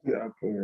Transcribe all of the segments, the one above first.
Yeah, okay.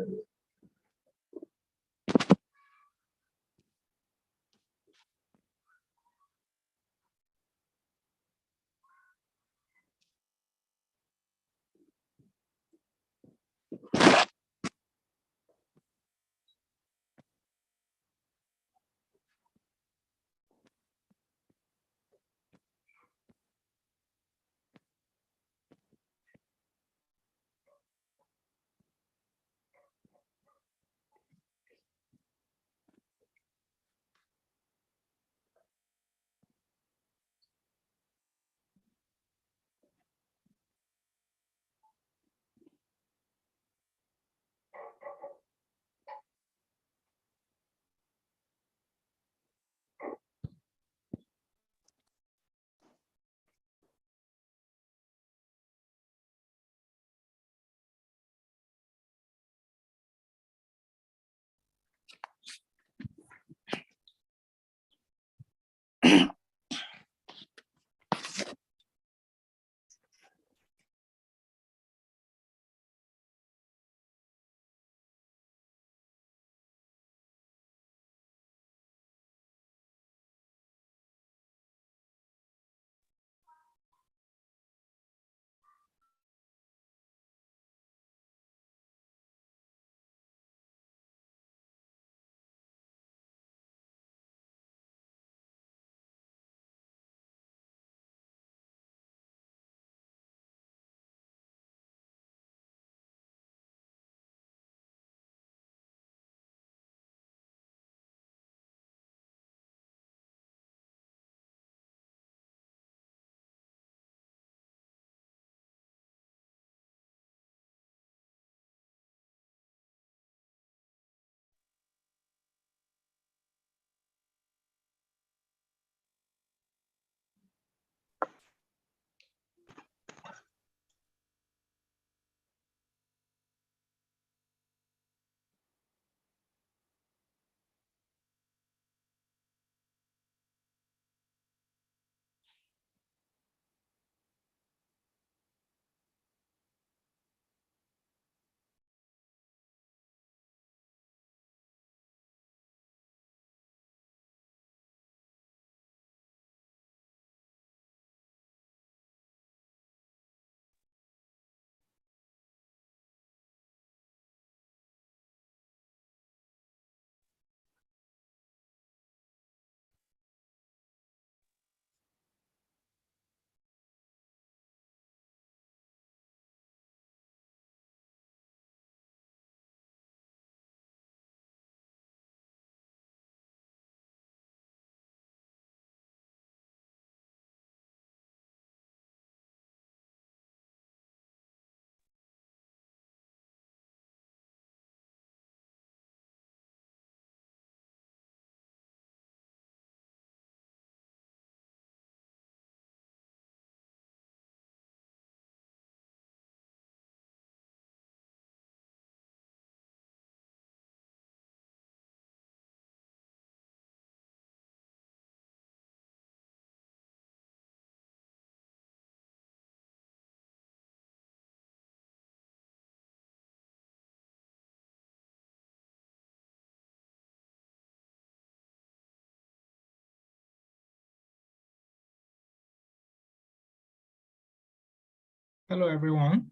Hello, everyone.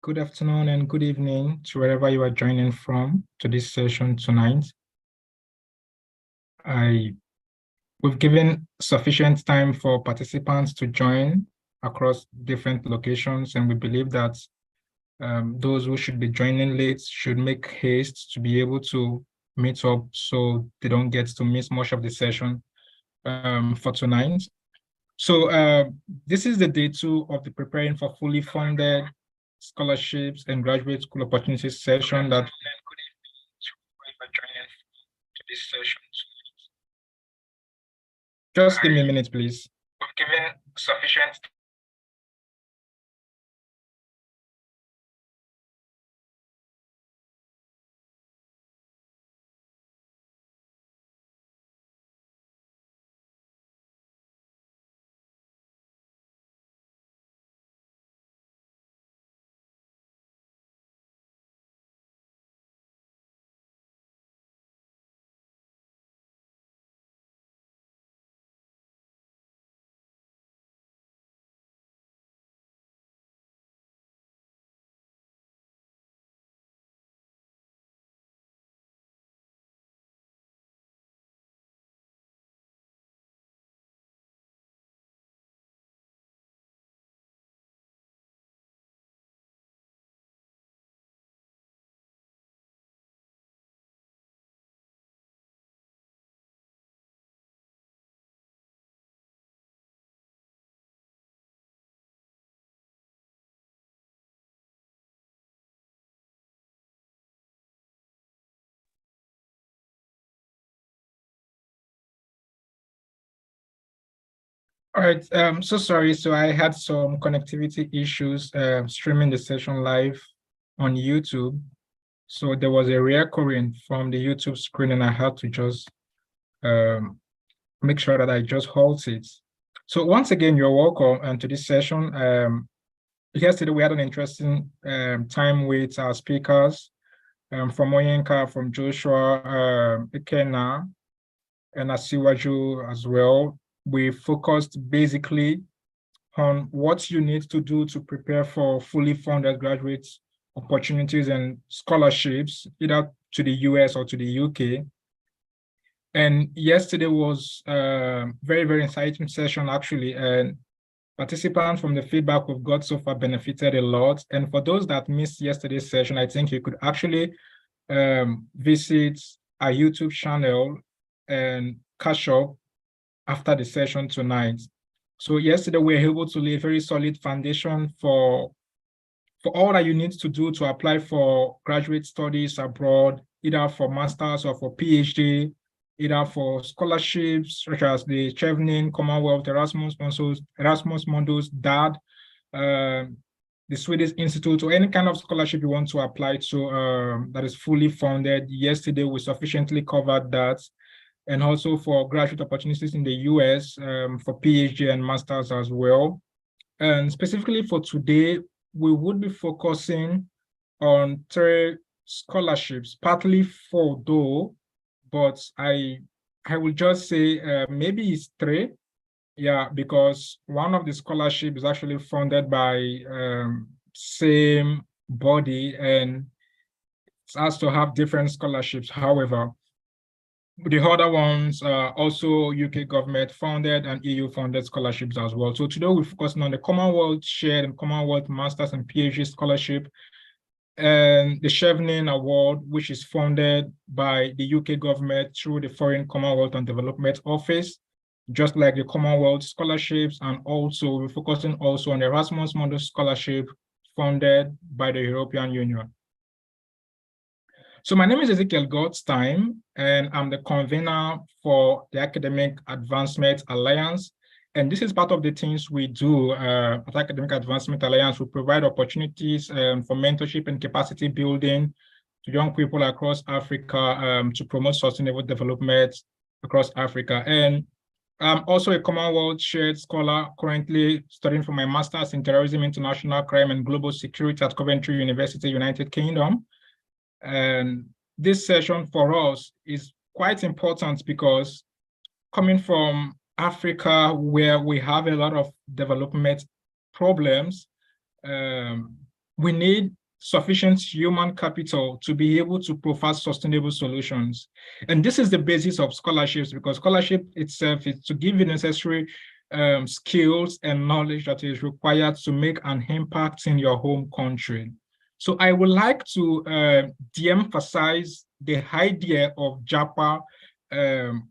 Good afternoon and good evening to wherever you are joining from to this session tonight. We've given sufficient time for participants to join across different locations, and we believe that those who should be joining late should make haste to be able to meet up so they don't get to miss much of the session for tonight. So this is the day 2 of the Preparing for Fully Funded Scholarships and Graduate School Opportunities session that this session. Just give me a minute, please. We've given sufficient. All right, so sorry. So I had some connectivity issues streaming the session live on YouTube. So there was a reoccurring from the YouTube screen, and I had to just make sure that I just halt it. So once again, you're welcome to this session. Yesterday, we had an interesting time with our speakers from Oyenka, from Joshua, Ikena, and Asiwaju as well. We focused basically on what you need to do to prepare for fully funded graduate opportunities and scholarships, either to the US or to the UK. And yesterday was a very, very exciting session, actually. And participants from the feedback we've got so far benefited a lot. And for those that missed yesterday's session, I think you could actually visit our YouTube channel and catch up after the session tonight. So yesterday we were able to lay a very solid foundation for all that you need to do to apply for graduate studies abroad, either for master's or for PhD, either for scholarships such as the Chevening, Commonwealth, Erasmus, Mundus, DAD, the Swedish Institute, or any kind of scholarship you want to apply to that is fully funded. Yesterday we sufficiently covered that. And also for graduate opportunities in the US for PhD and masters as well. And specifically for today, we would be focusing on 3 scholarships, partly 4 though, but I will just say maybe it's 3. Yeah, because one of the scholarships is actually funded by same body, and it has to have different scholarships. However, the other ones are also UK government funded and EU funded scholarships as well. So today we're focusing on the Commonwealth Shared and Commonwealth Masters and PhD Scholarship and the Chevening Award, which is funded by the UK government through the Foreign Commonwealth and Development Office, just like the Commonwealth scholarships. And also we're focusing also on the Erasmus Mundus scholarship funded by the European Union. So my name is Ezekiel Goldstein, and I'm the convener for the Academic Advancement Alliance. And this is part of the things we do at Academic Advancement Alliance. We provide opportunities for mentorship and capacity building to young people across Africa to promote sustainable development across Africa. And I'm also a Commonwealth Shared Scholar, currently studying for my Master's in Terrorism, International Crime, and Global Security at Coventry University, United Kingdom. And this session for us is quite important because coming from Africa, where we have a lot of development problems, we need sufficient human capital to be able to provide sustainable solutions. And this is the basis of scholarships, because scholarship itself is to give you necessary skills and knowledge that is required to make an impact in your home country. So I would like to de-emphasize the idea of JAPA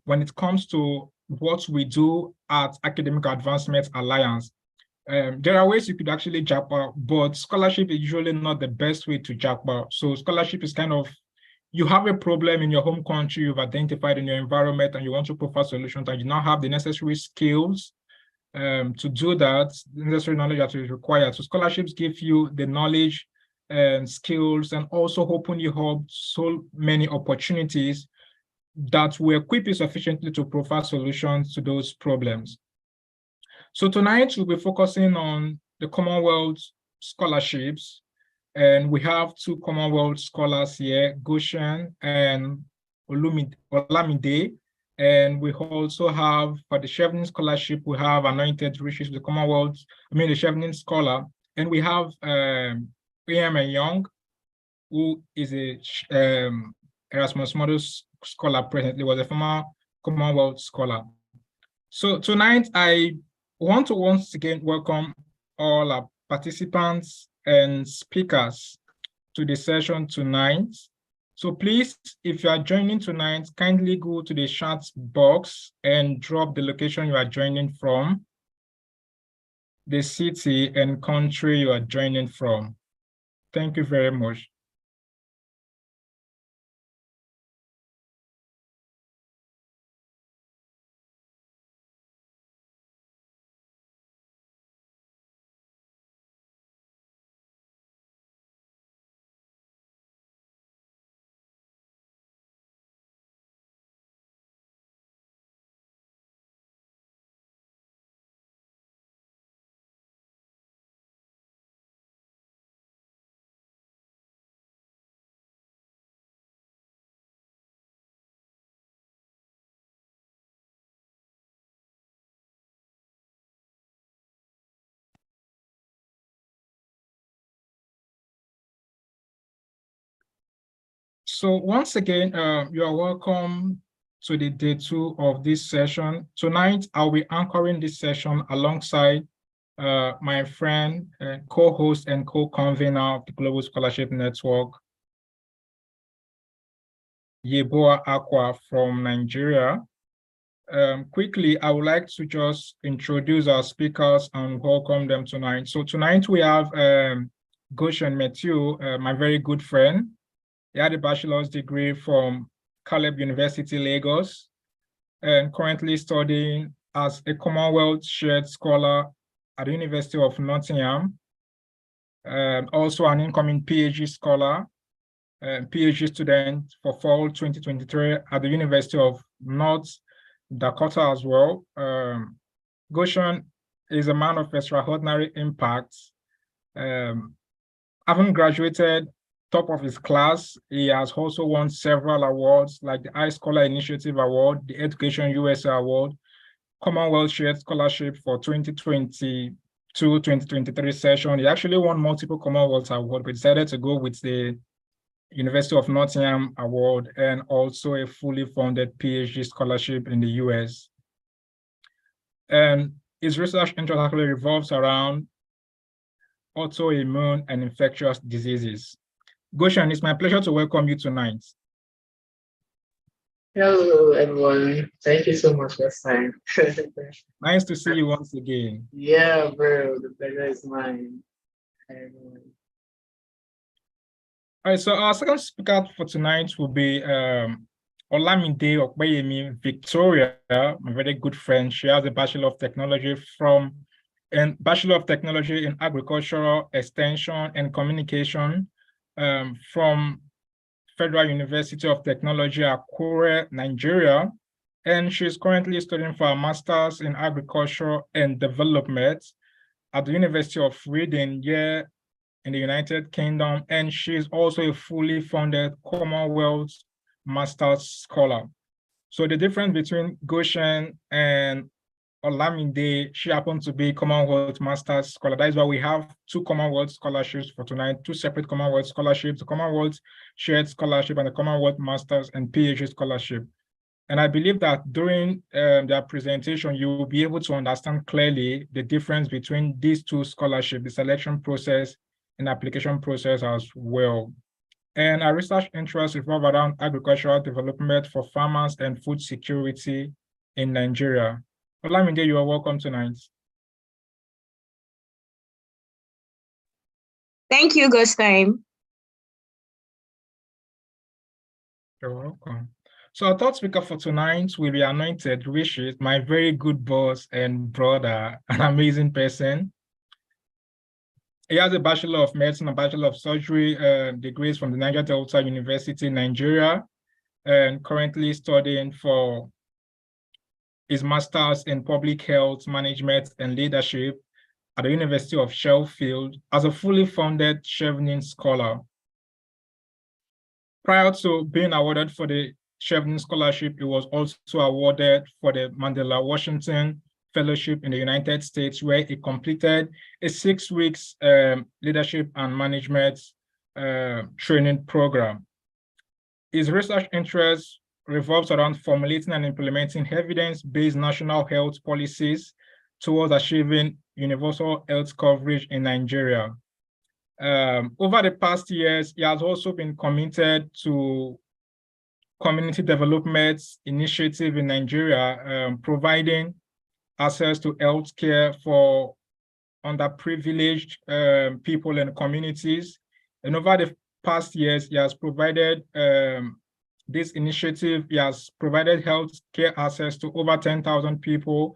when it comes to what we do at Academic Advancement Alliance. There are ways you could actually JAPA, but scholarship is usually not the best way to JAPA. So scholarship is kind of, you have a problem in your home country, you've identified in your environment, and you want to provide solutions, and you now have the necessary skills to do that, the necessary knowledge that is required. So scholarships give you the knowledge and skills, and also open you up so many opportunities that will equip you sufficiently to provide solutions to those problems. So tonight we'll be focusing on the Commonwealth scholarships, and we have two Commonwealth scholars here, Goshen and Olamide. And we also have, for the Chevening scholarship, we have Anointed Riches, the Commonwealth, the Chevening scholar. And we have A.M. Young, who is a Erasmus Mundus scholar presently, was a former Commonwealth scholar. So tonight, I want to once again welcome all our participants and speakers to the session tonight. So please, if you are joining tonight, kindly go to the chat box and drop the location you are joining from, the city and country you are joining from. Thank you very much. So once again, you are welcome to the day 2 of this session. Tonight, I'll be anchoring this session alongside my friend, co-host and co-convener of the Global Scholarship Network, Yeboah Akwa from Nigeria. Quickly, I would like to just introduce our speakers and welcome them tonight. So tonight we have Goshen Matthew, my very good friend. He had a bachelor's degree from Caleb University, Lagos, and currently studying as a Commonwealth Shared Scholar at the University of Nottingham. Also an incoming PhD scholar, PhD student for fall 2023 at the University of North Dakota as well. Goshen is a man of extraordinary impact. Having graduated top of his class, he has also won several awards like the High Scholar Initiative Award, the Education USA Award, Commonwealth Shared Scholarship for 2022-2023 session. He actually won multiple Commonwealth awards, but decided to go with the University of Nottingham Award and also a fully funded PhD scholarship in the US. And his research interest actually revolves around autoimmune and infectious diseases. Goshen, it's my pleasure to welcome you tonight. Hello, everyone. Thank you so much for this time. Nice to see you once again. Yeah, bro. The pleasure is mine. All right, so our second speaker for tonight will be Olamide Okpeyemi Victoria, my very good friend. She has a Bachelor of Technology in Agricultural Extension and Communication from Federal University of Technology, Akure, Nigeria. And she's currently studying for a Master's in Agriculture and Development at the University of Reading here in the United Kingdom. And she's also a fully funded Commonwealth Master's Scholar. So the difference between Goshen and Olamide, she happened to be Commonwealth Master's Scholar. That is why we have two Commonwealth scholarships for tonight, two separate Commonwealth scholarships, the Commonwealth Shared Scholarship and the Commonwealth Masters and PhD Scholarship. And I believe that during their presentation, you will be able to understand clearly the difference between these two scholarships, the selection process and application process as well. And our research interests revolve around agricultural development for farmers and food security in Nigeria. Olamide, you are welcome tonight. Thank you, Gostime. You're welcome. So our third speaker for tonight will be Anointed, which is my very good boss and brother, an amazing person. He has a Bachelor of Medicine and Bachelor of Surgery degrees from the Niger Delta University, Nigeria, and currently studying for his Master's in Public Health Management and Leadership at the University of Sheffield as a fully funded Chevening Scholar. Prior to being awarded for the Chevening Scholarship, he was also awarded for the Mandela Washington Fellowship in the United States, where he completed a 6 weeks leadership and management training program. His research interest revolves around formulating and implementing evidence-based national health policies towards achieving universal health coverage in Nigeria. Over the past years, he has also been committed to community development initiative in Nigeria, providing access to healthcare for underprivileged people and communities. And over the past years, he has provided this initiative. He has provided healthcare access to over 10,000 people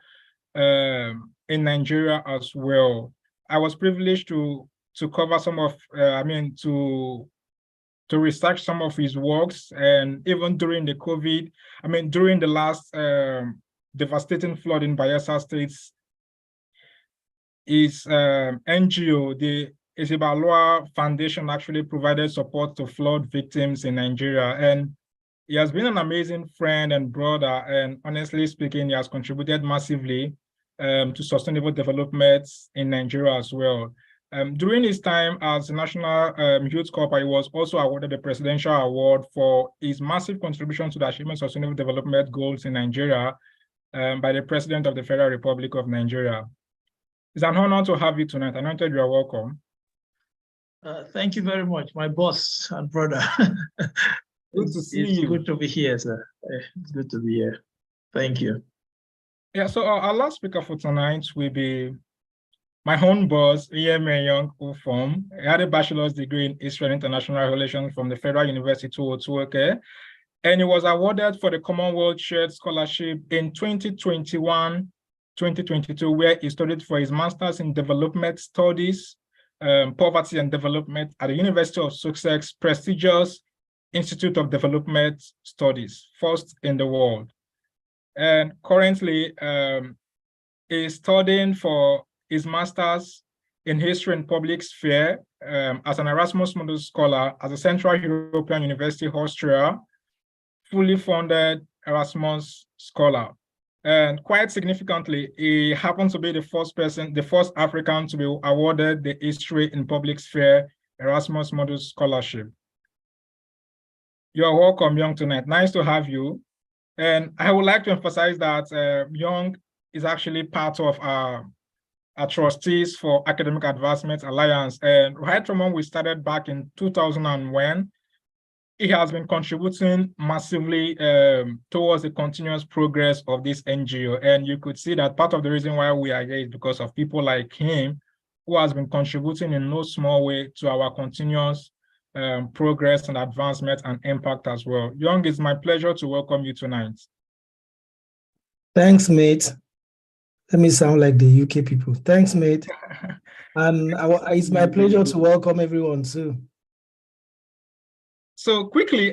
in Nigeria as well. I was privileged to cover some of, to research some of his works, and even during the COVID, during the last devastating flood in Bayelsa State, his NGO, the Isibalua Foundation, actually provided support to flood victims in Nigeria. And he has been an amazing friend and brother, and honestly speaking, he has contributed massively to sustainable development in Nigeria as well. During his time as National Youth Corps, he was also awarded the Presidential Award for his massive contribution to the achievement of sustainable development goals in Nigeria by the President of the Federal Republic of Nigeria. It's an honor to have you tonight. Anointed, you are welcome. Thank you very much, my boss and brother. Good to see you. It's good to be here, sir. It's good to be here. Thank you. Yeah, so our last speaker for tonight will be my own boss, Ian Young Ufom. He had a bachelor's degree in History and International Relations from the Federal University Otuoke, and he was awarded for the Commonwealth Shared Scholarship in 2021-2022, where he studied for his Master's in Development Studies, Poverty and Development at the University of Sussex, prestigious Institute of Development Studies, first in the world. And currently, is studying for his Master's in History and Public Sphere as an Erasmus Mundus Scholar at the Central European University, Austria, fully funded Erasmus Scholar. And quite significantly, he happened to be the first African to be awarded the History in Public Sphere Erasmus Mundus Scholarship. You're welcome, Young, tonight. Nice to have you. And I would like to emphasize that Young is actually part of our Trustees for Academic Advancement Alliance. And right from when we started back in 2001, he has been contributing massively towards the continuous progress of this NGO. And you could see that part of the reason why we are here is because of people like him, who has been contributing in no small way to our continuous progress and advancement and impact as well. Young, it's my pleasure to welcome you tonight. Thanks, mate. Let me sound like the UK people. Thanks, mate. And it's my pleasure to welcome everyone too. So quickly,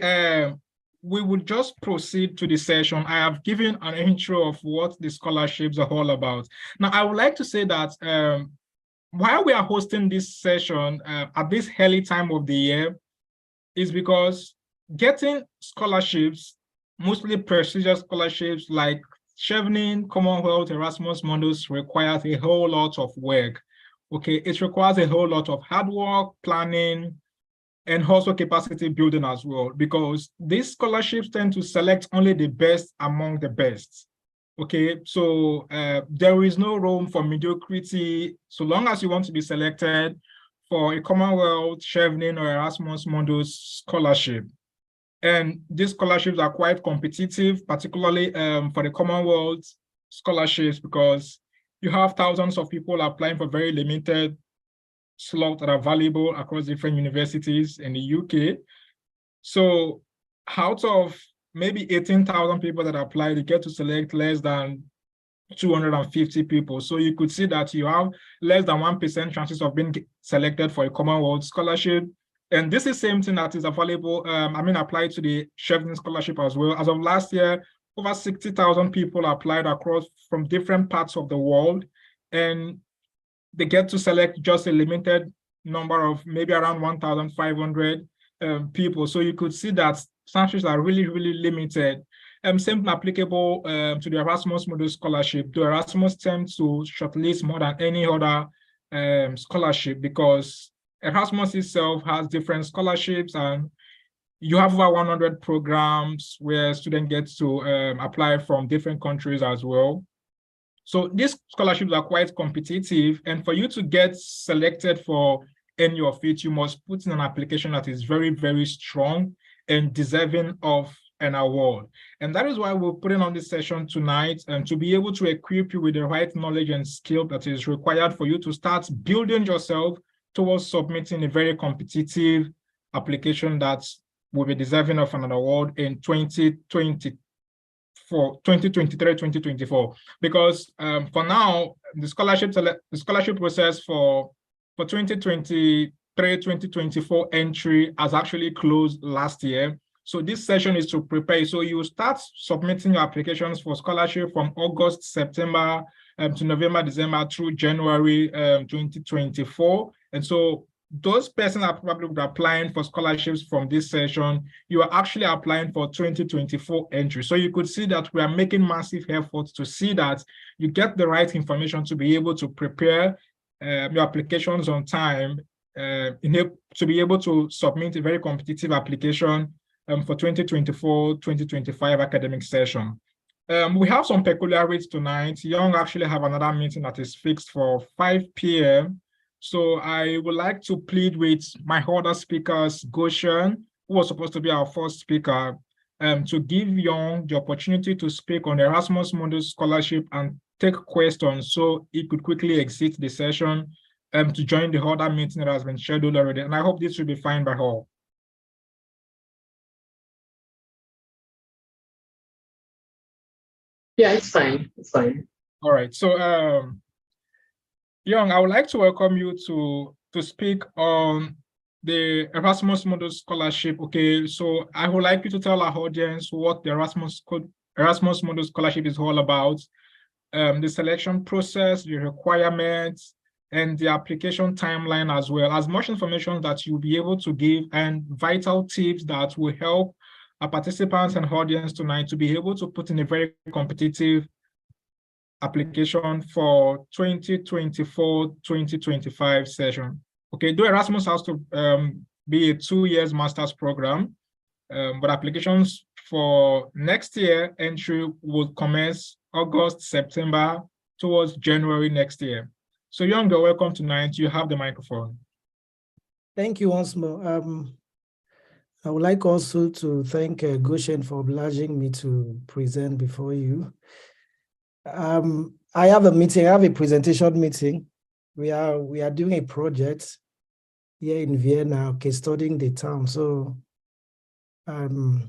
we will just proceed to the session. I have given an intro of what the scholarships are all about. Now, I would like to say that while we are hosting this session at this early time of the year is because getting scholarships, mostly prestigious scholarships like Chevening, Commonwealth, Erasmus, Mundus requires a whole lot of work. Okay, it requires a whole lot of hard work, planning, and also capacity building as well, because these scholarships tend to select only the best among the best. Okay, so there is no room for mediocrity so long as you want to be selected for a Commonwealth, Chevening, or Erasmus Mundus scholarship. And these scholarships are quite competitive, particularly for the Commonwealth scholarships, because you have thousands of people applying for very limited slots that are valuable across different universities in the UK. So out of maybe 18,000 people that applied, you get to select less than 250 people. So you could see that you have less than 1% chances of being selected for a Commonwealth scholarship. And this is the same thing that is available, applied to the Chevening scholarship as well. As of last year, over 60,000 people applied across from different parts of the world. And they get to select just a limited number of maybe around 1,500 people. So you could see that chances are really, really limited. Same applicable to the Erasmus Mundus scholarship. The Erasmus tends to shortlist more than any other scholarship, because Erasmus itself has different scholarships, and you have over 100 programs where students get to apply from different countries as well. So these scholarships are quite competitive, and for you to get selected for any of it, you must put in an application that is very, very strong and deserving of an award. And that is why we're putting on this session tonight, and to be able to equip you with the right knowledge and skill that is required for you to start building yourself towards submitting a very competitive application that will be deserving of an award in 2023, 2024. Because for now, the scholarship process for 2023-2024 entry has actually closed last year. So this session is to prepare. So you start submitting your applications for scholarship from August, September to November, December through January 2024. And so those persons are probably applying for scholarships from this session. You are actually applying for 2024 entry. So you could see that we are making massive efforts to see that you get the right information to be able to prepare your applications on time, to be able to submit a very competitive application for 2024-2025 academic session. We have some peculiarities tonight. Young actually have another meeting that is fixed for 5 p.m. So I would like to plead with my other speakers, Goshen, who was supposed to be our first speaker, to give Young the opportunity to speak on the Erasmus Mundus scholarship and take questions, so he could quickly exit the session to join the other meeting that has been scheduled already. And I hope this will be fine by all. Yeah, it's fine. It's fine. All right. So, Young, I would like to welcome you to speak on the Erasmus Mundus scholarship. Okay, so I would like you to tell our audience what the Erasmus Mundus scholarship is all about, the selection process, the requirements, and the application timeline as well. As much information that you'll be able to give, and vital tips that will help our participants and audience tonight to be able to put in a very competitive application for 2024-2025 session. Okay, though Erasmus has to be a 2 years master's program, but applications for next year entry will commence August, September, towards January next year. So Young, you're welcome tonight. You have the microphone. Thank you once more. I would like also to thank Goshen for obliging me to present before you. I have a meeting, I have a presentation meeting. We are doing a project here in Vienna, okay, studying the town. So the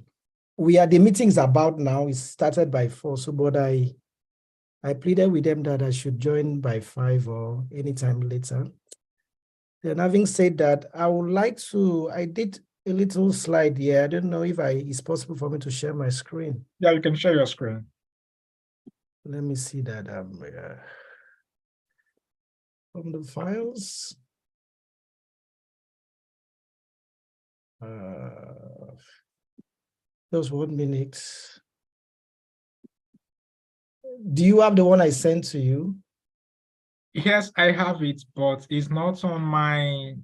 meeting's about now. It started by 4, so but I pleaded with them that I should join by 5 or anytime later. Then having said that, I did a little slide here. I don't know if it's possible for me to share my screen. Yeah, you can share your screen. Let me see that from the files. Just 1 minute. Do you have the one I sent to you? Yes, I have it, but it's not on my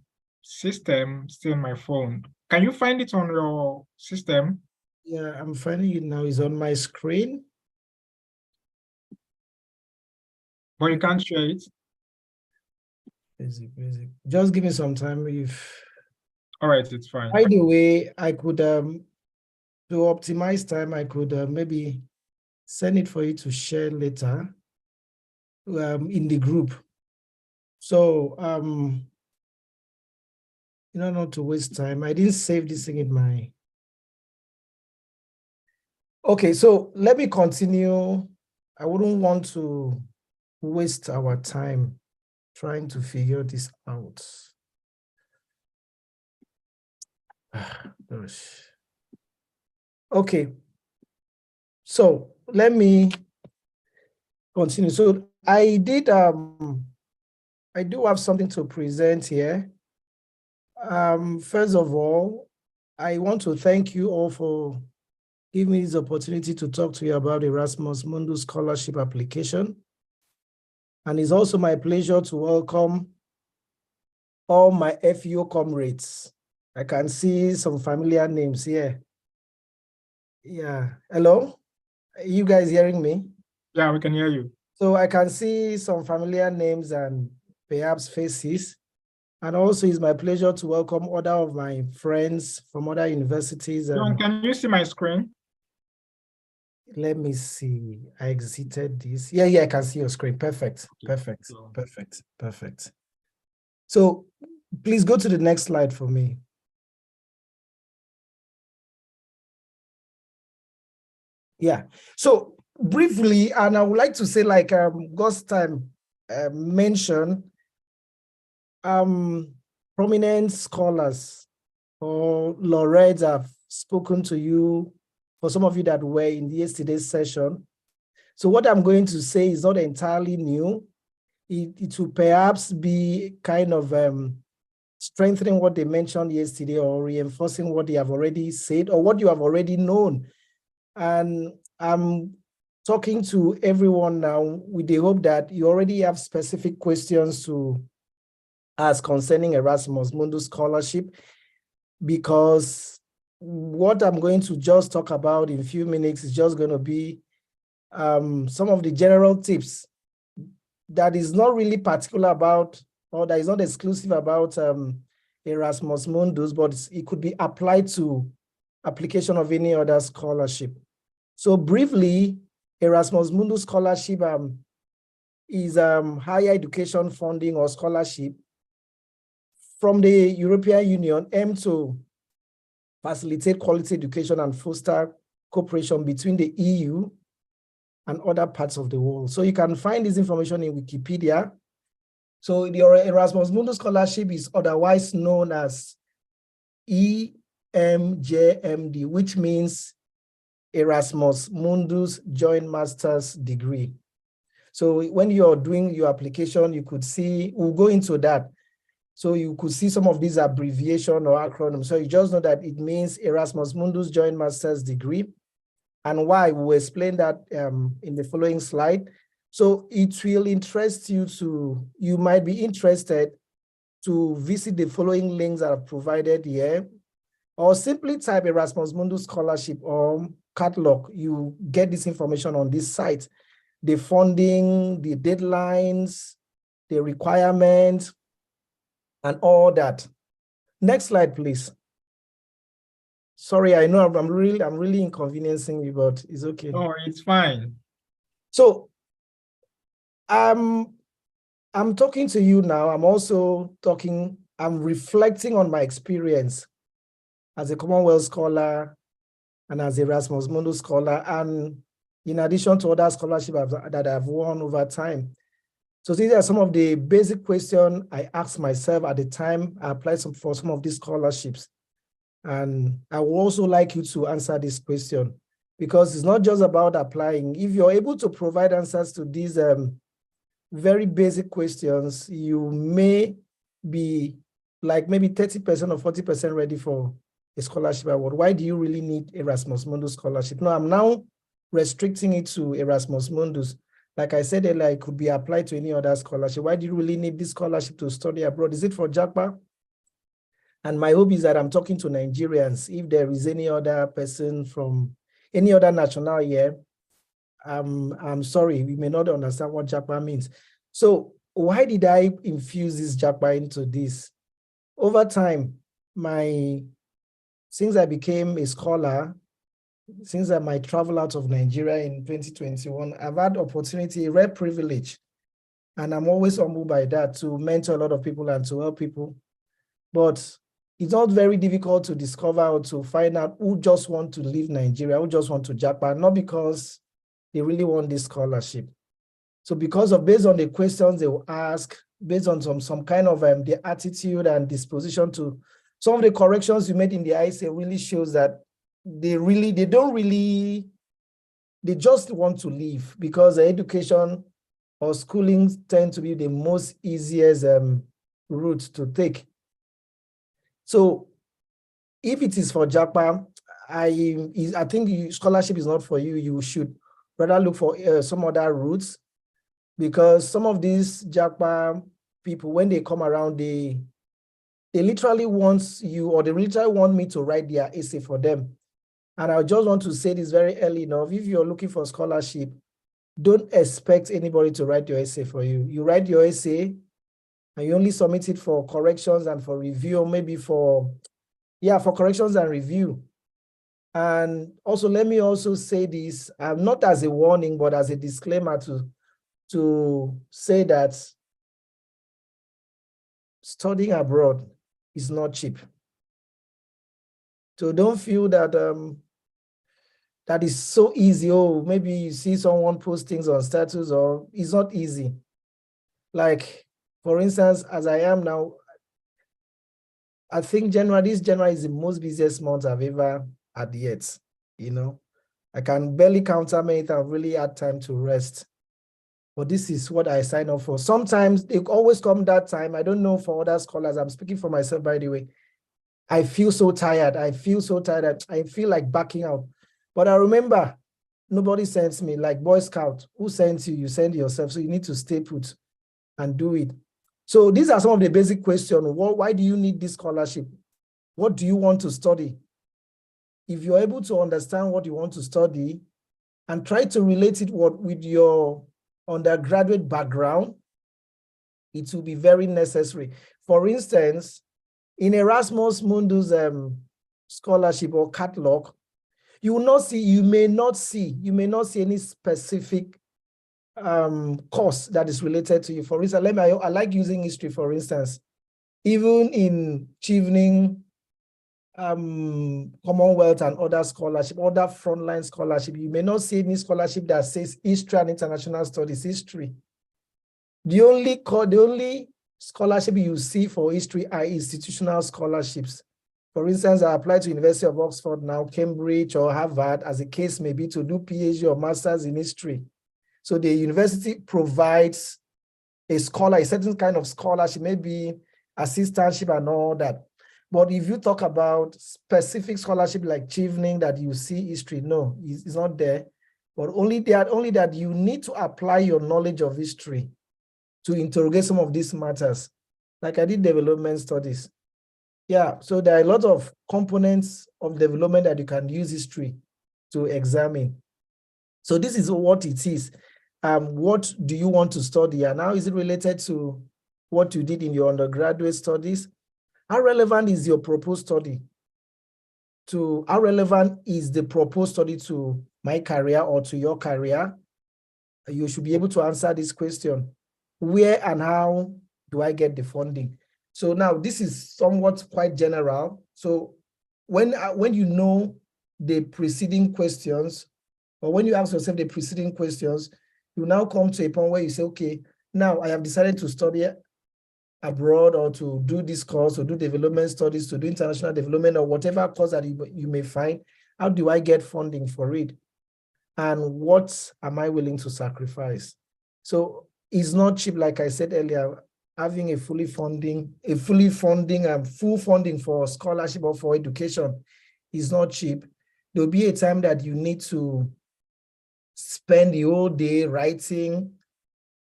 system, still on my phone. Can you find it on your system? Yeah, I'm finding it now. It's on my screen. But you can't share it? Basic. Just give me some time. All right, it's fine. By the way, I could to optimize time, I could maybe send it for you to share later in the group. So not to waste time. I didn't save this thing in my. Okay, so let me continue. I wouldn't want to waste our time trying to figure this out. Okay, so let me continue. So I do have something to present here. First of all, I want to thank you all for giving me this opportunity to talk to you about Erasmus Mundus scholarship application. And it's also my pleasure to welcome all my FEO comrades. I can see some familiar names here. Yeah, hello? Are you guys hearing me? Yeah, we can hear you. So I can see some familiar names and perhaps faces. And also it's my pleasure to welcome other of my friends from other universities. John, can you see my screen? Let me see. I exited this. Yeah, I can see your screen. Perfect. So please go to the next slide for me. Yeah. So briefly, and I would like to say, like Ghost time mentioned, prominent scholars or laureates have spoken to you, for some of you that were in yesterday's session. So what I'm going to say is not entirely new. It will perhaps be kind of strengthening what they mentioned yesterday or reinforcing what they have already said or what you have already known. And I'm talking to everyone now with the hope that you already have specific questions to ask concerning Erasmus Mundus scholarship, because what I'm going to just talk about in a few minutes is just going to be some of the general tips that is not really particular about, or that is not exclusive about Erasmus Mundus, but it could be applied to application of any other scholarship. So briefly, Erasmus Mundus scholarship is higher education funding or scholarship from the European Union aimed to facilitate quality education and foster cooperation between the EU and other parts of the world. So you can find this information in Wikipedia. So the Erasmus Mundus scholarship is otherwise known as EMJMD, which means Erasmus Mundus Joint Master's Degree. So when you're doing your application, you could see, we'll go into that. So you could see some of these abbreviation or acronyms. So you just know that it means Erasmus Mundus Joint Master's Degree. And why, we'll explain that in the following slide. So it will interest you you might be interested to visit the following links that are provided here, or simply type Erasmus Mundus Scholarship or catalog. You get this information on this site, the funding, the deadlines, the requirements, and all that. Next slide, please. Sorry, I know I'm really inconveniencing you, but it's okay. Oh, it's fine. So I'm talking to you now. I'm reflecting on my experience as a Commonwealth scholar and as a Erasmus Mundus scholar, and in addition to other scholarships that I've won over time. So these are some of the basic questions I asked myself at the time I applied for some of these scholarships. And I would also like you to answer this question, because it's not just about applying. If you're able to provide answers to these very basic questions, you may be like maybe 30% or 40% ready for a scholarship award. Why do you really need Erasmus Mundus scholarship? No, I'm now restricting it to Erasmus Mundus. Like I said earlier, it could be applied to any other scholarship. Why do you really need this scholarship to study abroad? Is it for JAPA? And my hope is that I'm talking to Nigerians. If there is any other person from any other national here, I'm sorry, we may not understand what JAPA means. So why did I infuse this JAPA into this? Over time, since I became a scholar, since I might travel out of Nigeria in 2021, I've had opportunity, a rare privilege, and I'm always humbled by that, to mentor a lot of people and to help people. But it's not very difficult to discover or to find out who just want to leave Nigeria, who just want to Japan, not because they really want this scholarship. So based on the questions they will ask, based on some kind of the attitude and disposition to some of the corrections you made in the ISA really shows that they just want to leave, because the education or schooling tend to be the most easiest route to take. So if it is for JAPA, I think scholarship is not for you. You should rather look for some other routes, because some of these JAPA people, when they come around, they literally want you, or they literally want me to write their essay for them. And I just want to say this very early enough. If you're looking for scholarship, don't expect anybody to write your essay for you. You write your essay and you only submit it for corrections and for review, or maybe for corrections and review. And also, let me also say this, not as a warning, but as a disclaimer to say that studying abroad is not cheap. So don't feel that that is so easy. Oh, maybe you see someone post things on status, or it's not easy. Like, for instance, as I am now, I think this January is the most busiest month I've ever had yet. You know, I can barely count how many times I've really had time to rest. But this is what I sign up for. Sometimes it always come that time. I don't know for other scholars. I'm speaking for myself, by the way. I feel so tired. I feel like backing out. But I remember nobody sends me, like Boy Scout. Who sends you? You send yourself. So you need to stay put and do it. So these are some of the basic questions. Why do you need this scholarship? What do you want to study? If you're able to understand what you want to study and try to relate it with your undergraduate background, it will be very necessary. For instance, in Erasmus Mundus scholarship or catalog, you may not see any specific course that is related to you. For instance, I like using history, for instance. Even in Chevening, Commonwealth and other scholarship, other frontline scholarship, you may not see any scholarship that says history and international studies history. The only scholarship you see for history are institutional scholarships. For instance, I applied to University of Oxford now, Cambridge or Harvard, as the case may be, to do PhD or master's in history. So the university provides a certain kind of scholarship, maybe assistantship and all that. But if you talk about specific scholarship like Chevening that you see history, no, it's not there. But only that you need to apply your knowledge of history to interrogate some of these matters. Like I did development studies. Yeah, so there are a lot of components of development that you can use history to examine. So this is what it is. What do you want to study? And how is it related to what you did in your undergraduate studies? How relevant is your proposed study? How relevant is the proposed study to my career or to your career? You should be able to answer this question. Where and how do I get the funding? So now this is somewhat quite general. So when you know the preceding questions, or when you ask yourself the preceding questions, you now come to a point where you say, okay, now I have decided to study abroad or to do this course or do development studies, to do international development or whatever course that you may find. How do I get funding for it? And what am I willing to sacrifice? So it's not cheap, like I said earlier. Having full funding for scholarship or for education is not cheap. There'll be a time that you need to spend the whole day writing,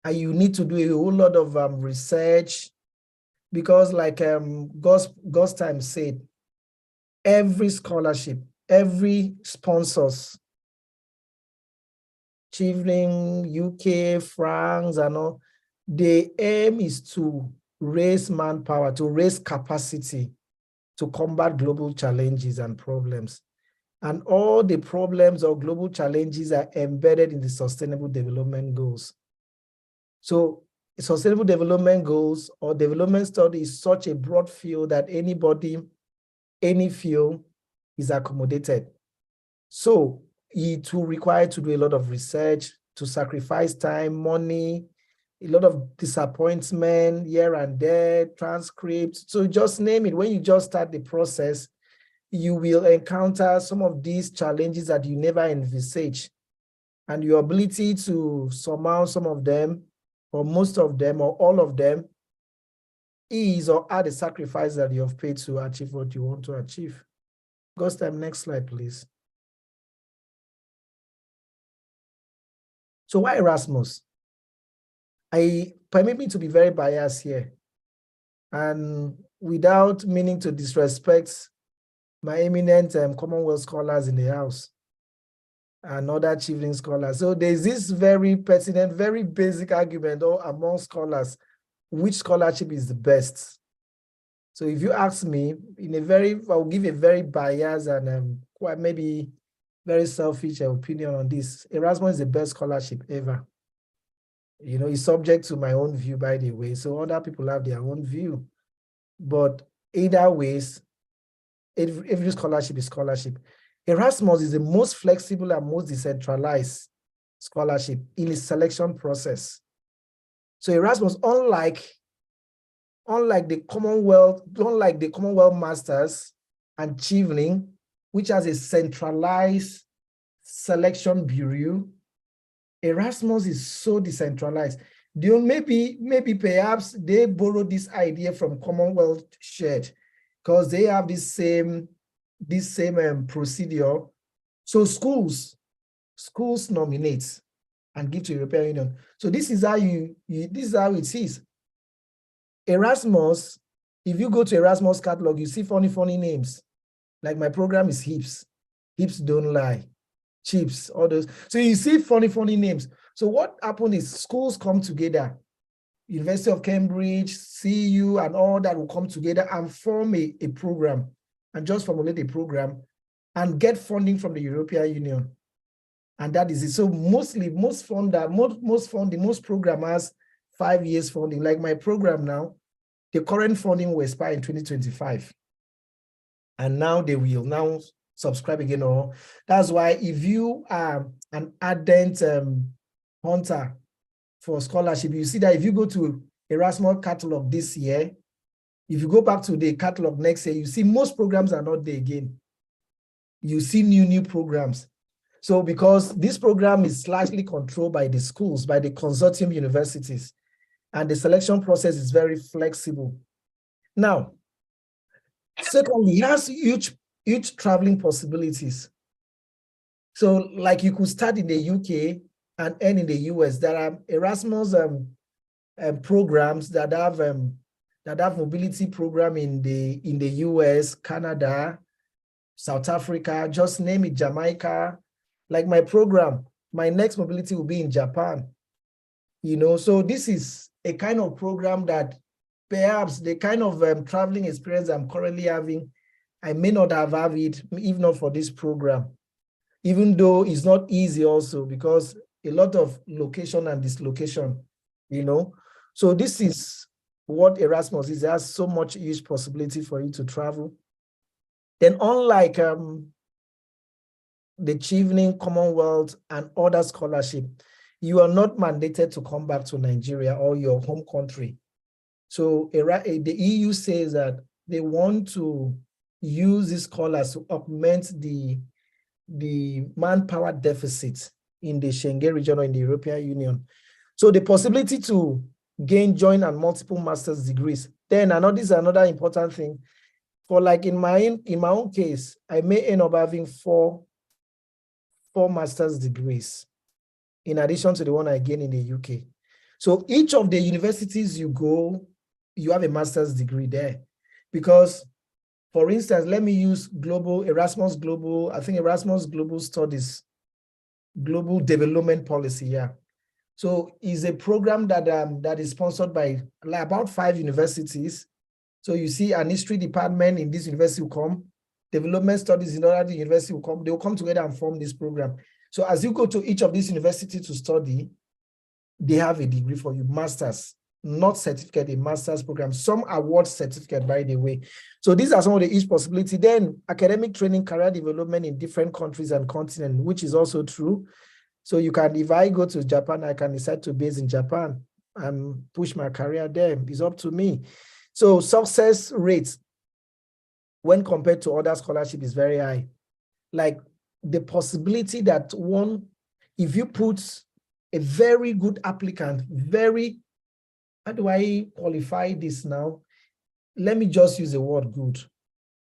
and you need to do a whole lot of research, because like God's time said, every scholarship, every sponsors, Chevening, UK, France, and all, the aim is to raise manpower, to raise capacity to combat global challenges and problems. And all the problems or global challenges are embedded in the Sustainable Development Goals. So Sustainable Development Goals or development study is such a broad field that anybody, any field is accommodated. So it will require to do a lot of research, to sacrifice time, money, a lot of disappointment here and there, transcripts. So just name it. When you just start the process, you will encounter some of these challenges that you never envisage. And your ability to surmount some of them, or most of them, or all of them, is or are the sacrifice that you have paid to achieve what you want to achieve. God's time, next slide, please. So why Erasmus? Permit me to be very biased here, and without meaning to disrespect my eminent Commonwealth scholars in the house and other Chevening scholars. So there's this very pertinent, very basic argument among scholars, which scholarship is the best. So if you ask me, I'll give a very biased and quite maybe very selfish opinion on this. Erasmus is the best scholarship ever. You know, it's subject to my own view, by the way. So other people have their own view. But either ways, every scholarship is scholarship. Erasmus is the most flexible and most decentralized scholarship in its selection process. So Erasmus, unlike the Commonwealth Masters and Chevening, which has a centralized selection bureau, Erasmus is so decentralized. Maybe perhaps they borrowed this idea from Commonwealth shared, because they have this same procedure. So schools nominate and give to European Union. So this is how this is how it is. Erasmus, if you go to Erasmus catalog, you see funny names. Like my program is HIPS. HIPS don't lie. CHIPS, all those. So you see funny names. So what happened is schools come together. University of Cambridge, CU, and all that will come together and form a program, and just formulate a program and get funding from the European Union. And that is it. So most program has 5 years funding. Like my program now, the current funding will expire in 2025. And now they will now subscribe again. Or that's why if you are an ardent hunter for scholarship, you see that if you go to Erasmus catalog this year, if you go back to the catalog next year, you see most programs are not there again. You see new programs. So because this program is largely controlled by the schools, by the consortium universities, and the selection process is very flexible. Now, secondly, it has huge traveling possibilities. So like you could start in the UK and end in the US. There are Erasmus programs that have mobility program in the US, Canada, South Africa, just name it, Jamaica. Like my program, my next mobility will be in Japan. You know, so this is a kind of program that perhaps the kind of traveling experience I'm currently having, I may not have it if not for this program, even though it's not easy also because a lot of location and dislocation, you know. So this is what Erasmus is. It has so much huge possibility for you to travel. Then unlike the Chevening, Commonwealth, and other scholarship, you are not mandated to come back to Nigeria or your home country. So the EU says that they want to use these scholars to augment the manpower deficit in the Schengen region or in the European Union. So the possibility to gain joint and multiple master's degrees. Then this is another important thing. For like in my own case, I may end up having four master's degrees. in addition to the one I gained in the UK. So each of the universities you go, you have a master's degree there. Because, for instance, let me use Erasmus Global, I think Erasmus Global Studies, Global Development Policy, yeah. So it's a program that, that is sponsored by like about 5 universities. So you see an history department in this university will come, development studies in other university will come, they will come together and form this program. So as you go to each of these universities to study, they have a degree for you, master's, not certificate, a master's program. Some award certificate, by the way. So these are some of the each possibility. Then academic training, career development in different countries and continents, which is also true. So you can, if I go to Japan, I can decide to base in Japan and push my career there. It's up to me. So success rates when compared to other scholarship is very high. Like the possibility that one, if you put a very good applicant, how do I qualify this now? Let me just use the word good,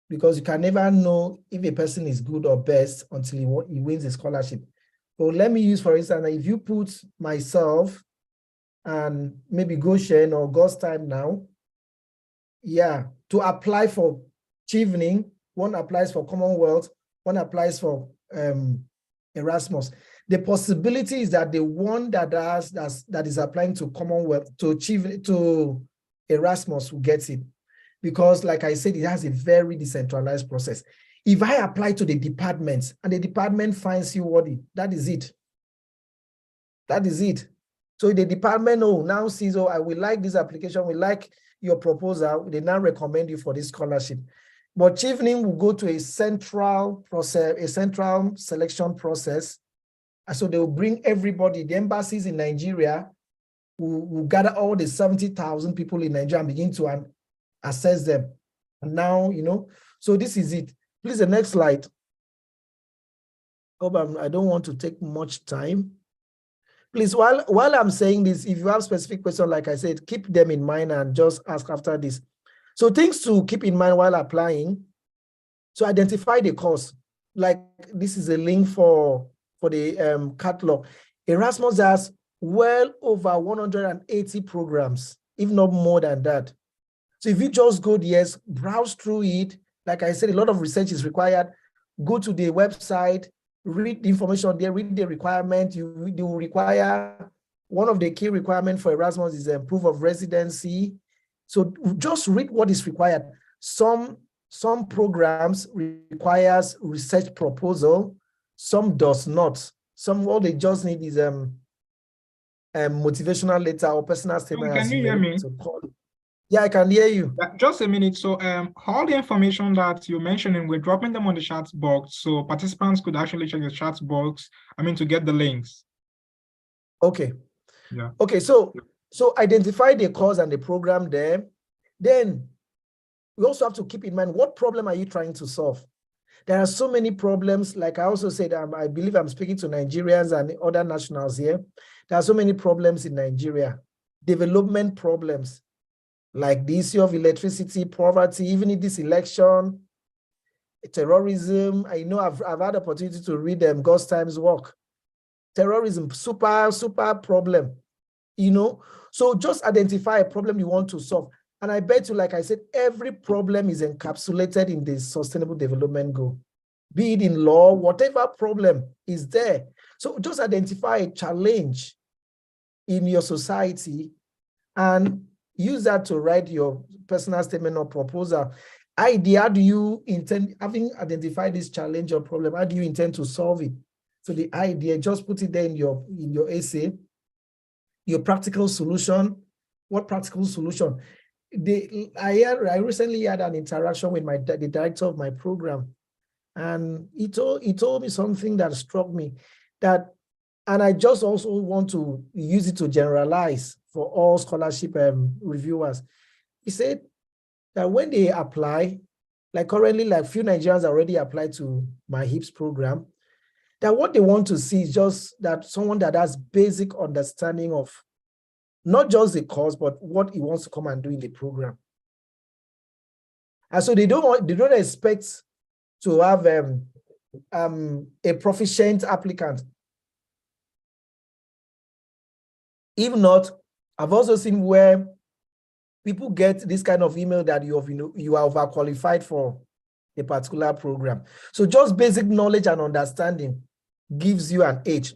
because you can never know if a person is good or best until he wins a scholarship. So let me use, for instance, if you put myself and maybe Goshen or God's Time now, yeah, to apply for Chevening, one applies for Commonwealth, one applies for Erasmus. The possibility is that the one that is applying to Commonwealth, to Erasmus will get it. Because like I said, it has a very decentralized process. If I apply to the department and the department finds you worthy, that is it. That is it. So the department now sees, oh, I will like this application, we like your proposal, they now recommend you for this scholarship. But Chevening will go to a central process, a central selection process. And so they will bring everybody, the embassies in Nigeria will gather all the 70,000 people in Nigeria and begin to assess them. And now, so this is it. Please, the next slide. I don't want to take much time. Please, while I'm saying this, if you have specific questions, like I said, keep them in mind and just ask after this. So things to keep in mind while applying. So identify the course. Like this is a link for the catalog. Erasmus has well over 180 programs, if not more than that. So if you just go there, browse through it, like I said, a lot of research is required. Go to the website, read the information there, read the requirement. You will require, one of the key requirements for Erasmus is a proof of residency. So just read what is required. Some programs requires research proposal, some does not. Some, all they just need is motivational letter or personal statement. Can you hear me? Yeah, I can hear you. Just a minute. So all the information that you're mentioning, we're dropping them on the chat box so participants could actually check the chat box, to get the links. Okay. Yeah. Okay, so identify the course and the program there. Then we also have to keep in mind, what problem are you trying to solve? There are so many problems. Like I also said, I believe I'm speaking to Nigerians and other nationals here. There are so many problems in Nigeria. Development problems, like the issue of electricity, poverty, even in this election, terrorism. I know I've had the opportunity to read God's Time's work. Terrorism, super problem, So just identify a problem you want to solve. And I bet you, like I said, every problem is encapsulated in the Sustainable Development Goal. Be it in law, whatever problem is there. So just identify a challenge in your society and use that to write your personal statement or proposal. Idea, how do you intend, having identified this challenge or problem, how do you intend to solve it? So the idea, just put it there in your essay, your practical solution. What practical solution? I recently had an interaction with the director of my program, and he told me something that struck me, and I just also want to use it to generalize for all scholarship reviewers. He said that when they apply, like currently, like few Nigerians already applied to my HIPS program, that what they want to see is just that someone that has basic understanding of not just the course, but what he wants to come and do in the program. And so they don't expect to have a proficient applicant. If not, I've also seen where people get this kind of email that you are overqualified for a particular program. So just basic knowledge and understanding gives you an edge.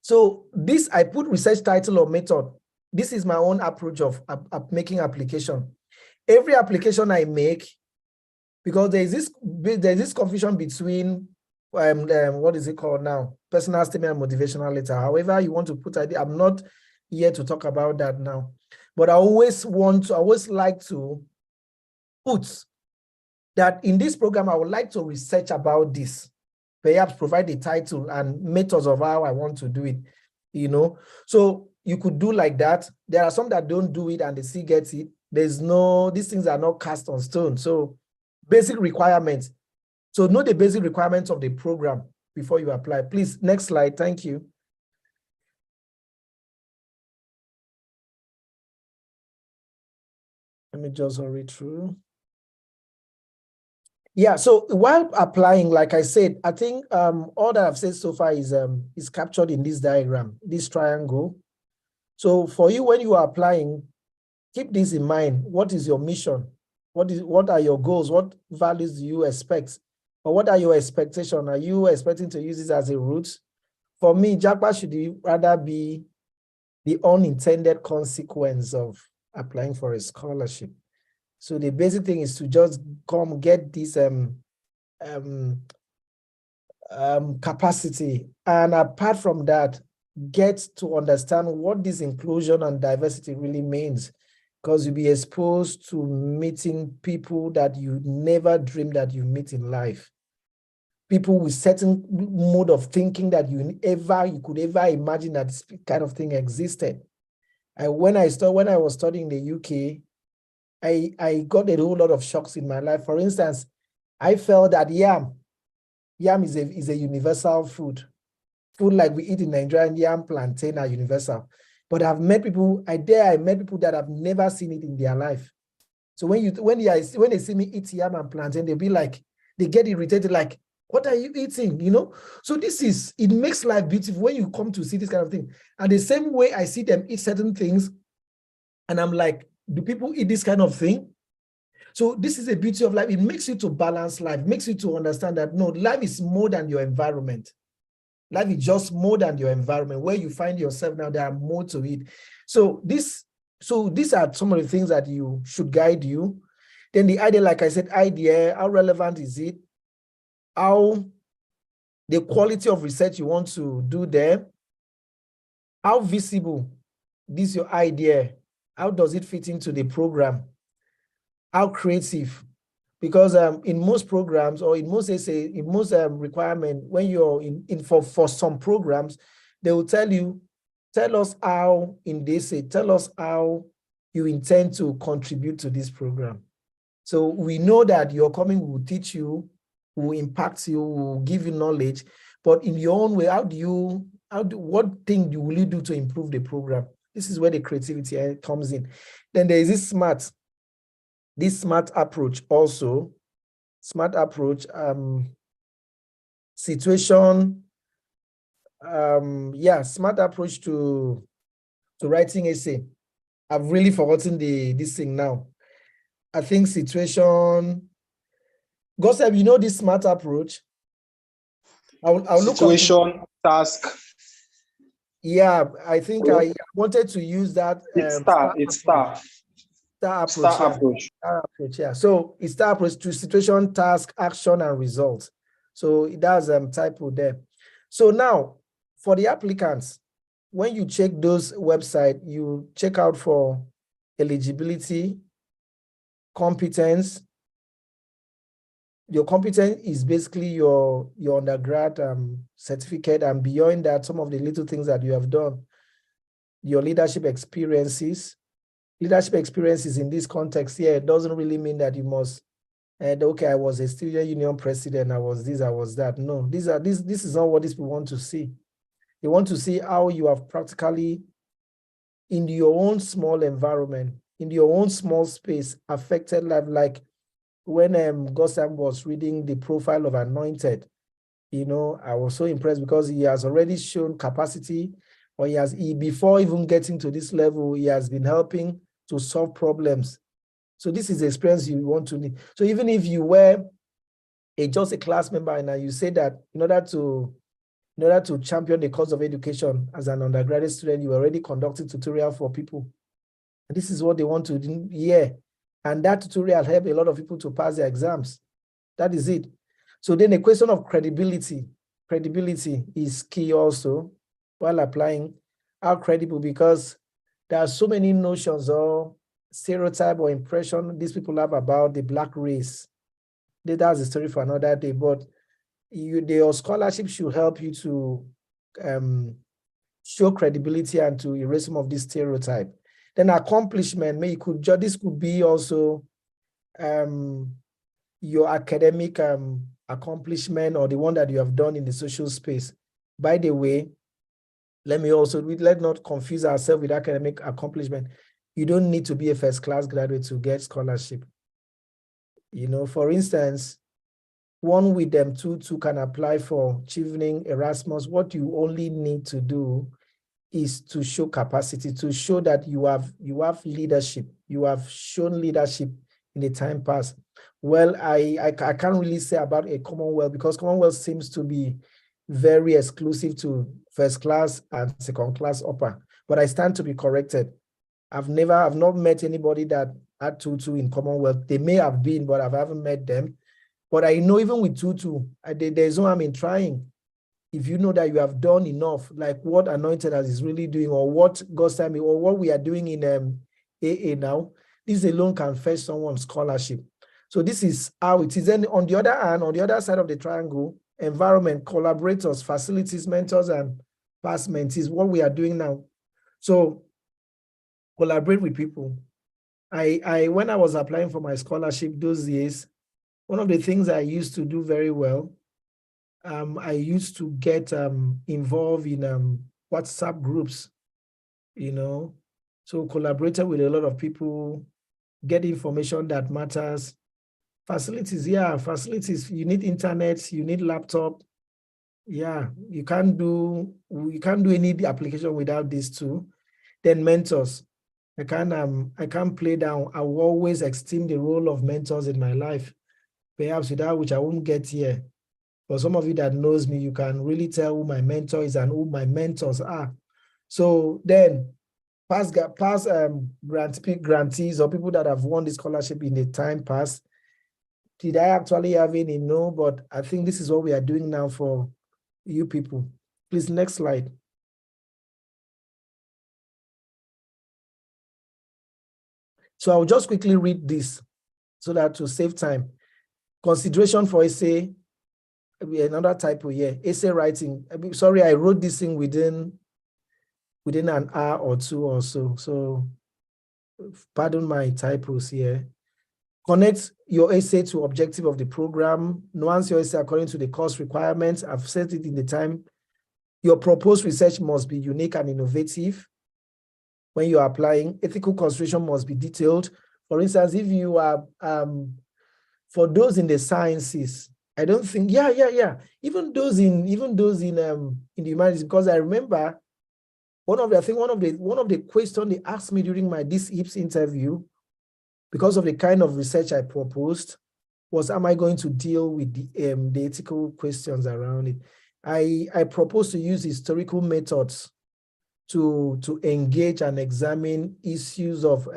So this, I put research title or method. This is my own approach of making application. Every application I make, because there's this confusion between what is it called now? Personal statement and motivational letter. However you want to put it, I'm not here to talk about that now. But I always like to put that in this program, I would like to research about this. Perhaps provide the title and methods of how I want to do it, you know. So you could do like that. There are some that don't do it and they still get it. These things are not cast on stone. So basic requirements. So know the basic requirements of the program before you apply. Please, next slide. Thank you. Let me just hurry through. Yeah, so while applying, like I said, I think all that I've said so far is captured in this diagram, this triangle. So for you, when you are applying, keep this in mind. What is your mission? What are your goals? What values do you expect? Or what are your expectations? Are you expecting to use this as a route? For me, JAPA should rather be the unintended consequence of applying for a scholarship. So the basic thing is to just come get this capacity. And apart from that, get to understand what this inclusion and diversity really means, because you'll be exposed to meeting people that you never dreamed that you meet in life. People with certain mode of thinking that you could ever imagine that this kind of thing existed. And when I was studying in the UK, I got a whole lot of shocks in my life. For instance, I felt that yam is a universal food like we eat in Nigeria, and yam, plantain are universal. But I've met people, I met people that have never seen it in their life. So when they see me eat yam and plantain, they'll be like, they get irritated, like, what are you eating? You know? So it makes life beautiful when you come to see this kind of thing. And the same way I see them eat certain things, and I'm like, do people eat this kind of thing? So this is the beauty of life. It makes you to balance life, makes you to understand that no, life is more than your environment. Life is just more than your environment. Where you find yourself now, there are more to it. So these are some of the things that you should guide you. Then the idea, like I said, how relevant is it? How the quality of research you want to do there? How visible this your idea? How does it fit into the program? How creative? Because in most programs, or in most requirement, when you're for some programs, they will tell us how you intend to contribute to this program. So we know that your coming will teach you, will impact you, will give you knowledge, but in your own way, what thing will you do to improve the program? This is where the creativity comes in. Then there is this smart approach also. Smart approach, situation, smart approach to writing essay. I've really forgotten this thing now. I think situation, Gossip, you know this smart approach? I'll situation, task. Yeah, I think I wanted to use that. Star approach. Yeah. So it's star approach to situation, task, action, and result. So it does typo there. So now for the applicants, when you check those websites, you check out for eligibility, competence. Your competence is basically your undergrad certificate, and beyond that, some of the little things that you have done. Your leadership experiences. Leadership experiences in this context here, it doesn't really mean that you must, okay, I was a student union president, I was this, I was that. No, this is not what these people want to see. They want to see how you have practically, in your own small environment, in your own small space, affected life. Like when Gossam was reading the profile of Anointed, you know, I was so impressed because he has already shown capacity or before even getting to this level, he has been helping to solve problems. So this is the experience you want to need. So even if you were just a class member and you say that in order to champion the cause of education as an undergraduate student, you already conducted tutorial for people. And this is what they want to hear. And that tutorial helped a lot of people to pass their exams. That is it. So then the question of credibility. Credibility is key also while applying. How credible? Because there are so many notions or stereotype or impression these people have about the Black race. That's a story for another day, but your scholarship should help you to show credibility and to erase some of this stereotype. Then accomplishment, this could be also your academic accomplishment or the one that you have done in the social space. By the way, let's not confuse ourselves with academic accomplishment. You don't need to be a first-class graduate to get scholarship. For instance, one with them two can apply for Chevening, Erasmus. What you only need to do is to show capacity, to show that you have leadership. You have shown leadership in the time past. Well, I can't really say about a Commonwealth because Commonwealth seems to be very exclusive to first class and second class upper. But I stand to be corrected. I've not met anybody that had 2-2 in Commonwealth. They may have been, but I haven't met them. But I know even with 2-2, there's no harm in trying. If you know that you have done enough, like what Anointed is really doing, or what God's time, or what we are doing in AA now, this alone can fetch someone's scholarship. So this is how it is. Then on the other hand, on the other side of the triangle, environment, collaborators, facilities, mentors, and past mentees, what we are doing now. So collaborate with people. When I was applying for my scholarship those years, one of the things I used to do very well, I used to get involved in WhatsApp groups, so collaborated with a lot of people, get information that matters. Facilities, facilities, you need internet, you need laptop. Yeah, you can't do any application without these two. Then mentors. I can't play down. I will always esteem the role of mentors in my life, perhaps without which I won't get here. For some of you that knows me, you can really tell who my mentor is and who my mentors are. So then past grantees or people that have won the scholarship in the time past, did I actually have any? No, but I think this is what we are doing now for you people. Please, next slide. So I'll just quickly read this so that to save time. Consideration for essay, another typo here, essay writing. Sorry, I wrote this thing within an hour or two or so. So pardon my typos here. Connect your essay to objective of the program. Nuance your essay according to the course requirements. I've said it in the time. Your proposed research must be unique and innovative. When you are applying, ethical consideration must be detailed. For instance, if you are, for those in the sciences, I don't think, even those in the humanities, because I remember one of the questions they asked me during this IPS interview, because of the kind of research I proposed, was, am I going to deal with the ethical questions around it? I proposed to use historical methods to engage and examine issues of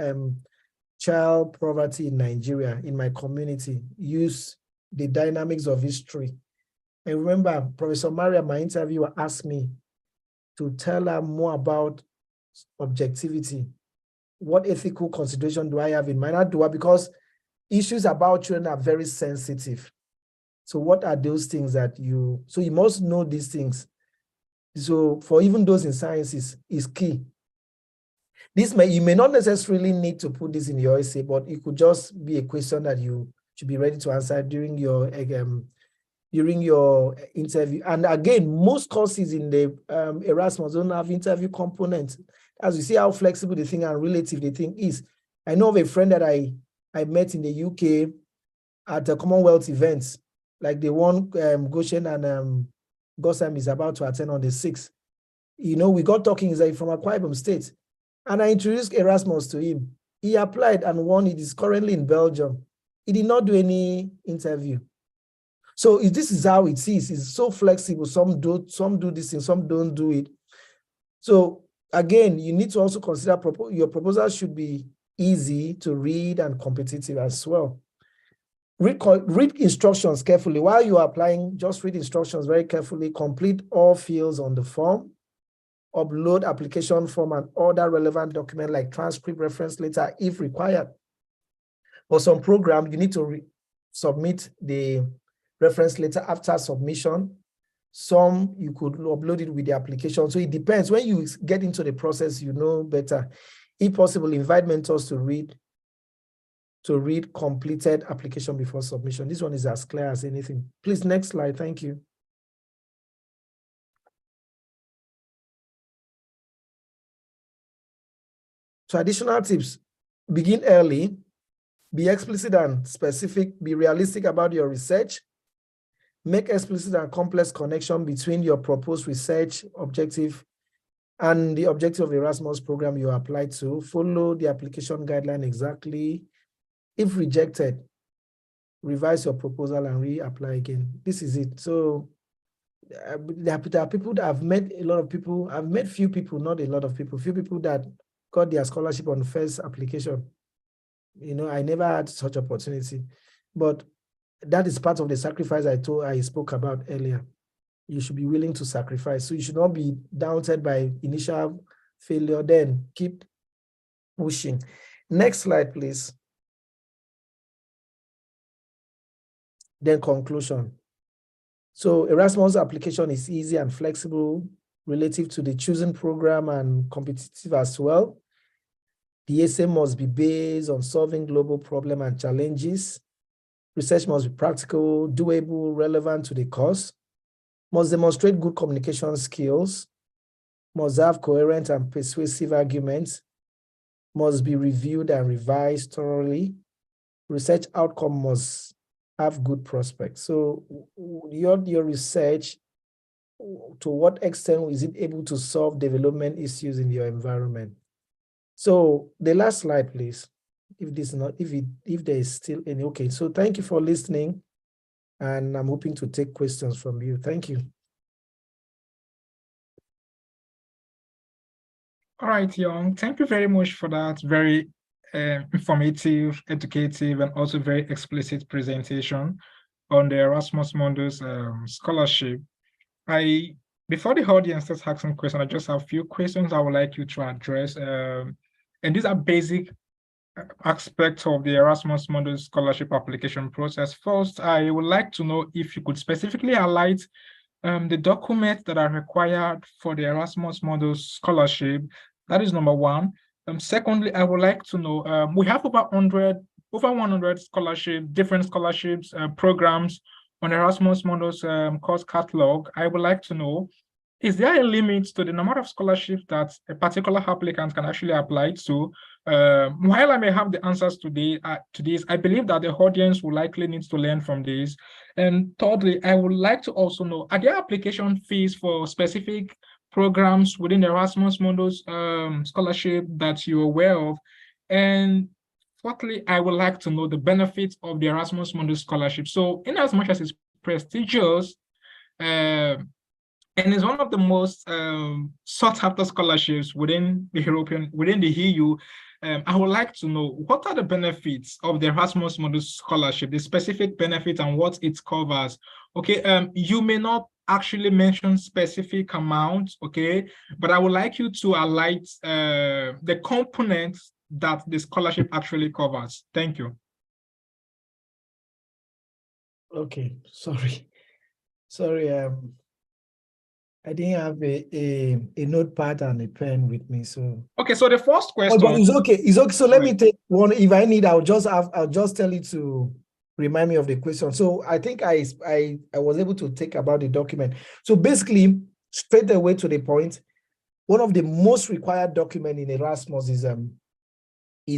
child poverty in Nigeria, in my community, use the dynamics of history. I remember Professor Maria, my interviewer, asked me to tell her more about objectivity. What ethical consideration do I have in mind? Because issues about children are very sensitive. So what are those things that you must know these things. So for even those in sciences is key. You may not necessarily need to put this in your essay, but it could just be a question that you should be ready to answer during your interview. And again, most courses in the Erasmus don't have interview components. As you see how flexible the thing and relative the thing is. I know of a friend that I met in the UK at the Commonwealth events, like the one Goshen and Gossam is about to attend on the 6th. we got talking, he's like from Akwa Ibom State. And I introduced Erasmus to him. He applied and won. It is currently in Belgium. He did not do any interview. So this is how it is. It's so flexible. Some do this and some don't do it. So again, you need to also consider your proposal should be easy to read and competitive as well. Read instructions carefully. While you are applying, just read instructions very carefully. Complete all fields on the form. Upload application form and other relevant documents like transcript, reference letter if required. For some program, you need to submit the reference letter after submission. Some you could upload it with the application. So it depends. When you get into the process, you know better. If possible, invite mentors to read completed application before submission. This one is as clear as anything. Please, next slide. Thank you. So additional tips: begin early, be explicit and specific, be realistic about your research, make explicit and complex connection between your proposed research objective and the objective of the Erasmus program you apply to, follow the application guideline exactly. If rejected, revise your proposal and reapply again. This is it. So there are people that I've met a lot of people. I've met few people, not a lot of people, few people that got their scholarship on the first application. I never had such opportunity, but that is part of the sacrifice I spoke about earlier. You should be willing to sacrifice. So you should not be daunted by initial failure, then keep pushing. Next slide, please. Then conclusion. So Erasmus application is easy and flexible relative to the chosen program and competitive as well. The essay must be based on solving global problems and challenges. Research must be practical, doable, relevant to the course. Must demonstrate good communication skills. Must have coherent and persuasive arguments. Must be reviewed and revised thoroughly. Research outcome must have good prospects. So your research, to what extent is it able to solve development issues in your environment? So the last slide, please. If there is still any. Okay, so thank you for listening, and I'm hoping to take questions from you. Thank you. All right, Young, thank you very much for that very informative, educative, and also very explicit presentation on the Erasmus Mundus scholarship. Before the audience starts asking questions, I just have a few questions I would like you to address. And these are basic aspects of the Erasmus Mundus scholarship application process. First, I would like to know if you could specifically highlight the documents that are required for the Erasmus Mundus scholarship. That is number one. Secondly, I would like to know, we have over 100 different scholarships programs on Erasmus Mundus course catalog. I would like to know, is there a limit to the number of scholarships that a particular applicant can actually apply to? While I may have the answers to this, I believe that the audience will likely need to learn from this. And thirdly, I would like to also know, are there application fees for specific programs within the Erasmus Mundus scholarship that you're aware of? And fourthly, I would like to know the benefits of the Erasmus Mundus scholarship. So in as much as it's prestigious, and is one of the most sought after scholarships within the EU. I would like to know, what are the benefits of the Erasmus Mundus scholarship, the specific benefits and what it covers? Okay, you may not actually mention specific amounts, okay, but I would like you to highlight the components that the scholarship actually covers. Thank you. Okay, sorry. I didn't have a notepad and a pen with me, so. Okay, so the first question. Oh, but it's okay. It's okay. So let me take one. If I need, I'll just tell you to remind me of the question. So I think I was able to take about the document. So basically, straight away to the point, one of the most required document in Erasmus is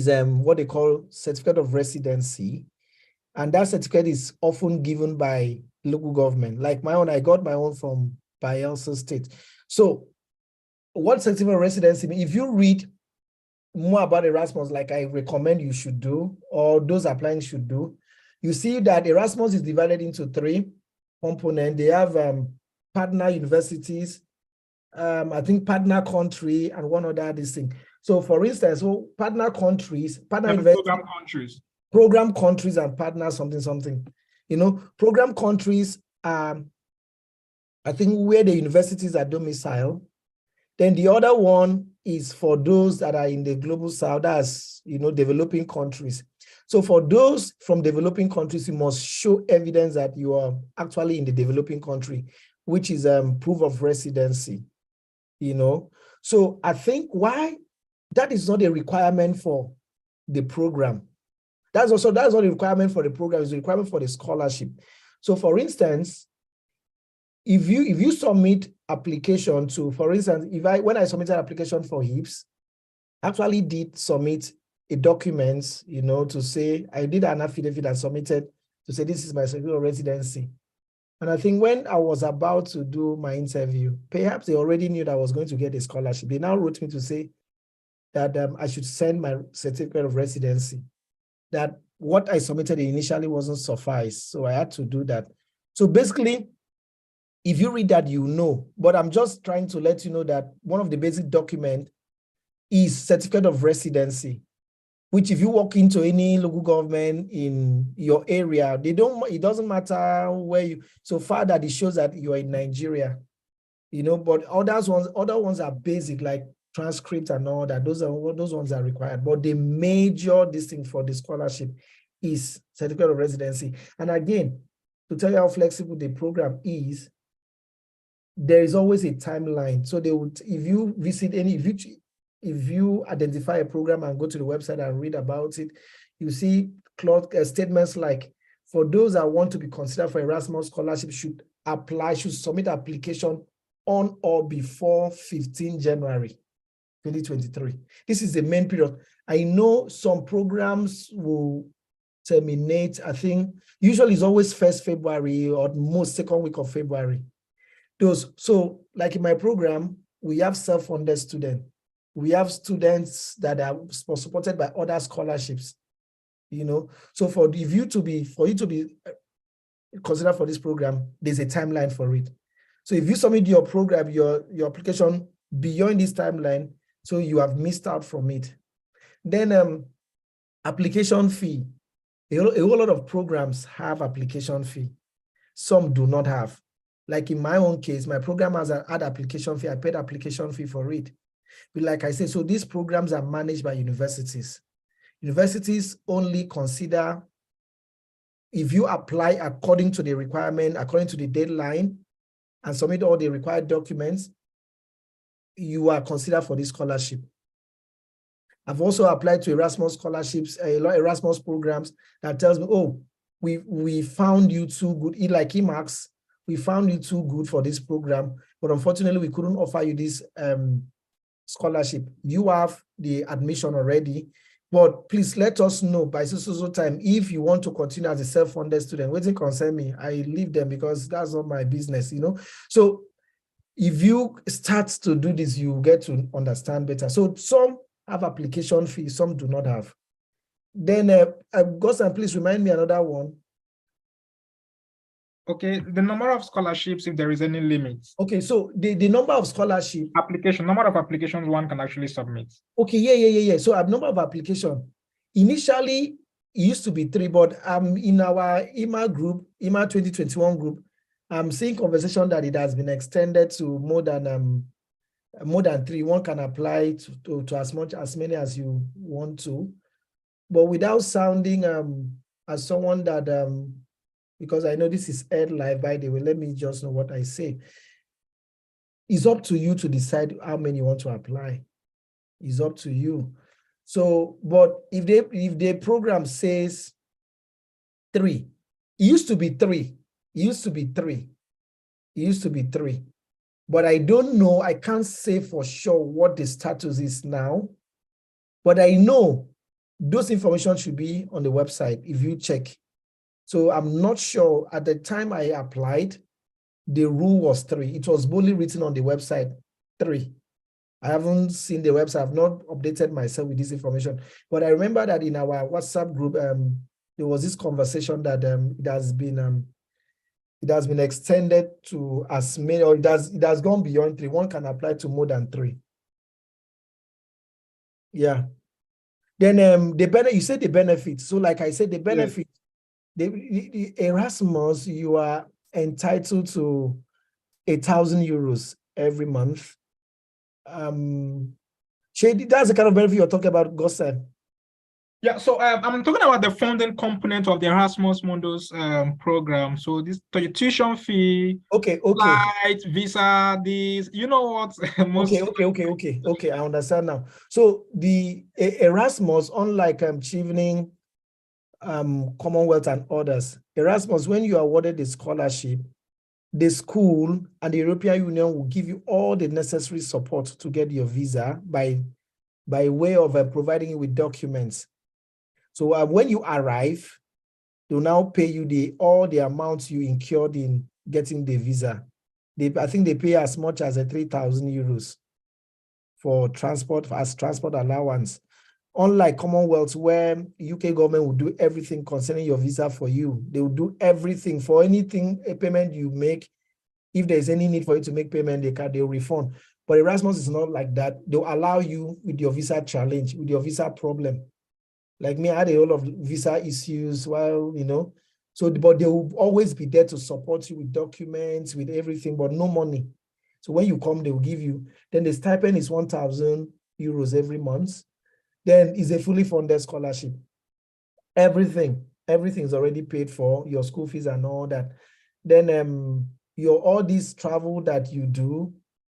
what they call certificate of residency, and that certificate is often given by local government. Like my own, I got my own from Bayelsa State. So what certificate of residency means, if you read more about Erasmus, like I recommend you should do, or those applying should do, you see that Erasmus is divided into 3 components. They have partner universities, I think partner country, and one other this thing. So for instance, partner countries, partner universities, program countries and partner something. Program countries, I think where the universities are domiciled. Then the other one is for those that are in the global south, that's, developing countries. So for those from developing countries, you must show evidence that you are actually in the developing country, which is proof of residency, So I think why that is not a requirement for the program. That's not a requirement for the program, it's a requirement for the scholarship. So for instance, if you submit application to, for instance, when I submitted application for HIPS, I actually did submit a document, to say, I did an affidavit and submitted to say, this is my certificate of residency. And I think when I was about to do my interview, perhaps they already knew that I was going to get a scholarship. They now wrote me to say that I should send my certificate of residency, that what I submitted initially wasn't suffice. So I had to do that. So basically, if you read that, but I'm just trying to let you know that one of the basic documents is certificate of residency, which if you walk into any local government in your area, it doesn't matter where so far that it shows that you're in Nigeria, but other ones are basic, like transcript and all that. Those ones are required. But the major distinct for the scholarship is certificate of residency. And again, to tell you how flexible the program is, there is always a timeline. So if you identify a program and go to the website and read about it, you see statements like, for those that want to be considered for Erasmus scholarship should submit application on or before 15 January 2023. This is the main period. I know some programs will terminate, I think, usually it's always 1st February or most 2nd week of February. So like in my program, we have self-funded students. We have students that are supported by other scholarships, So for you to be considered for this program, there's a timeline for it. So if you submit your program, your application beyond this timeline, so you have missed out from it. Then application fee. A whole lot of programs have application fee. Some do not have. Like in my own case, my program has had application fee. I paid application fee for it. But like I said, so these programs are managed by universities. Universities only consider if you apply according to the requirement, according to the deadline, and submit all the required documents, you are considered for this scholarship. I've also applied to Erasmus scholarships, a lot of Erasmus programs that tells me, oh, we found you too good. Like EMAX, we found you too good for this program, but unfortunately we couldn't offer you this scholarship. You have the admission already, but please let us know by so time if you want to continue as a self-funded student. Waiting concern me, I leave them because that's not my business, So if you start to do this, you get to understand better. So some have application fees, some do not have. Then Gossan, please remind me another one. Okay, the number of scholarships, if there is any limit. Okay, so the number of scholarship. Number of applications one can actually submit. Okay, yeah. So a number of application. Initially, it used to be 3, but in our EMA group, EMA 2021 group, I'm seeing conversation that it has been extended to more than 3. One can apply to as many as you want to, but without sounding as someone that because I know this is aired live, by the way, let me just know what I say. It's up to you to decide how many you want to apply. It's up to you. So, but if the program says 3, it used to be 3. But I don't know, I can't say for sure what the status is now, but I know those information should be on the website if you check. So I'm not sure. At the time I applied, the rule was 3. It was boldly written on the website, 3. I haven't seen the website. I've not updated myself with this information. But I remember that in our WhatsApp group, there was this conversation that it has been extended to as many, or it has gone beyond 3. One can apply to more than 3. Yeah. Then you said the benefits. So like I said, the benefit, the Erasmus, you are entitled to €1,000 every month. Shady, that's the kind of benefit you're talking about, Gossen. Yeah, so I'm talking about the funding component of the Erasmus Mundus program. So this tuition fee, Okay. flight, visa, this, you know what? Okay. I understand now. So the Erasmus, unlike Chevening, Commonwealth, and others, Erasmus, when you are awarded the scholarship, the school and the European Union will give you all the necessary support to get your visa by way of providing you with documents. So when you arrive, they'll now pay you all the amounts you incurred in getting the visa. I think they pay as much as €3,000 for transport, as transport allowance. Unlike Commonwealth, where UK government will do everything concerning your visa for you. They will do everything for anything, a payment you make. If there's any need for you to make payment, they'll refund. But Erasmus is not like that. They'll allow you with your visa challenge, with your visa problem. Like me, I had a lot of visa issues while, so, but they will always be there to support you with documents, with everything, but no money. So when you come, they will give you, then the stipend is €1,000 every month. Then it's a fully funded scholarship. Everything is already paid for, your school fees and all that. Then all this travel that you do,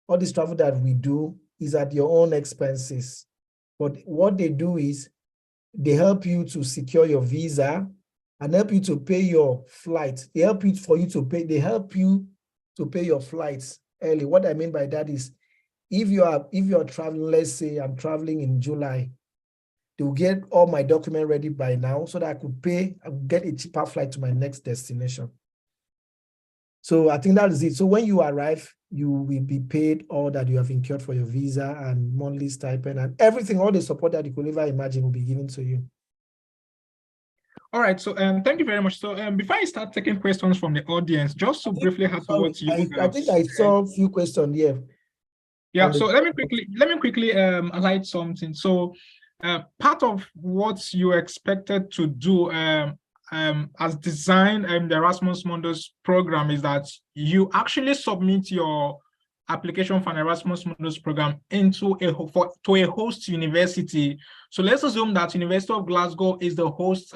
all this travel that we do is at your own expenses. But what they do is they help you to secure your visa and help you to pay your flight. They help you to pay your flights early. What I mean by that is if you're traveling, let's say I'm traveling in July, they'll get all my document ready by now so that I could get a cheaper flight to my next destination. So I think that is it. So when you arrive, you will be paid all that you have incurred for your visa and monthly stipend and everything, all the support that you could ever imagine will be given to you. All right, so thank you very much. So before I start taking questions from the audience, just to briefly add to what you I think I saw a few questions here. Yeah, so let me quickly highlight something. So part of what you expected to do as designed the Erasmus Mundus program is that you actually submit your application for an Erasmus Mundus program to a host university. So let's assume that University of Glasgow is the host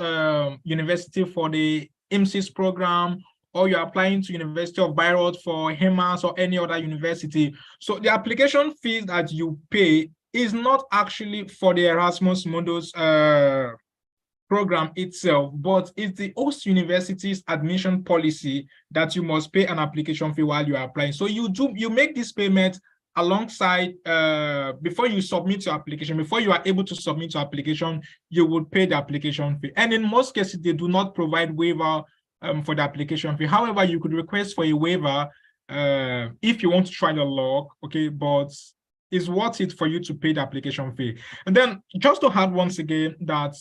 university for the IMSIS program, or you're applying to University of Bayreuth for HEMAS or any other university. So the application fee that you pay is not actually for the Erasmus Mundus program itself, but it's the host university's admission policy that you must pay an application fee while you are applying. So you make this payment alongside before you submit your application. Before you are able to submit your application, you would pay the application fee. And in most cases, they do not provide waiver for the application fee. However, you could request for a waiver if you want to try the luck, okay, but it's worth it for you to pay the application fee. And then just to add once again that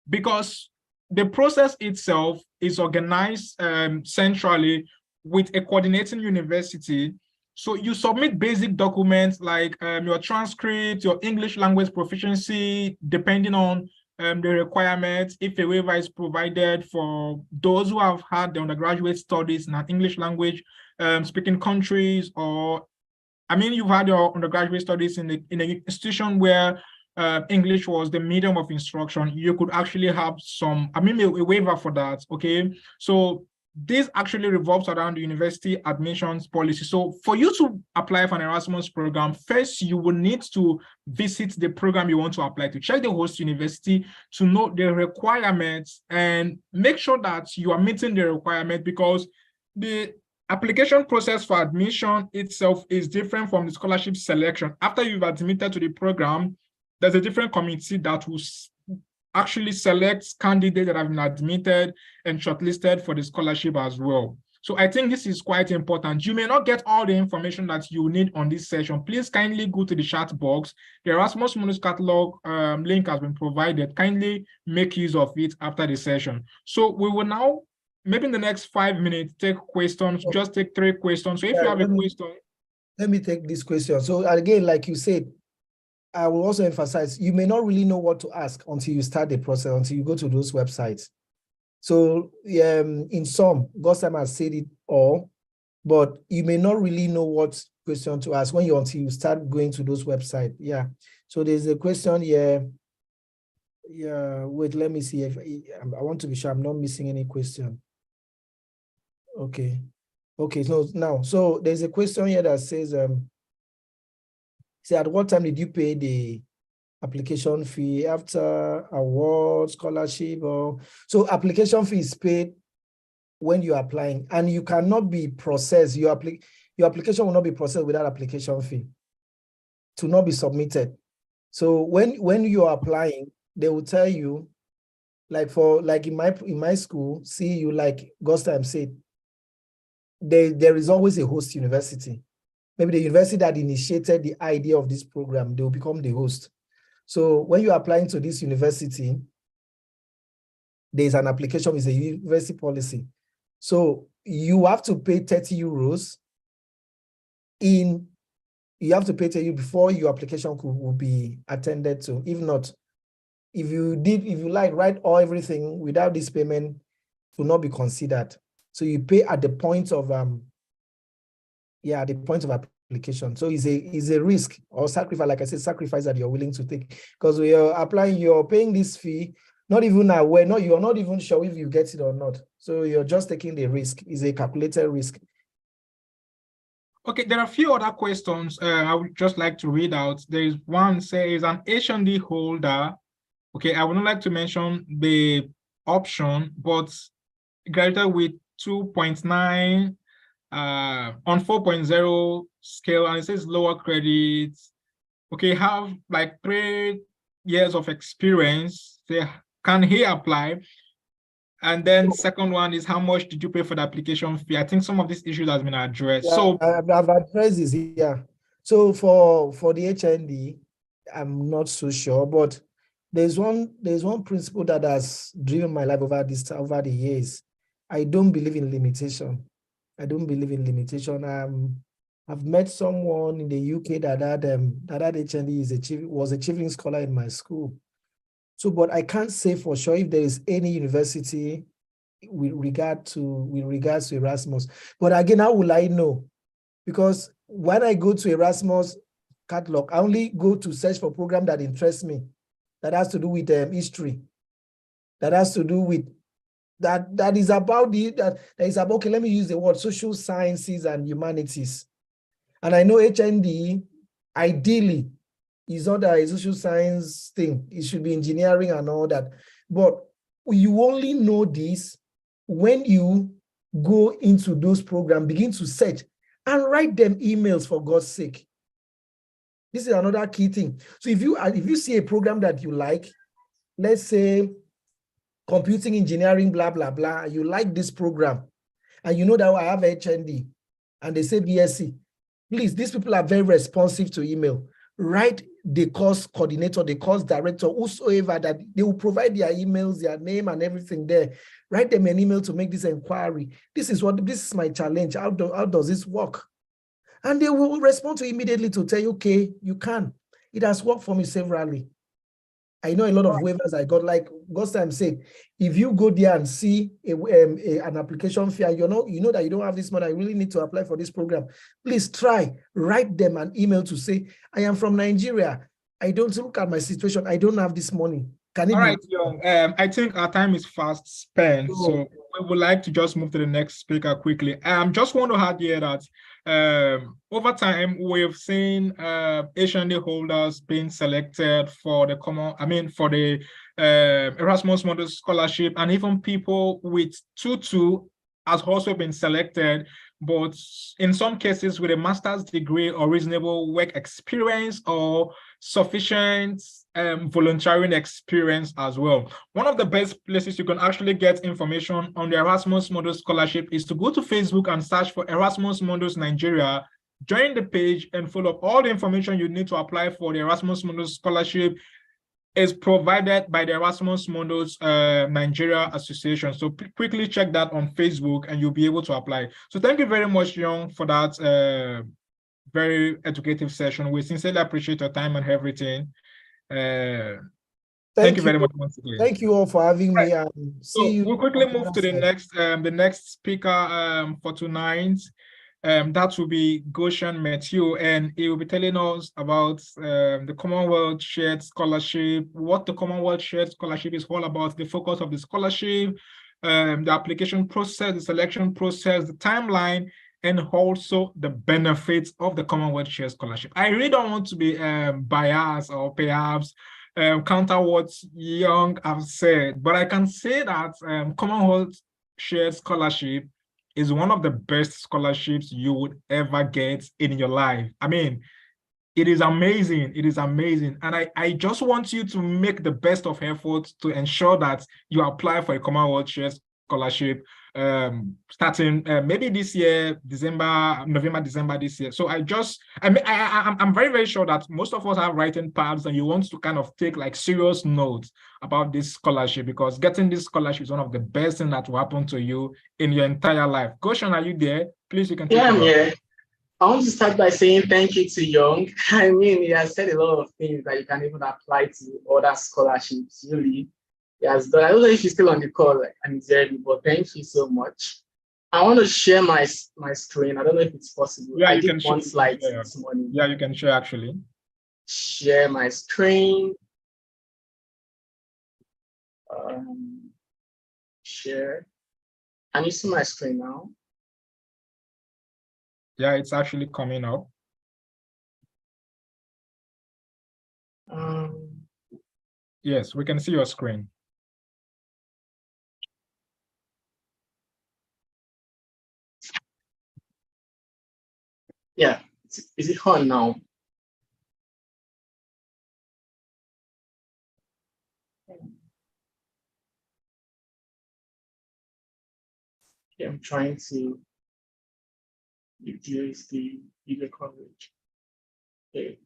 because the process itself is organized centrally with a coordinating university, so you submit basic documents like your transcript, your English language proficiency, depending on the requirements, if a waiver is provided for those who have had the undergraduate studies in an English language speaking countries, or you've had your undergraduate studies in an institution where English was the medium of instruction, you could actually have a waiver for that, okay? So this actually revolves around the university admissions policy. So for you to apply for an Erasmus program, first you will need to visit the program you want to apply to, check the host university to know the requirements and make sure that you are meeting the requirement, because the application process for admission itself is different from the scholarship selection. After you've admitted to the program, there's a different committee that will actually select candidates that have been admitted and shortlisted for the scholarship as well. So I think this is quite important. You may not get all the information that you need on this session. Please kindly go to the chat box. The Erasmus Mundus catalog link has been provided. Kindly make use of it after the session. So we will now, maybe in the next 5 minutes, take questions. Just take 3 questions. So if you have a question. Let me take this question. So again, like you said, I will also emphasize, you may not really know what to ask until you start the process, until you go to those websites. So in some, Gossam has said it all, but you may not really know what question to ask until you start going to those websites. Yeah. So there's a question here. Yeah, wait, let me see if I want to be sure I'm not missing any question. Okay. Okay, so now, so there's a question here that says, at what time did you pay the application fee? After award, scholarship, or so application fee is paid when you're applying, and you cannot be processed. Your application will not be processed without application fee to not be submitted. So when you're applying, they will tell you, like in my school, see you like Gostam said, there is always a host university. Maybe the university that initiated the idea of this program, they will become the host. So when you're applying to this university, there's an application with a university policy. So you have to pay 30 euros you have to pay 30 before your application will be attended to. If not, if you like write all everything without this payment, it will not be considered. So you pay at the point of application. So it's a risk or sacrifice, like I said, sacrifice that you're willing to take, because we are applying, you're paying this fee, not even aware, you're not even sure if you get it or not. So you're just taking the risk. It's a calculated risk. Okay, there are a few other questions I would just like to read out. There is one says, an H&D holder. Okay, I would not like to mention the option, but graduated with 2.9 on 4.0 scale, and it says lower credits. Okay, have like 3 years of experience. Can he apply? And then second one is, how much did you pay for the application fee? I think some of these issues has been addressed. Yeah, so I've addressed this here. So for the HND, I'm not so sure, but there's one principle that has driven my life over the years. I don't believe in limitation. I don't believe in limitation. I've met someone in the UK that had HND was a Chevening scholar in my school. So, but I can't say for sure if there is any university with regards to Erasmus. But again, how will I know? Because when I go to Erasmus catalog, I only go to search for program that interests me, that has to do with history, that has to do with that is about okay, let me use the word social sciences and humanities. And I know HND ideally is not a social science thing. It should be engineering and all that. But you only know this when you go into those programs, begin to search and write them emails, for God's sake. This is another key thing. So if you see a program that you like, let's say computing engineering, blah, blah, blah, you like this program, and you know that I have HND, and they say BSc, please, these people are very responsive to email. Write the course coordinator, the course director, whosoever, that they will provide their emails, their name and everything there. Write them an email to make this inquiry. This is my challenge. How does this work? And they will respond to immediately to tell you, okay, you can. It has worked for me severally. I know a lot of waivers I got, like Gostam said, if you go there and see an application fee, you know that you don't have this money, I really need to apply for this program. Please write them an email to say, I am from Nigeria. I don't look at my situation. I don't have this money. Can it all be? right, Young. I think our time is fast spent, so we would like to just move to the next speaker quickly. Just want to add here that over time we've seen H&D holders being selected for the Erasmus Mundus scholarship, and even people with 2.2 has also been selected, but in some cases with a master's degree or reasonable work experience or sufficient volunteering experience as well. One of the best places you can actually get information on the Erasmus Mundus scholarship is to go to Facebook and search for Erasmus Mundus Nigeria, join the page and follow up. All the information you need to apply for the Erasmus Mundus scholarship is provided by the Erasmus Mundus Nigeria Association. So quickly check that on Facebook and you'll be able to apply. So thank you very much, Young, for that very educative session. We sincerely appreciate your time and everything. Thank you very much once again. Thank you all for having me. So we'll quickly move to the next speaker for tonight. That will be Goshen Matthew, and he will be telling us about the Commonwealth Shared Scholarship, what the Commonwealth Shared Scholarship is all about, the focus of the scholarship, the application process, the selection process, the timeline, and also the benefits of the Commonwealth Shared Scholarship. I really don't want to be biased or perhaps counter what Young have said, but I can say that Commonwealth Shared Scholarship is one of the best scholarships you would ever get in your life. I mean, it is amazing. It is amazing. And I just want you to make the best of efforts to ensure that you apply for a Commonwealth Shared Scholarship starting maybe this year, November, December this year. So I'm very, very sure that most of us have writing pads and you want to kind of take like serious notes about this scholarship, because getting this scholarship is one of the best things that will happen to you in your entire life. Goshen, are you there? Please, you can take I'm here. I want to start by saying thank you to Young. I mean, he has said a lot of things that you can even apply to other scholarships, really. Yes, but I don't know if you're still on the call and Jerry, but thank you so much. I want to share my screen. I don't know if it's possible. Yeah, I did one slide share. This morning. Yeah, you can share actually. Share my screen. Share. Can you see my screen now? Yeah, it's actually coming up. Yes, we can see your screen. Yeah, is it on now? Yeah, I'm trying to reduce the video coverage. Okay.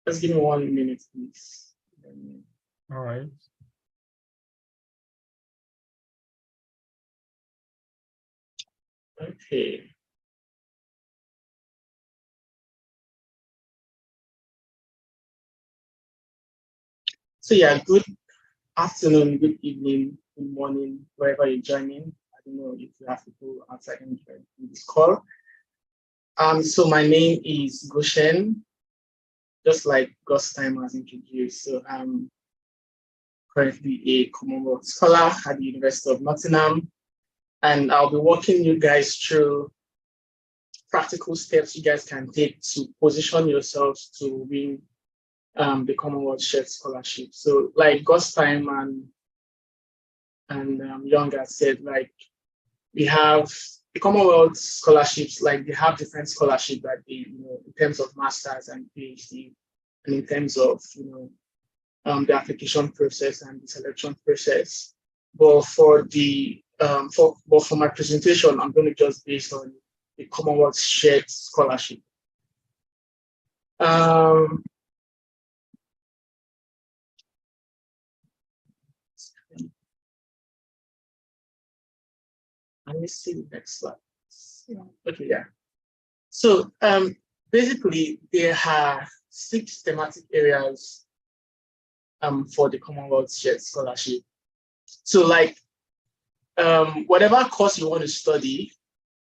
Just give me 1 minute, please. All right. Okay. So yeah, good afternoon, good evening, good morning, wherever you're joining. I don't know if you have people outside in this call. So my name is Goshen, just like Gus Time has introduced. So I'm currently a Commonwealth scholar at the University of Nottingham, and I'll be walking you guys through practical steps you guys can take to position yourselves to win the Commonwealth Shared Scholarship. So like Gus Time and Young has said, like we have the Commonwealth scholarships, like they have different scholarships that they, in terms of masters and PhD, and in terms of, the application process and the selection process. But for the for my presentation, I'm going to just based on the Commonwealth Shared Scholarship. Let me see the next slide. Okay, yeah. So basically, there are 6 thematic areas for the Commonwealth Shared Scholarship. So like whatever course you want to study,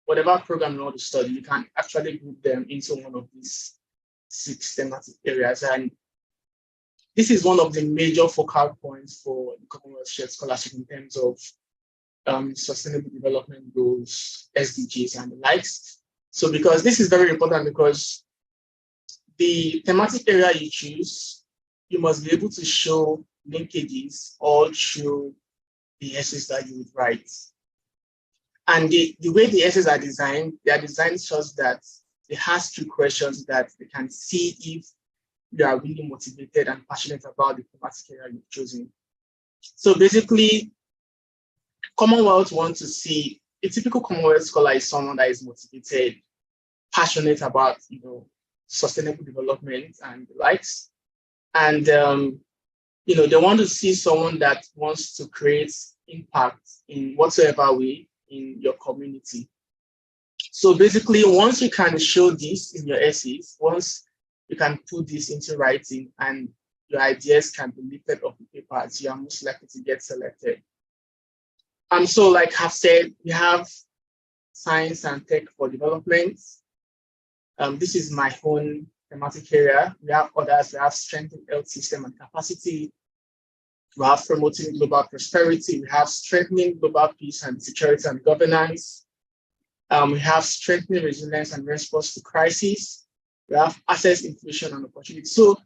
whatever program you want to study, you can actually group them into one of these 6 thematic areas. And this is one of the major focal points for the Commonwealth Shared Scholarship in terms of sustainable development goals, SDGs, and the likes. So because this is very important, because the thematic area you choose, you must be able to show linkages all through the essays that you would write. And the way the essays are designed, they are designed such that they ask you questions that they can see if you are really motivated and passionate about the thematic area you've chosen. So basically, Commonwealth wants to see a typical Commonwealth scholar is someone that is motivated, passionate about sustainable development and the likes. And they want to see someone that wants to create impact in whatsoever way in your community. So basically, once you can show this in your essays, once you can put this into writing and your ideas can be lifted off the papers, you are most likely to get selected. And so, like I've said, we have science and tech for development. This is my own thematic area. We have others. We have strengthening health system and capacity. We have promoting global prosperity. We have strengthening global peace and security and governance. We have strengthening resilience and response to crises. We have access, information, and opportunity. So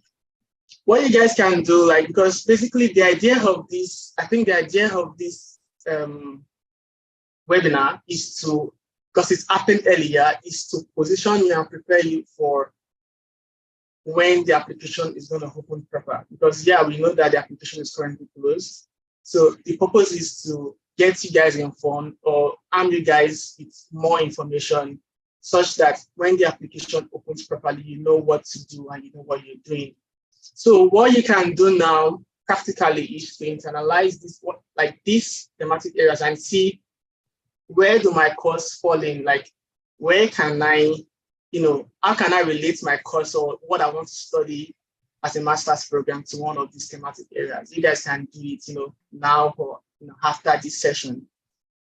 what you guys can do, because basically the idea of this, I think the idea of this webinar is to, because it's happened earlier, is to position you and prepare you for when the application is going to open proper. Because we know that the application is currently closed. So the purpose is to get you guys informed or arm you guys with more information such that when the application opens properly, you know what to do and you know what you're doing. So what you can do now practically is to internalize these thematic areas and see, where do my course fall in? Where can I, how can I relate my course or what I want to study as a master's program to one of these thematic areas? You guys can do it, now or after this session,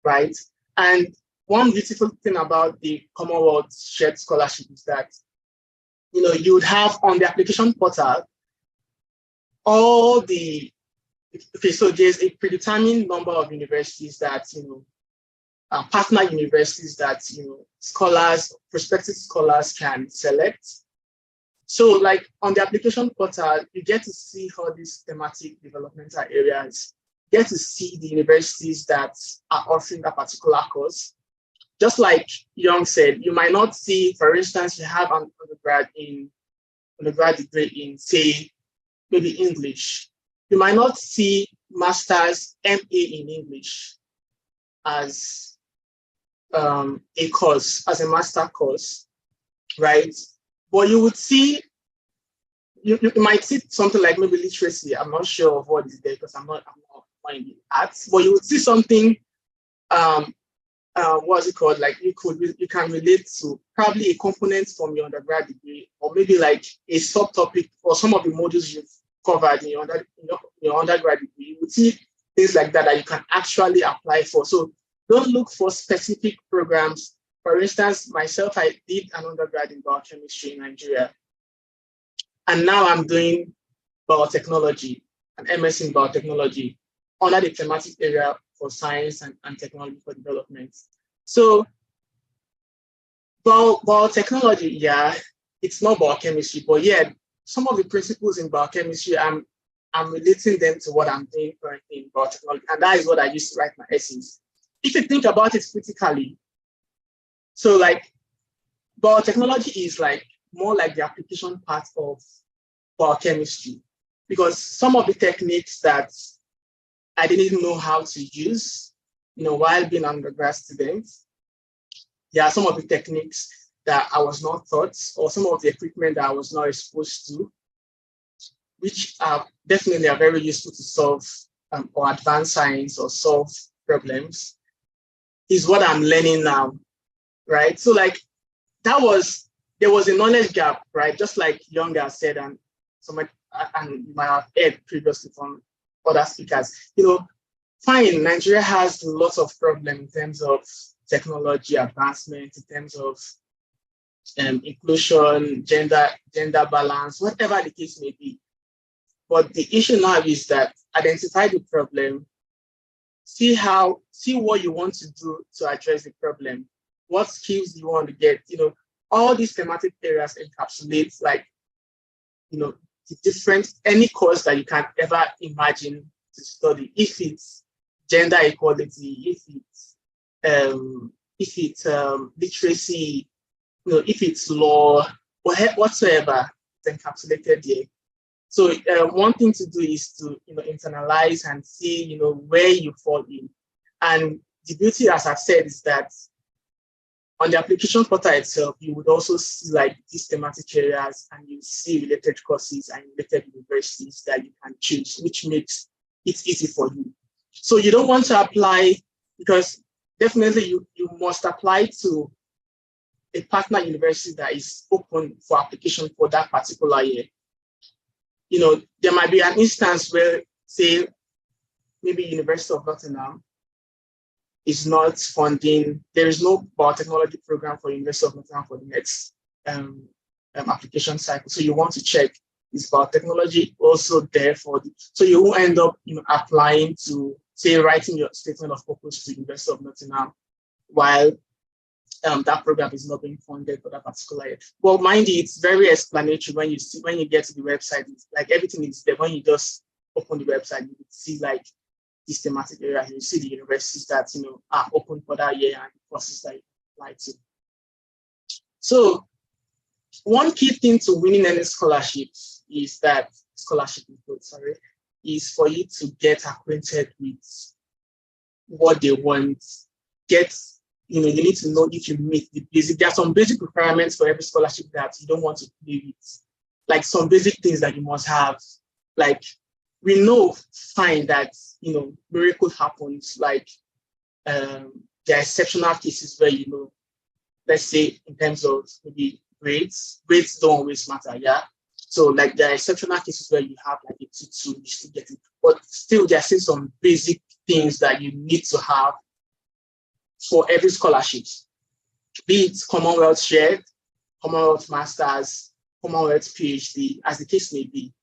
right? And one beautiful thing about the Commonwealth Shared Scholarship is that, you would have on the application portal all the, so there's a predetermined number of universities that, partner universities that, scholars, prospective scholars can select. So on the application portal, you get to see all these thematic developmental areas, get to see the universities that are offering that particular course. Just like Young said, you might not see, for instance, you have an undergrad degree in, say, maybe English. You might not see master's MA in English as a course, as a master course, right? But you would see, you might see something like maybe literacy. I'm not sure of what is there because I'm not in the arts, but you would see something, what's it called? You can relate to probably a component from your undergrad degree, or maybe a subtopic or some of the modules you've covered in your undergrad degree. You would see things like that you can actually apply for. So don't look for specific programs. For instance, myself, I did an undergrad in biochemistry in Nigeria. And now I'm doing biotechnology, an MS in biotechnology, under the thematic area for science and technology for development. So biotechnology, it's not biochemistry, but some of the principles in biochemistry, I'm relating them to what I'm doing currently in biotechnology. And that is what I used to write my essays. If you think about it critically, so biotechnology is more like the application part of biochemistry, because some of the techniques that I didn't know how to use, while being an undergrad student, there are some of the techniques that I was not taught, or some of the equipment that I was not exposed to, which are definitely very useful to solve or advance science or solve problems, is what I'm learning now, right? So there was a knowledge gap, right? Just like Younger said, and you might have heard previously from other speakers. Fine, Nigeria has lots of problems in terms of technology advancement, in terms of inclusion, gender balance, whatever the case may be. But the issue now is that identify the problem, see what you want to do to address the problem, what skills you want to get. All these thematic areas encapsulate the different, any course that you can ever imagine to study. If it's gender equality, if it's if it's literacy, if it's law, or whatsoever, it's encapsulated there. So one thing to do is to internalize and see where you fall in. And the beauty, as I've said, is that on the application portal itself, you would also see like these thematic areas, and you see related courses and related universities that you can choose, which makes it easy for you. So you don't want to apply, because definitely you must apply to a partner university that is open for application for that particular year. There might be an instance where, say, maybe University of Nottingham is not funding, there is no biotechnology program for University of Nottingham for the next application cycle. So you want to check, is biotechnology also there for the, so you will end up applying to, say, writing your statement of purpose to University of Nottingham while that program is not being funded for that particular year. Well, mind you, it's very explanatory when you get to the website. It's like everything is there. When you just open the website, you see like these thematic areas. You see the universities that are open for that year and the courses that you apply to. So one key thing to winning any scholarships is that is for you to get acquainted with what they want. You need to know if you meet the basic. There are some basic requirements for every scholarship that you don't want to play with. Like some basic things that you must have. Like we know fine that miracle happens. Like there are exceptional cases where let's say in terms of maybe grades don't always matter. Yeah. So like there are exceptional cases where you have like a 2-2, you still get it. But still there are still some basic things that you need to have for every scholarship, be it Commonwealth shared, Commonwealth Masters, Commonwealth PhD, as the case may be.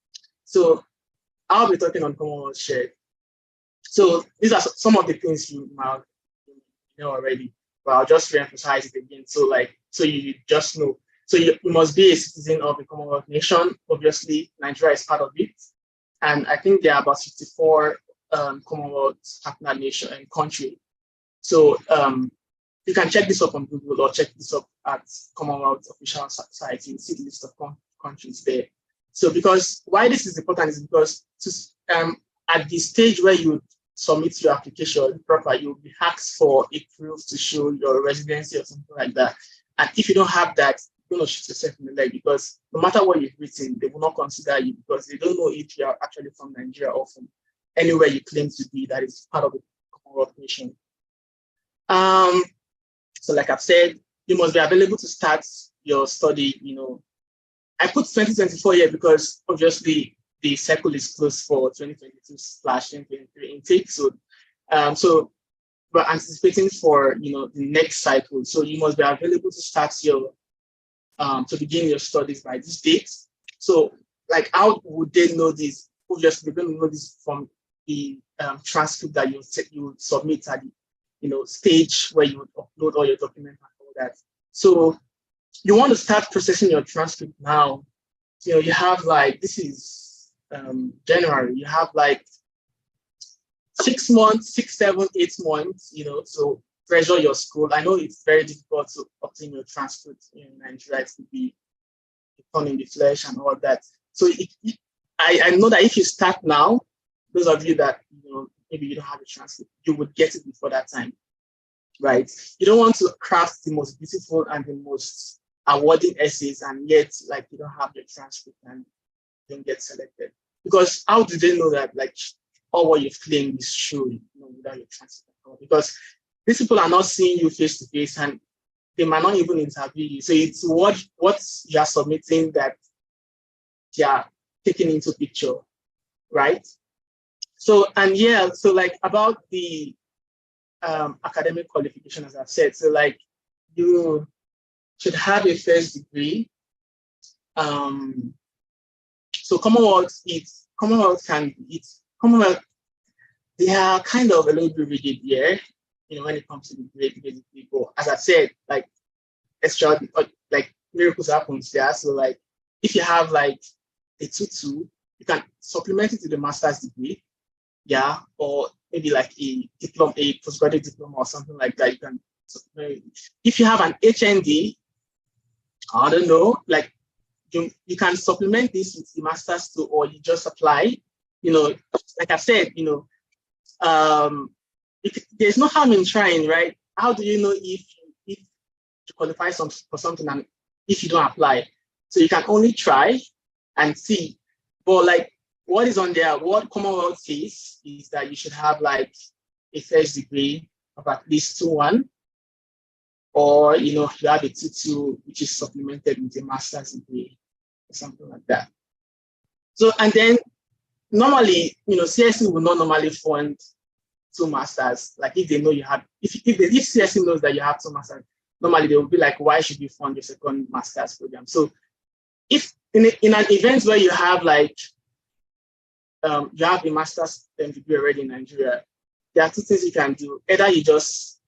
So I'll be talking on Commonwealth shared. So these are some of the things you might know already, but I'll just reemphasize it again. So you just know. So you must be a citizen of the Commonwealth nation. Obviously, Nigeria is part of it. And I think there are about 54 Commonwealth partner nation and country. So you can check this up on Google or check this up at Commonwealth official site. You see the list of countries there. So because why this is important is because at the stage where you submit your application proper, you'll be asked for a proof to show your residency or something like that. And if you don't have that, you're going to shoot yourself in the leg, because no matter what you've written, they will not consider you because they don't know if you are actually from Nigeria or from anywhere you claim to be that is part of the Commonwealth nation. So like I've said, you must be available to start your study. I put 2024 here because obviously the cycle is closed for 2022/2023 intake. So, we're anticipating for the next cycle. So you must be available to start to begin your studies by this date. So, like, how would they know this? Obviously, they're going to know this from the transcript that you submit at the stage where you would upload all your documents and all that. So you want to start processing your transcript now. You have like, this is January, you have like 6 months, 6, 7, 8 months, so pressure your school. I know it's very difficult to obtain your transcript in Nigeria to be done in the flesh and all that. So I know that if you start now, those of you that maybe you don't have a transcript, you would get it before that time, right? You don't want to craft the most beautiful and the most awarding essays and yet like you don't have your transcript and don't get selected. Because how do they know that like all what you've claimed is true without your transcript? Because these people are not seeing you face to face and they might not even interview you. So it's what you are submitting that they are taking into picture, right? So, and yeah, so like about the academic qualification, as I've said, so like you should have a first degree. So Commonwealth, they are kind of a little bit rigid here, when it comes to the grade, basically. But as I said, like extra, like miracles happens there. So like if you have like a 2-2, you can supplement it to the master's degree. Yeah, or maybe like a diploma, a postgraduate diploma or something like that. You can, if you have an HND, I don't know, like you can supplement this with the master's too, or you just apply. You know, like I said, you know, there's no harm in trying, right? How do you know if you qualify for something and if you don't apply? So you can only try and see. But like what is on there, what Commonwealth says is that you should have like a first degree of at least 2-1, or you know, you have a 2-2, which is supplemented with a master's degree or something like that. So, and then normally, you know, CSE will not normally fund 2 masters. Like if they know you have, if CSE knows that you have 2 masters, normally they will be like, why should you fund your second master's program? So if in an event where you have like, you have a master's degree already in Nigeria, there are 2 things you can do. Either you just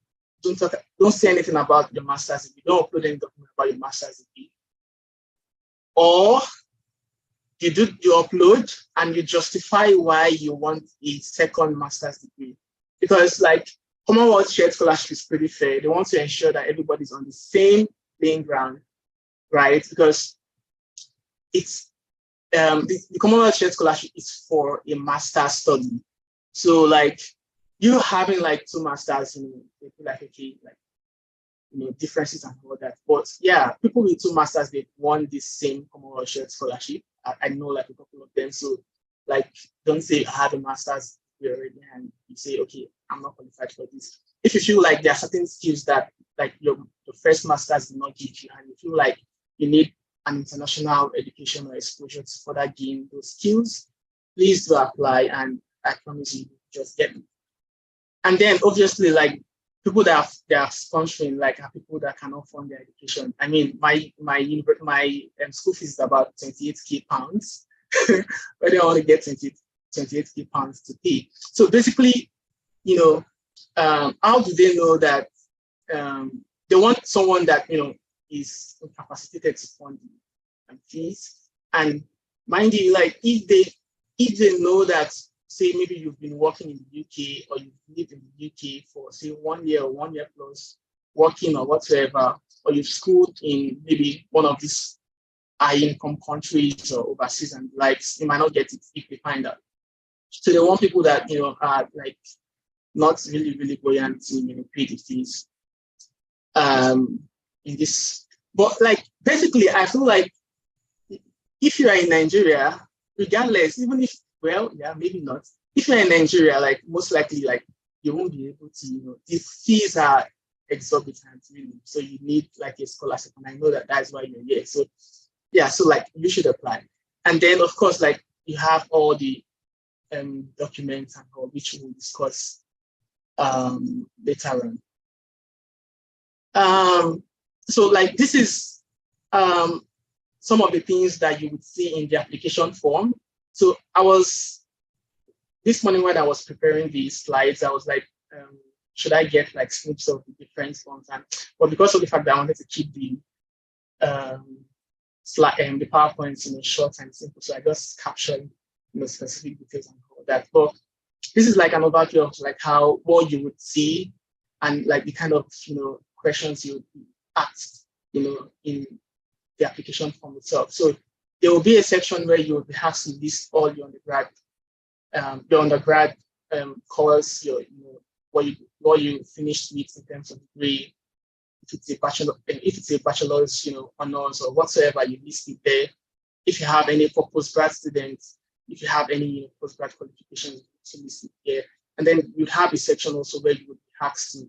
don't say anything about your master's degree, don't upload any document about your master's degree, or you upload and you justify why you want a second master's degree. Because like Commonwealth shared scholarship is pretty fair. They want to ensure that everybody's on the same playing ground, right? Because it's the Commonwealth shared scholarship is for a master's study. So like you having like 2 masters, you know, they feel like okay, like you know, differences and all that. But yeah, people with 2 masters, they won this same Commonwealth shared scholarship. I know like a couple of them. So like don't say I have a master's already and you say, okay, I'm not qualified for this. If you feel like there are certain skills that like your first master's did not give you, and you feel like you need an international education or exposure to further gain those skills, please do apply, and I promise you, just get them. And then obviously, like people that are sponsoring, like are people that cannot fund their education. I mean, my school fees is about 28k pounds. But they only get 28k pounds to pay. So basically, you know, how do they know that they want someone that, you know, is capacitated to fund the fees? And mind you, like if they know that, say maybe you've been working in the UK or you've lived in the UK for say 1 year or 1 year plus, working or whatsoever, or you've schooled in maybe one of these high income countries or overseas and likes, you might not get it if they find out. So they want people that, you know, are like not really buoyant to, you know, pay the fees in this. But like basically, I feel like if you are in Nigeria, regardless, even if, well, yeah, maybe not. If you're in Nigeria, like most likely, like you won't be able to, you know, the fees are exorbitant, really. So you need like a scholarship, and I know that that's why you're here. So yeah, so like you should apply. And then of course, like you have all the documents and all, which we'll discuss later on. So like this is some of the things that you would see in the application form. So this morning when I was preparing these slides, I was like, should I get like snips of the different forms? But because of the fact that I wanted to keep the the PowerPoints, you know, short and simple, so I just captured, you know, specific details and all that. But this is like an overview of like what you would see and like the kind of, you know, questions you would be asked, you know, in the application form itself. So there will be a section where you will be asked to list all your undergrad course, you know, what you finished with in terms of degree. If it's a bachelor's, you know, honors or whatsoever, you list it there. If you have any for postgrad students, if you have any postgrad qualifications, you list it there. And then you'd have a section also where you would be asked to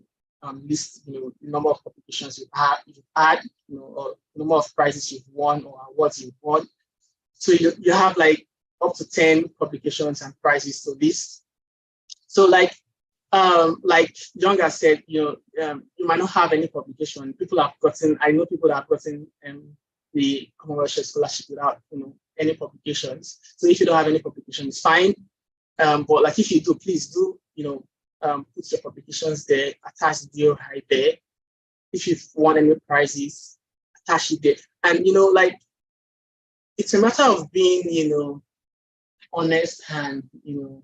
list, you know, the number of publications you've had, you know, or the number of prizes you've won or awards you've won. So you have like up to 10 publications and prizes to list. So like Younger said, you know, you might not have any publication. I know people that have gotten the Commonwealth Scholarship without, you know, any publications. So if you don't have any publications, it's fine. But like if you do, please do, you know, put your publications there, attach the deal right there. If you've won any prizes, attach it there. And, you know, like, it's a matter of being, you know, honest and, you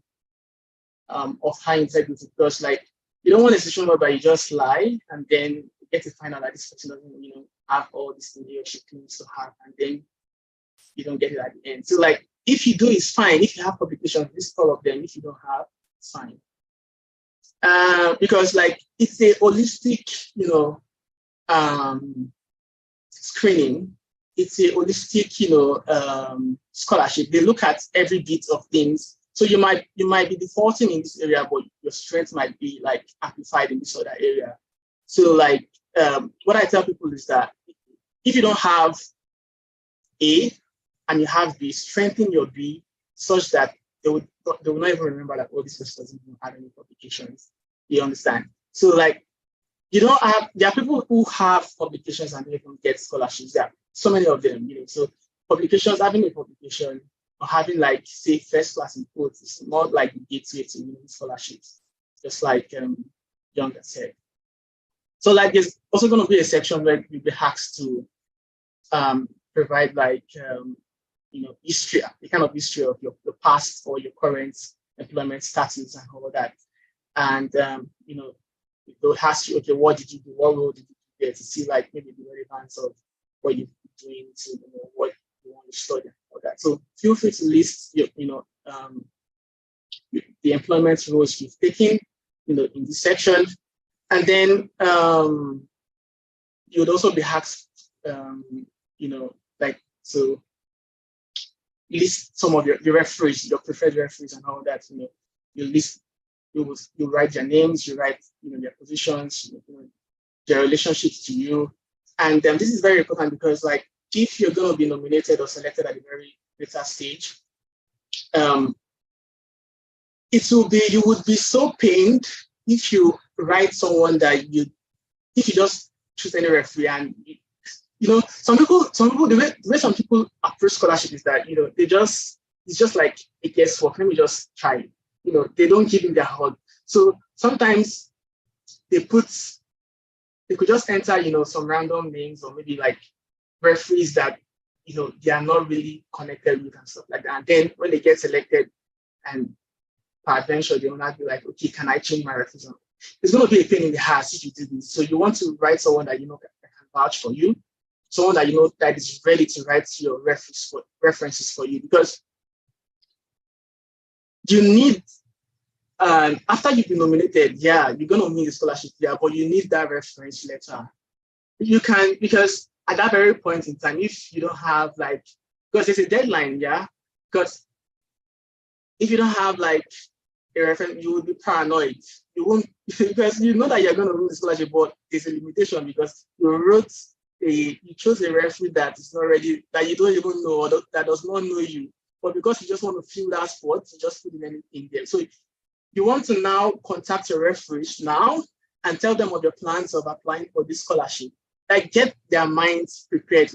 of high integrity, because like you don't want a situation whereby you just lie and then you get to find out that this person doesn't, have all this thing he or she claims to have, and then you don't get it at the end. So like if you do, it's fine. If you have publications, list all of them. If you don't have, it's fine. Because like it's a holistic, screening. It's a holistic, scholarship. They look at every bit of things. So you might be defaulting in this area, but your strength might be like amplified in this other area. So like what I tell people is that if you don't have A and you have B, strengthen your B such that they will not even remember that, oh, this person doesn't even have any publications. You understand? So like there are people who have publications and they even get scholarships. There are so many of them, So publications, having a publication or having like say first class in quotes is not like the gateway to winning scholarships, just like Young said. So like there's also going to be a section where you'll be asked to provide like history, the kind of history of your past or your current employment status and all of that. And they'll ask you, okay, what did you do? What role did you do there, to see like maybe the relevance of what you've been doing to what you want to study and all that. So feel free to list your, the employment roles you've taken, in this section. And then you would also be asked, like to list some of your referees, your preferred referees and all that. You list, you write their names, you write their positions, their relationships to you. And this is very important because like if you're going to be nominated or selected at the very later stage, you would be so pained if you write someone that if you just choose any referee and some people the way some people approach scholarship is that it's just like a guesswork. Let me just try. They don't give in their heart. So sometimes they could just enter some random names or maybe like referees that they are not really connected with and stuff like that. And then when they get selected and peradventure they will not be like, okay, can I change my referees? It's going to be a pain in the ass if you do this. So you want to write someone that can vouch for you, someone that that is ready to write your references for you, because you need, after you've been nominated, you're going to need a scholarship, but you need that reference letter. You can, because at that very point in time, if you don't have because there's a deadline, because if you don't have a reference, you will be paranoid. You won't, because you know that you're going to win the scholarship, but there's a limitation because you chose a referee that is not ready, that you don't even know, or that does not know you. But because you just want to fill that spot, you just put in anything there. So you want to now contact your referees now and tell them of your plans of applying for this scholarship. Get their minds prepared.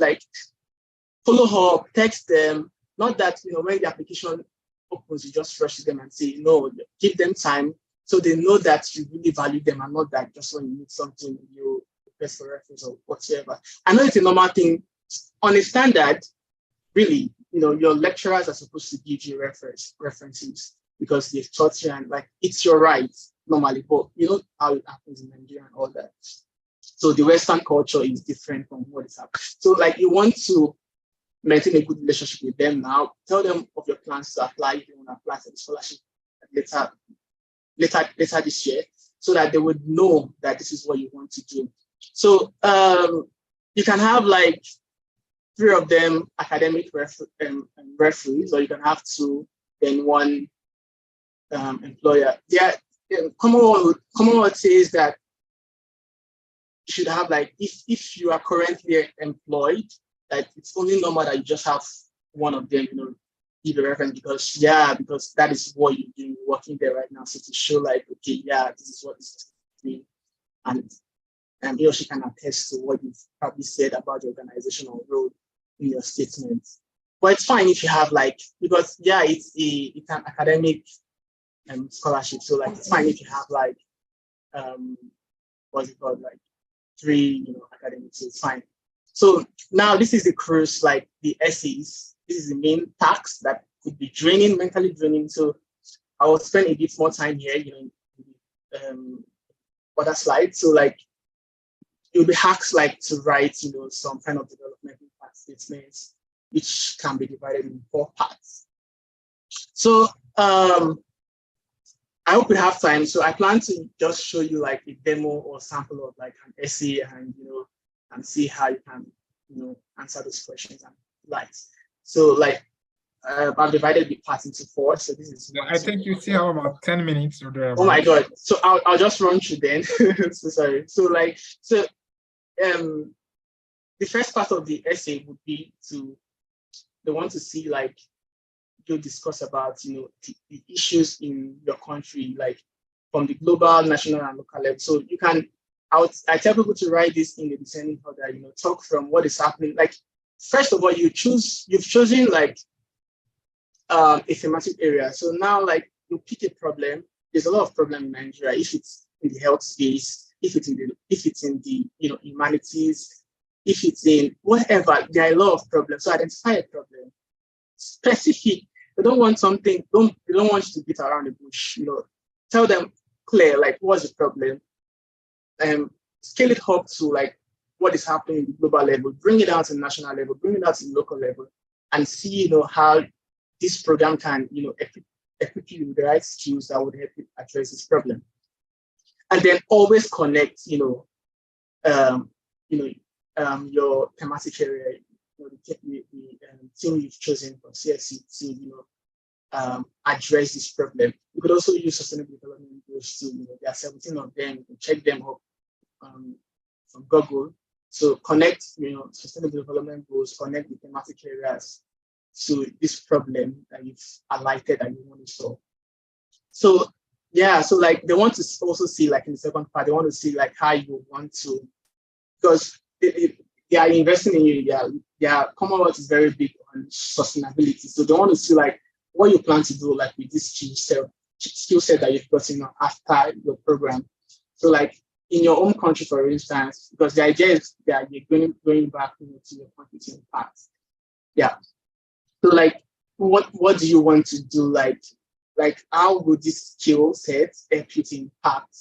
Follow up, text them. Not that when the application opens, you just rush them and say no. Give them time so they know that you really value them and not that just when you need something you request for reference or whatever. I know it's a normal thing. On a standard, really, your lecturers are supposed to give you references because they've taught you and it's your right normally, but you know how it happens in Nigeria and all that. So the Western culture is different from what is happening. So you want to maintain a good relationship with them now. Tell them of your plans to apply if you want to apply for the scholarship later this year, so that they would know that this is what you want to do. So you can have 3 of them academic referees, or you can have 2, then 1 employer. Commonwealth says that you should have if you are currently employed, that it's only normal that you just have 1 of them, give a reference because that is what you're doing, working there right now. So to show okay, this is what this is doing, and he or she can attest to what you've probably said about the organizational role in your statement. But it's fine if you have because it's an academic scholarship, so it's fine if you have what's it called, 3 academics, so it's fine. So now this is the cruise, the essays. This is the main task that could be mentally draining. So I will spend a bit more time here, other slides. So like, you'll be asked like to write, some kind of development impact statements, which can be divided in 4 parts. So I hope we have time. So I plan to just show you like a demo or sample of like an essay, and see how you can, answer those questions and lights. So like, I've divided the part into 4. So this is. I think you still have about 10 minutes or there. Oh my God! So I'll just run through then. So sorry. So the first part of the essay would be they want to see like you discuss about the issues in your country, like from the global, national, and local level. So you can. I tell people to write this in the descending order. Talk from what is happening. Like first of all, you've chosen like a thematic area. So now like you pick a problem. There's a lot of problem in Nigeria. If it's in the health space, if it's in the humanities, if it's in whatever, there are a lot of problems. So identify a problem. Specific. They don't want something, they don't want you to beat around the bush. Tell them clear, like what's the problem? Scale it up to like what is happening in the global level, bring it down to the national level, bring it down to the local level, and see, how this program can, equip you with the right skills that would help you address this problem. And then always connect, your thematic area, the team you've chosen from CSC to, address this problem. You could also use sustainable development goals too. There are 17 of them. You can check them up from Google. So connect, sustainable development goals, connect the thematic areas to this problem that you've highlighted that you want to solve. So yeah, so like they want to also see like in the second part, they want to see like how you want to, because they are investing in you. Their Commonwealth is very big on sustainability. So they want to see like what you plan to do like with this skill set that you've gotten after your program. So like in your own country, for instance, because the idea is that you're going back to your country to impact. Yeah. So like what do you want to do? Like how would this skill set help you to impact,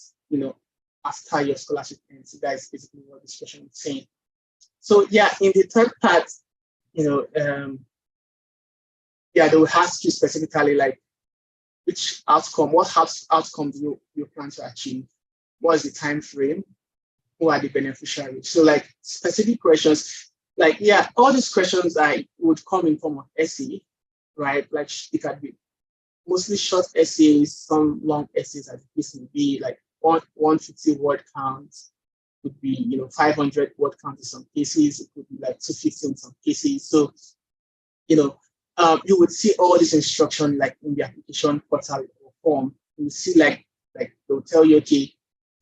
after your scholarship ends? So that is basically what this question is saying. So yeah, in the third part, they will ask you specifically like what outcome do you plan to achieve? What is the time frame? Who are the beneficiaries? So like specific questions, like all these questions would come in form of essay, right? Like it could be mostly short essays, some long essays as the case may be, like 150 word count. Could be 500 word count in some cases. It could be like 250 in some cases. So you would see all this instruction like in the application portal or form. You see like they'll tell you, okay,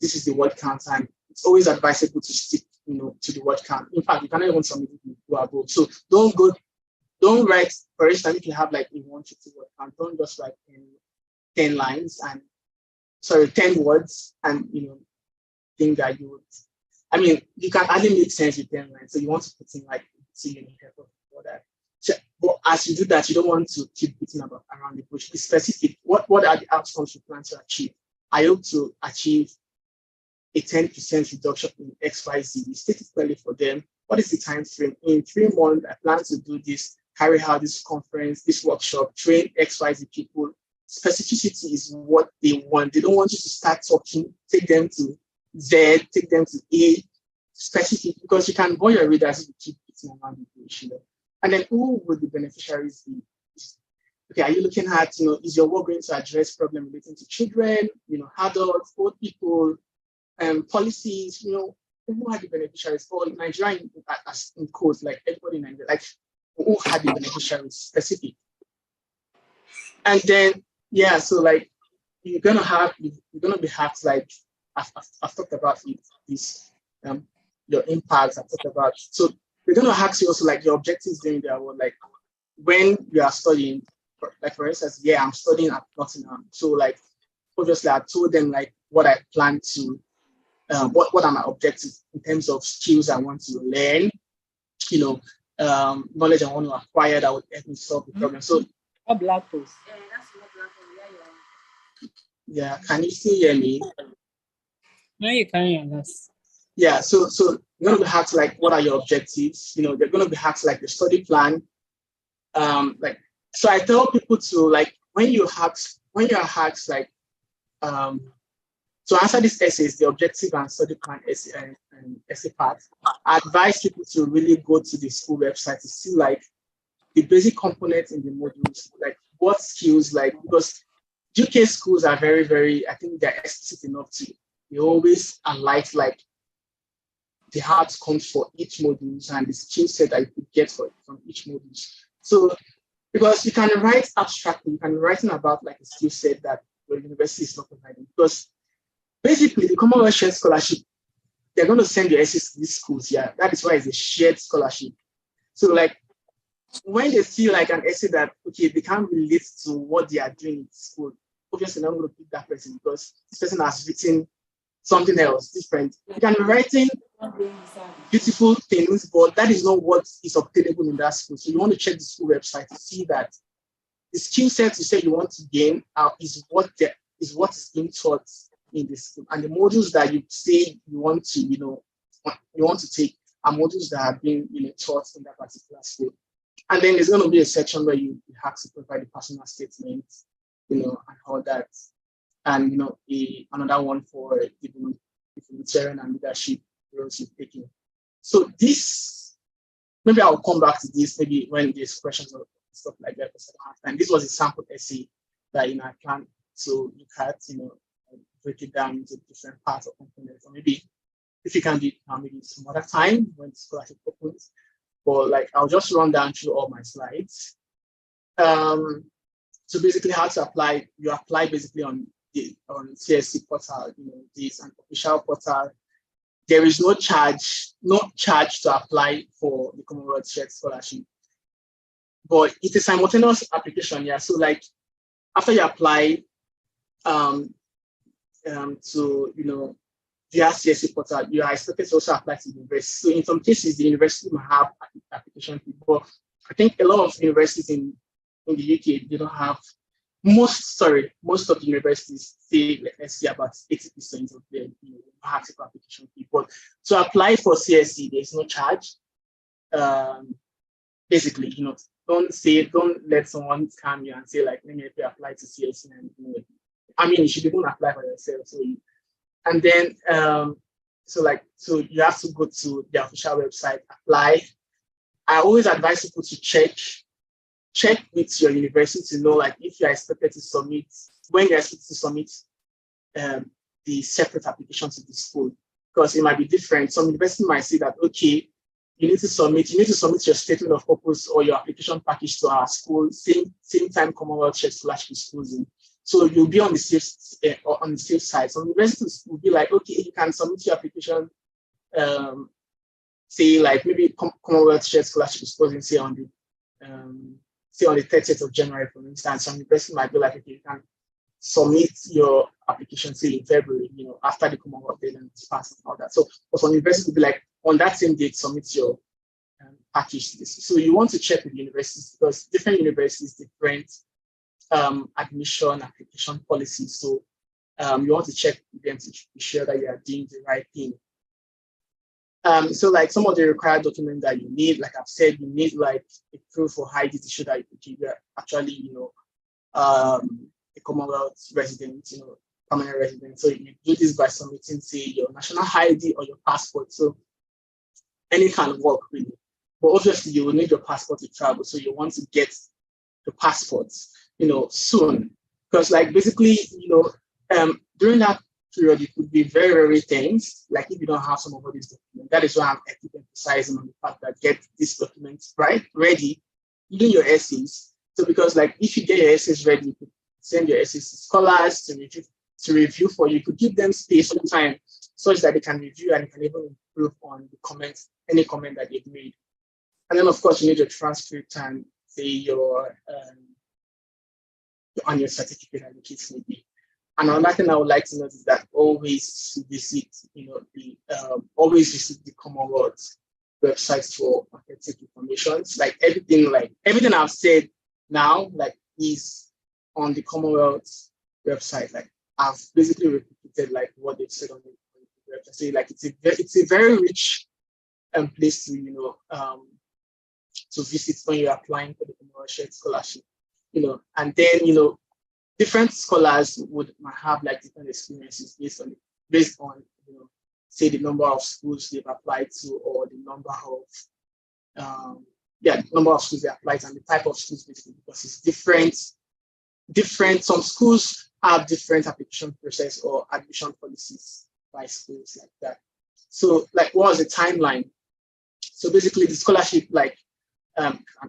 this is the word count, and it's always advisable to stick to the word count. In fact, you cannot even submit it in Google. So don't write, for instance, if you have like a 150 word count, don't just write 10 lines and 10 words and think that you would. I mean, you can hardly make sense with 10 lines. So you want to put in like for that. So, but as you do that, you don't want to keep beating around the bush. Be specific. What are the outcomes you plan to achieve? I hope to achieve a 10% reduction in XYZ. State it clearly for them. What is the time frame? In 3 months, I plan to do this, carry out this conference, this workshop, train XYZ people. Specificity is what they want. They don't want you to start talking, take them to Z, take them to A, specific, because you can bore your readers if you keep beating around the bush. And then who would the beneficiaries be? Okay, are you looking at, is your work going to address problems relating to children, adults, old people, policies, who are the beneficiaries? For Nigeria in codes, like everybody in Nigeria, like who are the beneficiaries specific? And then, so like you're gonna be asked, like I've talked about this, your impacts, I've talked about. So they're gonna ask you also like your objectives during their work, like when you are studying, like for instance, I'm studying at Nottingham. So like obviously I told them like what I plan to, what are my objectives in terms of skills I want to learn, knowledge I want to acquire that would help me solve the problem. So black post. Yeah, can you still hear me? Now you can hear us. Yeah, so you're gonna be asked like, what are your objectives? You know, they're gonna be asked like the study plan. So I tell people to like when you're asked like to answer these essays, the objective and study plan essay and essay part, I advise people to really go to the school website to see like the basic components in the modules, like what skills, like because UK schools are very, very, I think they're explicit enough to, they always highlight like the hard comes for each module and the skill set that you could get from each module. So because you can write abstractly, you can write about like a skill set that your university is not providing. Because basically the Commonwealth Shared Scholarship, they're going to send your essays to these schools. Yeah, that is why it's a shared scholarship. So like when they see like an essay that okay, they can't relate to what they are doing in school, obviously I'm not going to pick that person because this person has written something else different. You can be writing beautiful things, but that is not what is obtainable in that school. So you want to check the school website to see that the skill set you say you want to gain is what is being taught in the school, and the modules that you say you want to take are modules that are being taught in that particular school. And then there's going to be a section where you have to provide a personal statement, and all that, and another one for the humanitarian and leadership roles you've taken. So this, maybe I'll come back to this maybe when there's questions or stuff like that. And this was a sample essay that I plan to look at, break it down into different parts or components, or maybe if you can do it maybe some other time when the scholarship opens. But like I'll just run down through all my slides. So basically, how to apply? You apply basically on CSC portal. This an official portal. There is no charge to apply for the Commonwealth Shared Scholarship, but it's a simultaneous application. Yeah. So like after you apply, to via CSC portal, you are expected to also apply to the university. So in some cases, the university might have application fee, but I think a lot of universities in the UK, they don't have most of the universities say, let's say about 80% of them have to application fee. But to apply for CSC, there's no charge. Basically, don't let someone scam you and say like, let me apply to CSC and you should even apply for yourself. So and then so you have to go to the official website, apply. I always advise people to check with your university to know like if you're expected to submit, when you're expected to submit the separate application to the school, because it might be different. Some university might say that okay, you need to submit your statement of purpose or your application package to our school, same time Commonwealth Shared Scholarship schools in. So you'll be on the safe side. So universities will be like, okay, you can submit your application, say like maybe Commonwealth Shared Scholarship is closing, say on the 30th of January, for instance. Some university might be like, okay, you can submit your application, say in February, after the Commonwealth deadline is passed and all that. So for some universities will be like, on that same date, submit your package to this. So you want to check with universities because different universities, different admission application policies. So you want to check with them to be sure that you are doing the right thing. So like some of the required documents that you need, like I've said, you need like a proof of ID to show that you're actually, a Commonwealth resident, permanent resident. So you do this by submitting, say, your national ID or your passport. So any kind of work really. But obviously you will need your passport to travel. So you want to get the passports, soon. Because like basically, during that period, it could be very, very tense. Like if you don't have some of these documents, that is why I'm emphasizing on the fact that get these documents ready, even your essays. So because like if you get your essays ready, you could send your essays to scholars to review for you. You could give them space and time such that they can review and can even improve on the comments, any comment that they've made. And then of course you need your transcript and say your annual certificate and the case may be. And another thing I would like to note is that always visit, the Commonwealth websites for authentic information. Like everything I've said now, like is on the Commonwealth website. Like have basically repeated like what they've said on the website. Like it's a very rich place to to visit when you're applying for the Commonwealth Shared Scholarship. And then different scholars might have like different experiences based on say the number of schools they've applied to, or the number of number of schools they applied to, and the type of schools basically, because it's different. Some schools have different application process or admission policies by schools like that. So like, what was the timeline? So basically the scholarship can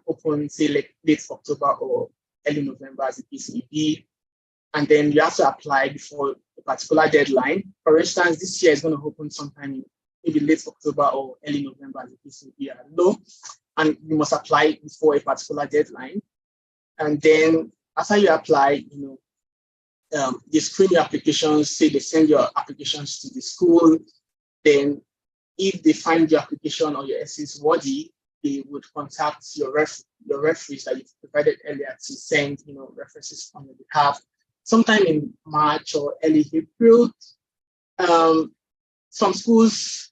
open say like late October or early November as the case may be. And then you have to apply before a particular deadline. For instance, this year is going to open sometime in maybe late October or early November as the case may be. I don't know. And you must apply before a particular deadline. And then after you apply, they screen your applications, say they send your applications to the school. Then if they find your application or your essays worthy, they would contact your referees that you provided earlier to send references on your behalf. Sometime in March or early April, some schools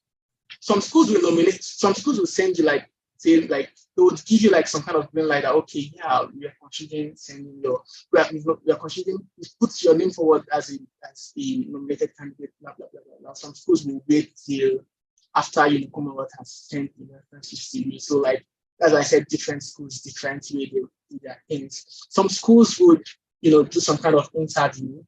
will nominate. Some schools will send you they would give you like some kind of green light that, okay, yeah, we are considering sending we are considering, you put your name forward as the nominated candidate, blah blah blah blah. Some schools will wait till after Commonwealth has sent the references to you. So like, as I said, different schools, different way they do their things. Some schools would do some kind of interview,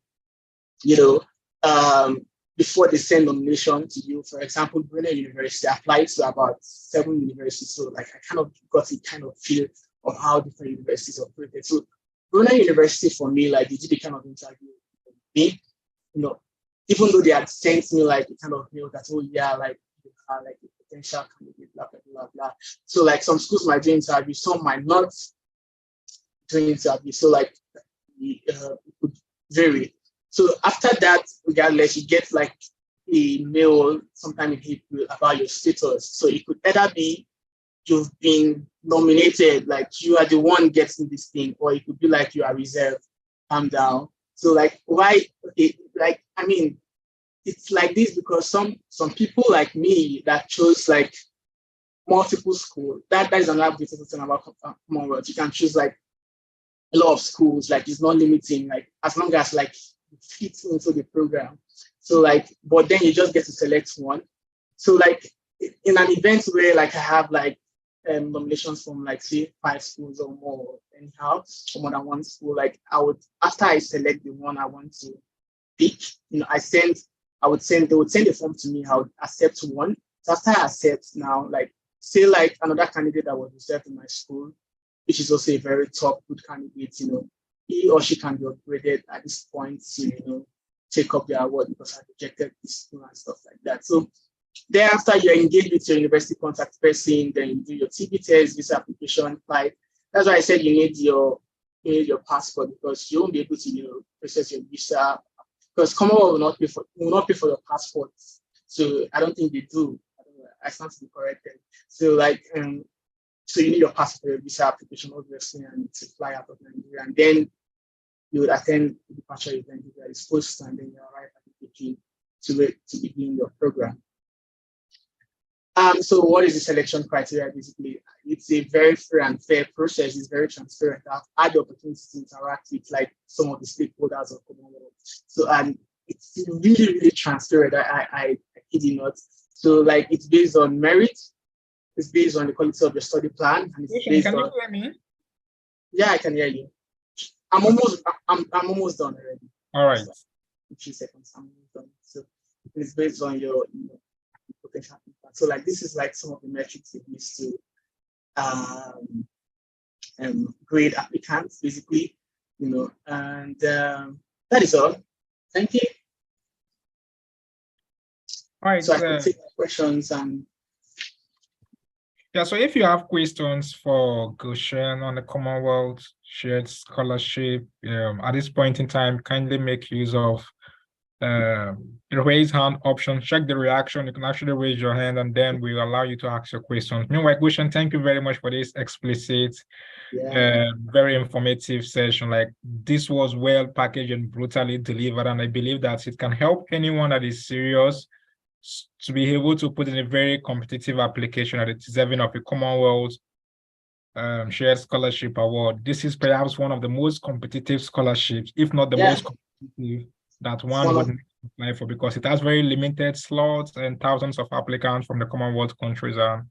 before they send nomination to you. For example, Brunel University applied to about 7 universities. So like, I kind of got a kind of feel of how different universities operated. So Brunel University for me, like they did a kind of interview with me, even though they had sent me like a kind of mail that, oh yeah, like you are like a potential candidate, blah, blah, blah, blah. So like some schools might do interview, some might not do interview. So like it could vary. So after that, regardless, you get like a mail sometime in April about your status. So it could either be you've been nominated, like you are the one getting this thing, or it could be like you are reserved, calm down. So like, why? Okay, like, I mean, it's like this because some people like me that chose like multiple schools. That is another beautiful thing about Commonwealth. You can choose like a lot of schools. Like it's not limiting. Like as long as like it fits into the program. So like, but then you just get to select one. So like in an event where like I have like nominations from like say 5 schools or more, anyhow, or more than one school, like I would, after I select the one I want to pick, they would send a form to me. I would accept one. So after I accept now, like say like another candidate that was reserved in my school, which is also a very top good candidate, he or she can be upgraded at this point to, take up the award because I rejected this school and stuff like that. So thereafter, you're engaged with your university contact person, then you do your TB test, visa application, apply. That's why I said you need your passport, because you won't be able to process your visa, because Commonwealth will not pay for your passport. So I don't think they do. I stand to be corrected. So like so you need your passport, your visa application, obviously, and to fly out of Nigeria, and then you would attend the departure event if you are exposed, and then you arrive at the beginning to begin your program. So what is the selection criteria? Basically, it's a very free and fair process. It's very transparent. I've had the opportunity to interact with like some of the stakeholders of Commonwealth. So it's really, really transparent. I kid you not. So like it's based on merit. It's based on the quality of your study plan. And it's based can on, you hear me? Yeah, I can hear you. I'm almost done already. All right. In 2 seconds, I'm almost done. So it's based on your potential impact. So like this is like some of the metrics it needs to grade applicants, basically, and that is all. Thank you. All right. So I can take questions and. Yeah, so if you have questions for Goshen on the Commonwealth Shared Scholarship, at this point in time, kindly make use of raise hand option, check the reaction. You can actually raise your hand and then we'll allow you to ask your questions. Meanwhile, Gushen, thank you very much for this explicit, very informative session. Like this was well packaged and brutally delivered. And I believe that it can help anyone that is serious to be able to put in a very competitive application that is deserving of a Commonwealth Shared Scholarship Award. This is perhaps one of the most competitive scholarships, if not the most competitive, that one would apply for, because it has very limited slots and thousands of applicants from the Commonwealth countries are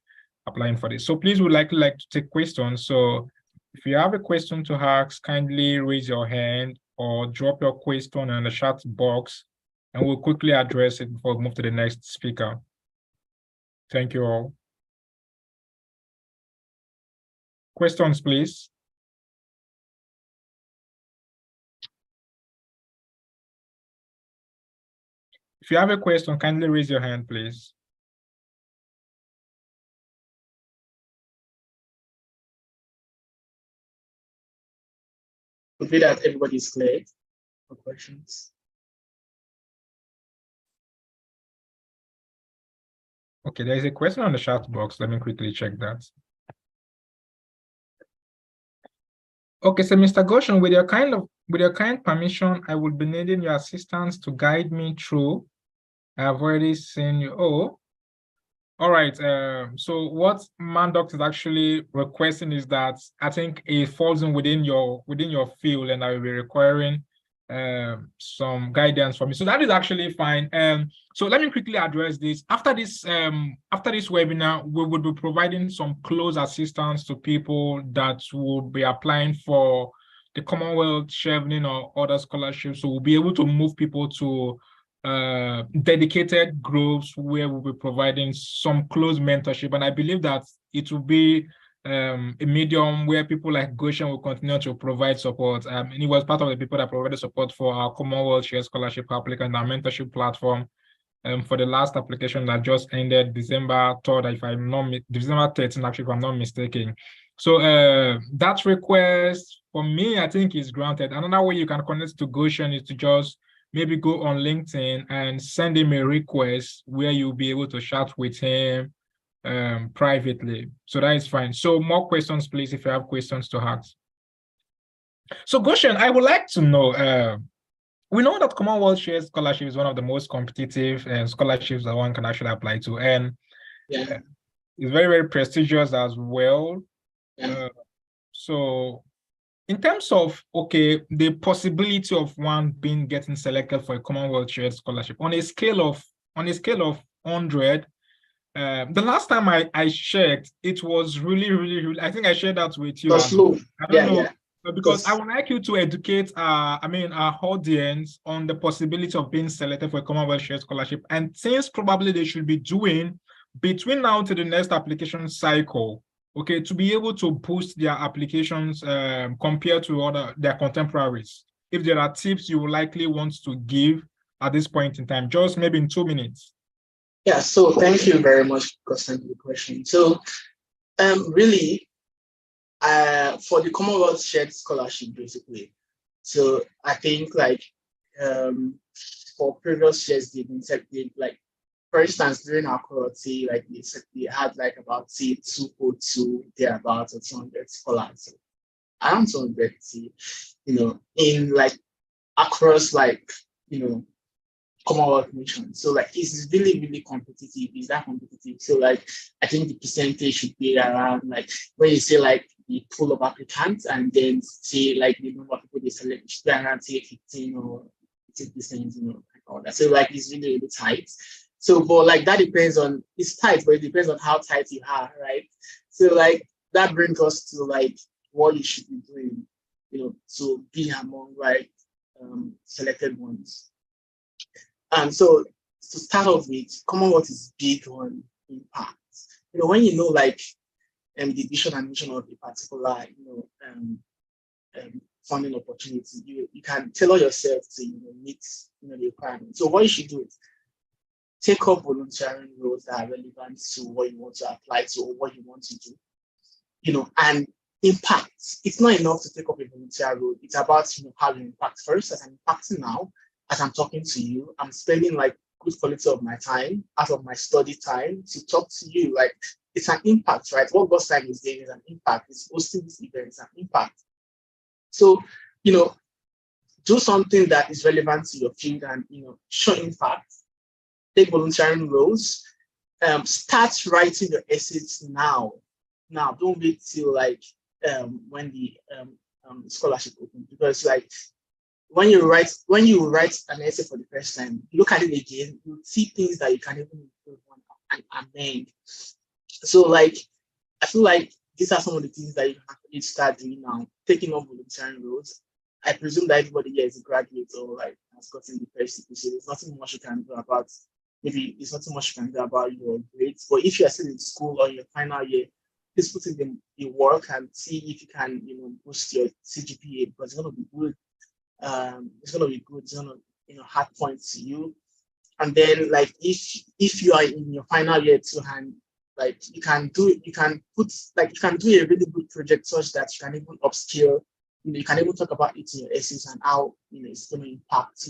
applying for this. So please, would like to take questions. So if you have a question to ask, kindly raise your hand or drop your question in the chat box, and we'll quickly address it before we move to the next speaker. Thank you all. Questions, please. If you have a question, kindly raise your hand, please. Hopefully that everybody's clear for questions. Okay, there's a question on the chat box. Let me quickly check that. Okay, so Mr. Goshen, with your kind permission, I will be needing your assistance to guide me through. I've already seen you. Oh, all right. So what Mundus is actually requesting is that I think it falls in within your field, and I will be requiring some guidance from you. So that is actually fine. So let me quickly address this. After this webinar, we will be providing some close assistance to people that will be applying for the Commonwealth, Chevening, or other scholarships. So we'll be able to move people to dedicated groups where we'll be providing some close mentorship. And I believe that it will be a medium where people like Goshen will continue to provide support. And he was part of the people that provided support for our Commonwealth Shared Scholarship applicant, our mentorship platform, for the last application that just ended December 3rd, if I'm not December 13th, actually, if I'm not mistaken. So that request for me, I think, is granted. Another way you can connect to Goshen is to just maybe go on LinkedIn and send him a request where you'll be able to chat with him privately. So that is fine. So more questions, please, if you have questions to ask. So Goshen, I would like to know, we know that Commonwealth Shared Scholarship is one of the most competitive scholarships that one can actually apply to. And it's very, very prestigious as well. So in terms of, okay, the possibility of one getting selected for a Commonwealth Shared Scholarship on a scale of 100, the last time I checked, it was really, I think I shared that with you. That's low. I don't know, because I would like you to educate our audience on the possibility of being selected for a Commonwealth Shared Scholarship and things probably they should be doing between now to the next application cycle, okay, to be able to boost their applications compared to their contemporaries. If there are tips you would likely want to give at this point in time, just maybe in 2 minutes. Yeah, so thank you very much for sending the question. So really, for the Commonwealth Shared Scholarship, basically, so I think like for previous years, they've been set, like, for instance, during our cohorty, like they had like about 202 thereabouts or 200 scholars. Around 200, in like across like, Commonwealth nations. So like it's really competitive. It's that competitive. So like I think the percentage should be around, like when you say like the pool of applicants and then say like the number of people they select, it should be around say 15 or 15%, like all that. So like it's really tight. So but like that depends on, it's tight, but it depends on how tight you are, right? So like that brings us to like what you should be doing, to be among like selected ones. And so to start off with, Commonwealth is big on impact. When like the vision and mission of a particular funding opportunity, you can tailor yourself to meet the requirements. So what you should do is take up volunteering roles that are relevant to what you want to apply to or what you want to do. And impact. It's not enough to take up a volunteer role. It's about how you impact first, as I'm impacting now. as I'm talking to you. I'm spending like good quality of my time out of my study time to talk to you. Like, it's an impact, right? What God's time is doing is an impact. It's hosting this event, it's an impact. So, do something that is relevant to your field and, show impact. Take volunteering roles. Start writing your essays now. Now, don't wait till like when the scholarship opens, because like when you write an essay for the first time, look at it again, you see things that you can even improve on and amend. So like, I feel like these are some of the things that you can actually start doing now, taking on volunteering roles. I presume that everybody here is a graduate or like has gotten the first degree, so there's nothing much you can do about, maybe there's nothing much you can do about your grades. But if you're still in school or your final year, please put in the work and see if you can, boost your CGPA, because it's gonna be good. It's gonna be good. It's gonna, hard points to you. And then like if you are in your final year too, and like you can do a really good project such that you can even upskill. You can even talk about it in your essays and how it's going to impact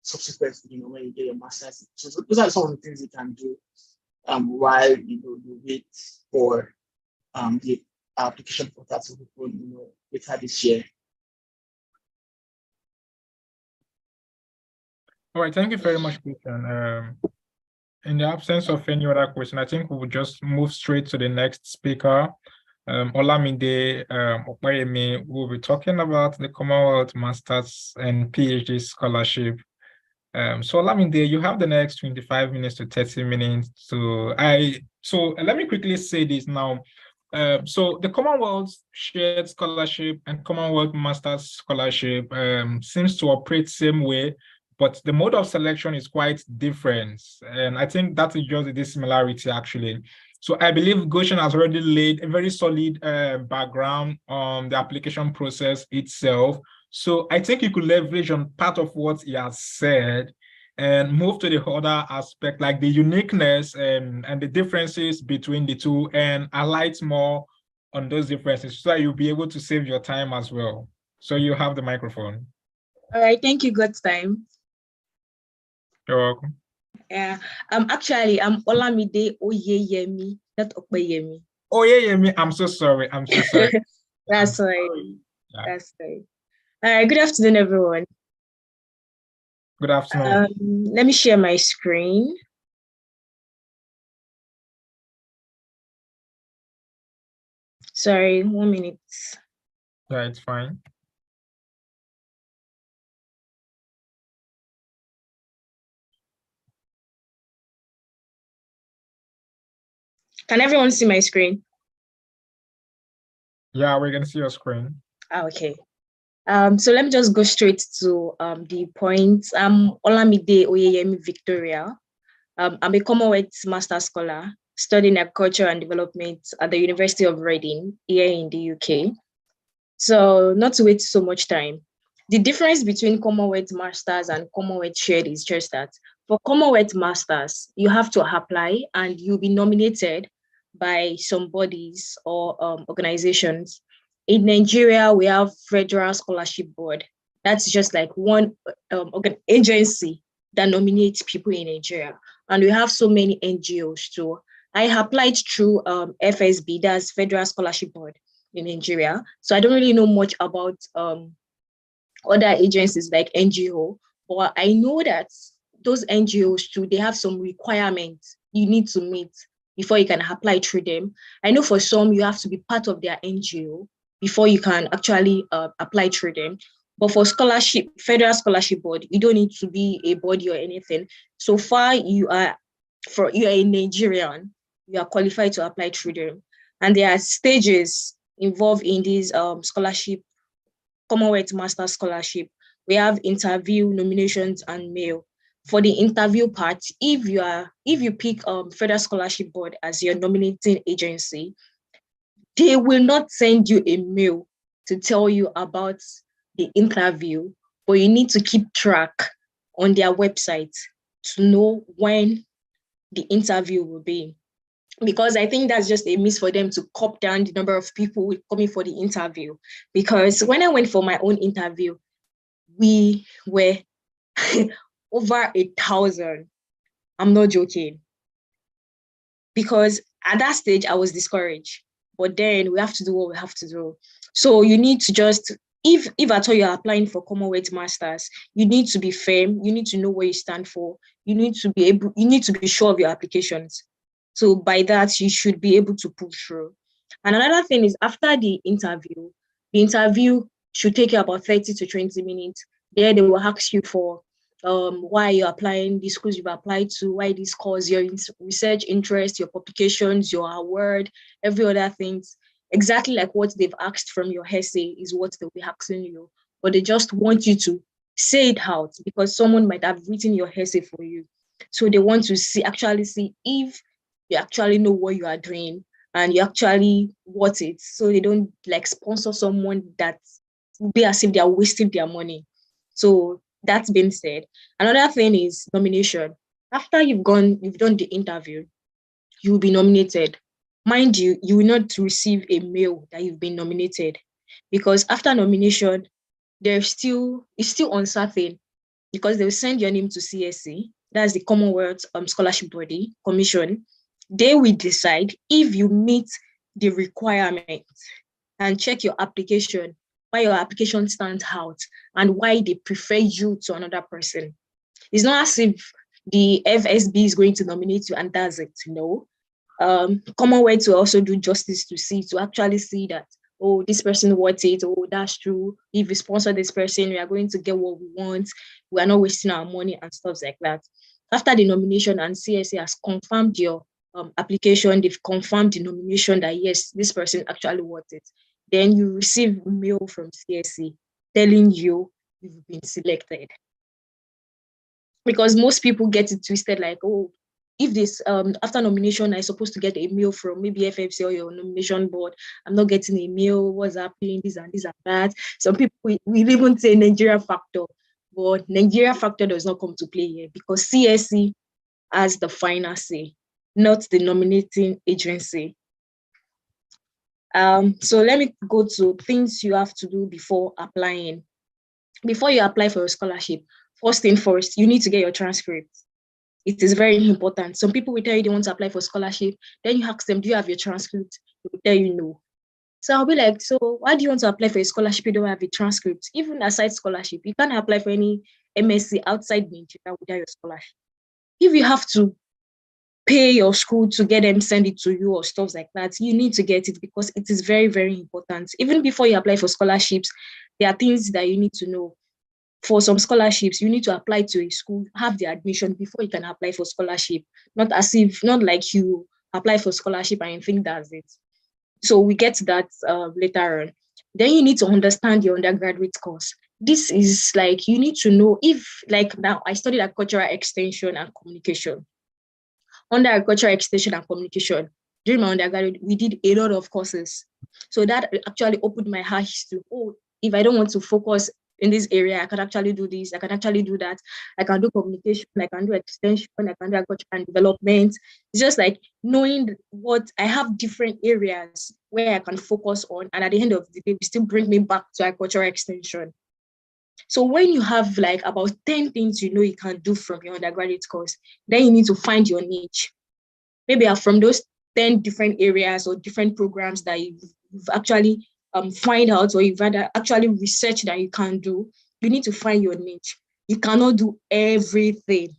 subsequently when you get your master's. So those are some of the things you can do while you wait for the application portal to open later this year. All right, thank you very much, Christian. In the absence of any other question, I think we will just move straight to the next speaker. Olamide Opayemi will be talking about the Commonwealth Masters and PhD scholarship. So Olamide, you have the next 25 minutes to 30 minutes. So let me quickly say this now. So the Commonwealth Shared Scholarship and Commonwealth Masters Scholarship seems to operate same way, but the mode of selection is quite different. And I think that is just the dissimilarity actually. So I believe Goshen has already laid a very solid background on the application process itself. So I think you could leverage on part of what he has said and move to the other aspect, like the uniqueness and the differences between the two, and highlight more on those differences so that you'll be able to save your time as well. So you have the microphone. All right, thank you, God's time. You're welcome. Yeah, I'm Olamide Oyeyemi, not Opeyemi. Oyeyemi, I'm so sorry. That's right. Yeah. That's right. All right, good afternoon, everyone. Good afternoon. Let me share my screen. Sorry, 1 minute. Yeah, it's fine. Can everyone see my screen? Yeah, we're gonna see your screen. Okay. So let me just go straight to the points. I'm Olamide Oyeyemi Victoria. I'm a Commonwealth Master Scholar studying agriculture and development at the University of Reading here in the UK. So not to waste so much time, the difference between Commonwealth Masters and Commonwealth Shared is just that for Commonwealth Masters, you have to apply and you'll be nominated by some bodies or organizations. In Nigeria, we have Federal Scholarship Board. That's just like one agency that nominates people in Nigeria. And we have so many NGOs too. I applied through FSB, that's Federal Scholarship Board in Nigeria. So I don't really know much about other agencies like NGO, but I know that those NGOs too, they have some requirements you need to meet before you can apply through them. I know for some, you have to be part of their NGO before you can actually apply through them. But for scholarship, Federal Scholarship Board, you don't need to be a body or anything. So far, you are a Nigerian, you are qualified to apply through them. And there are stages involved in this scholarship, Commonwealth Master Scholarship. We have interview, nominations, and mail. For the interview part, if you pick Federal Scholarship Board as your nominating agency, they will not send you a mail to tell you about the interview, but you need to keep track on their website to know when the interview will be. Because I think that's just a miss for them to cut down the number of people coming for the interview. Because when I went for my own interview, we were over 1,000. I'm not joking. Because at that stage, I was discouraged. But then we have to do what we have to do. So you need to just, if at all you're applying for Commonwealth Masters, you need to be firm. You need to know what you stand for. You need to be sure of your applications. So by that, you should be able to pull through. And another thing is after the interview should take you about 30 to 20 minutes. There they will ask you for why you're applying, the schools you've applied to, why this course, your research interest, your publications, your award, every other things. Exactly like what they've asked from your essay is what they'll be asking you. But they just want you to say it out because someone might have written your essay for you. So they want to actually see if you actually know what you are doing and you actually want it. So they don't like sponsor someone that will be as if they are wasting their money. So that's been said. Another thing is nomination. After you've done the interview, you will be nominated. Mind you, you will not receive a mail that you've been nominated because after nomination, it's still uncertain because they'll send your name to CSC, that's the Commonwealth Scholarship Body Commission. They will decide if you meet the requirement and check your application, why your application stands out and why they prefer you to another person. It's not as if the FSB is going to nominate you and that's it, no. Commonwealth will also do justice to actually see that, oh, this person wants it, oh, that's true. If we sponsor this person, we are going to get what we want. We are not wasting our money and stuff like that. After the nomination and CSA has confirmed your application, they've confirmed the nomination that yes, this person actually wants it. Then you receive mail from CSC telling you you've been selected. Because most people get it twisted like, oh, if this, after nomination, I'm supposed to get a mail from maybe FFC or your nomination board. I'm not getting a mail, what's happening, this and that. Some people, we even say Nigeria factor, but Nigeria factor does not come to play here because CSC has the final say, not the nominating agency. So let me go to things you have to do before applying. Before you apply for a scholarship, first thing first, you need to get your transcript. It is very important. Some people will tell you they want to apply for scholarship. Then you ask them, do you have your transcript? They will tell you no. So I'll be like, so why do you want to apply for a scholarship if you don't have a transcript? Even aside scholarship, you can't apply for any MSc outside Nigeria without your scholarship. If you have to pay your school to get them send it to you or stuff like that, you need to get it because it is very, very important. Even before you apply for scholarships, there are things that you need to know. For some scholarships, you need to apply to a school, have the admission before you can apply for scholarship. Not like you apply for scholarship and you think that's it. So we get to that later on. Then you need to understand your undergraduate course. This is like, you need to know if, like now I studied agricultural extension and communication. Under agricultural extension and communication, during my undergraduate, we did a lot of courses. So that actually opened my eyes to, oh, if I don't want to focus in this area, I can actually do this, I can actually do that, I can do communication, I can do extension, I can do agriculture and development. It's just like knowing what I have different areas where I can focus on, and at the end of the day, we still bring me back to agricultural extension. So when you have like about 10 things you know you can do from your undergraduate course, then you need to find your niche. Maybe from those 10 different areas or different programs that you've actually find out, or you've actually research that you can do, you need to find your niche. You cannot do everything.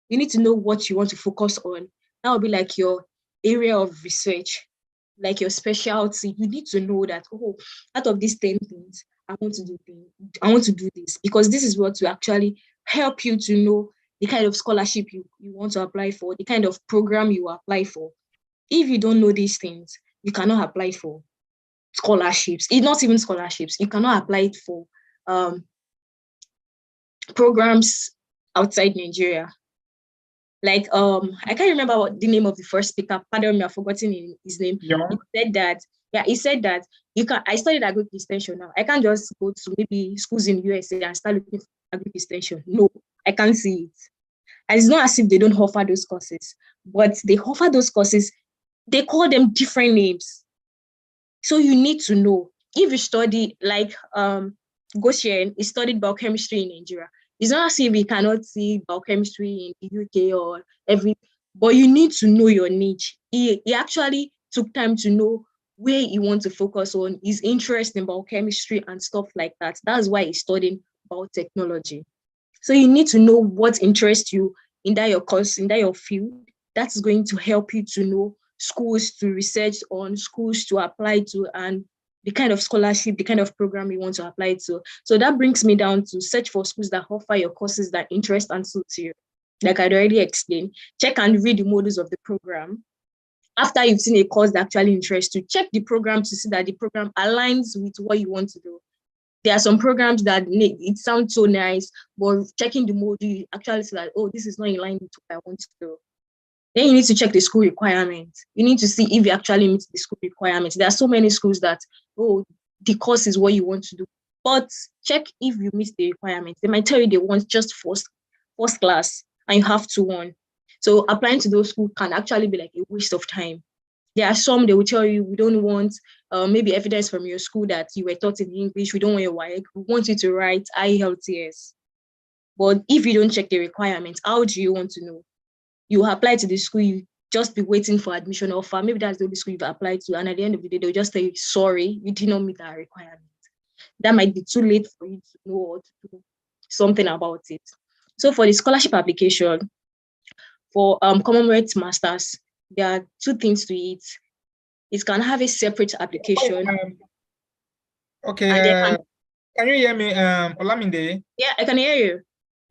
You need to know what you want to focus on. That will be like your area of research, like your specialty. You need to know that, oh, out of these 10 things, I want to do this because this is what will actually help you to know the kind of scholarship you want to apply for, the kind of program you apply for. If you don't know these things, you cannot apply for scholarships. It's not even scholarships. You cannot apply it for programs outside Nigeria. Like I can't remember what the name of the first speaker. Pardon me, I've forgotten his name. Yeah. He said that you can. I studied agric extension now. I can't just go to maybe schools in USA and start looking for agric extension. No, I can't see it. And it's not as if they don't offer those courses, but they offer those courses. They call them different names. So you need to know. If you study like Goshen, he studied biochemistry in Nigeria. It's not as if we cannot see biochemistry in the UK or but you need to know your niche. He actually took time to know where he wants to focus on, his interest in biochemistry and stuff like that. That's why he's studying biotechnology. So you need to know what interests you in that your course, in that your field. That's going to help you to know schools to research on, schools to apply to, and the kind of scholarship, the kind of program you want to apply to. So that brings me down to search for schools that offer your courses that interest and suit you. Like I'd already explained, check and read the modules of the program. After you've seen a course that actually interests you, check the program to see that the program aligns with what you want to do. There are some programs that it sounds so nice, but checking the module, you actually see that, oh, this is not in line with what I want to do. Then you need to check the school requirements. You need to see if you actually meet the school requirements. There are so many schools that, oh, the course is what you want to do. But check if you meet the requirements. They might tell you they want just first class and you have 2-1. So applying to those schools can actually be like a waste of time. There are some, they will tell you, we don't want maybe evidence from your school that you were taught in English. We don't want your WAEC. We want you to write IELTS. But if you don't check the requirements, how do you want to know? You apply to the school, you just be waiting for admission offer. Maybe that's the only school you've applied to. And at the end of the day, they'll just tell you, sorry, you did not meet that requirement. That might be too late for you to know or to do something about it. So for the scholarship application, for Commonwealth Masters, there are 2 things to it. It can have a separate application. Okay, can you hear me, Olamide? Yeah, I can hear you.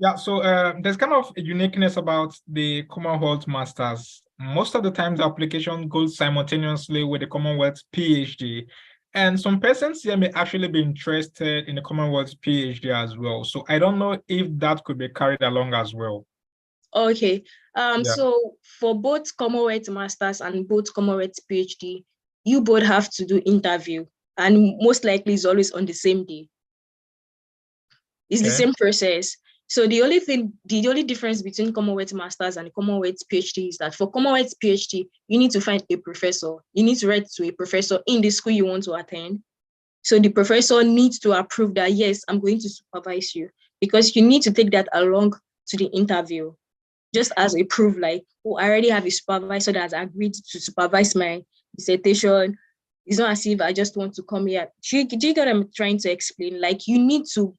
Yeah, so there's kind of a uniqueness about the Commonwealth Masters. Most of the time, the application goes simultaneously with the Commonwealth PhD. And some persons here may actually be interested in the Commonwealth PhD as well. So I don't know if that could be carried along as well. Okay. Yeah. So for both Commonwealth Masters and both Commonwealth PhD, you both have to do interview, and most likely it's always on the same day. It's the same process. So the only difference between Commonwealth Masters and Commonwealth PhD is that for Commonwealth PhD, you need to find a professor. You need to write to a professor in the school you want to attend. So the professor needs to approve that, yes, I'm going to supervise you, because you need to take that along to the interview, just as a proof, like, oh, I already have a supervisor that has agreed to supervise my dissertation. It's not as if I just want to come here. Do you get what I'm trying to explain? Like, you need to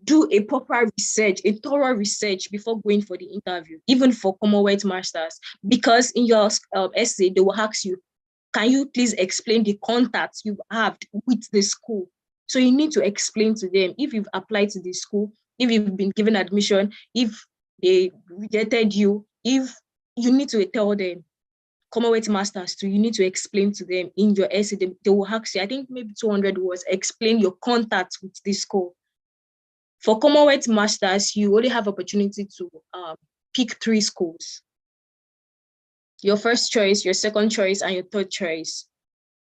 do a proper research, a thorough research before going for the interview, even for Commonwealth Masters, because in your essay, they will ask you, can you please explain the contacts you have with the school? So you need to explain to them if you've applied to the school, if you've been given admission, if they rejected you, if you need to tell them. Commonwealth Masters too, you need to explain to them in your essay. They will ask you, I think maybe 200 words, explain your contacts with this school. For Commonwealth Masters, you only have opportunity to pick 3 schools. Your first choice, your second choice, and your third choice.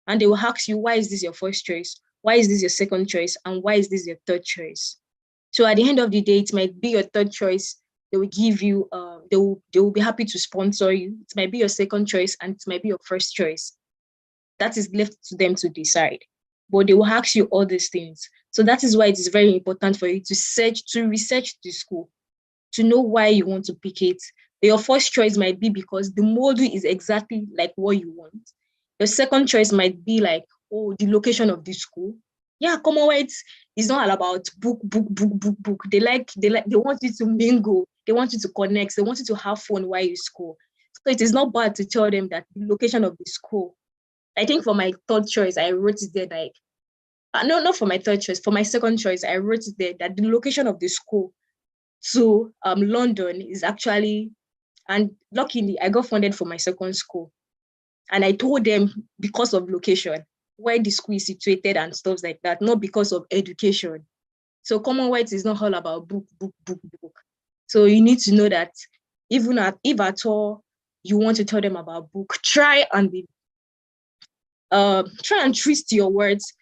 And they will ask you, why is this your first choice? Why is this your second choice? And why is this your third choice? So at the end of the day, it might be your third choice. They will give you, they will be happy to sponsor you. It might be your second choice and it might be your first choice. That is left to them to decide. But they will ask you all these things. So that is why it is very important for you to research the school, to know why you want to pick it. Your first choice might be because the module is exactly like what you want. Your second choice might be like, oh, the location of the school. Yeah, Commonwealth is not all about book. They want you to mingle. They want you to connect. They want you to have fun while you school. So it is not bad to tell them that the location of the school. I think for my third choice, I wrote it there like, no, not for my third choice. For my second choice, I wrote it there that the location of the school to London is actually, and luckily I got funded for my second school. And I told them because of location, where the school is situated and stuff like that, not because of education. So Commonwealth is not all about book. So you need to know that even if at all you want to tell them about book, try and twist your words,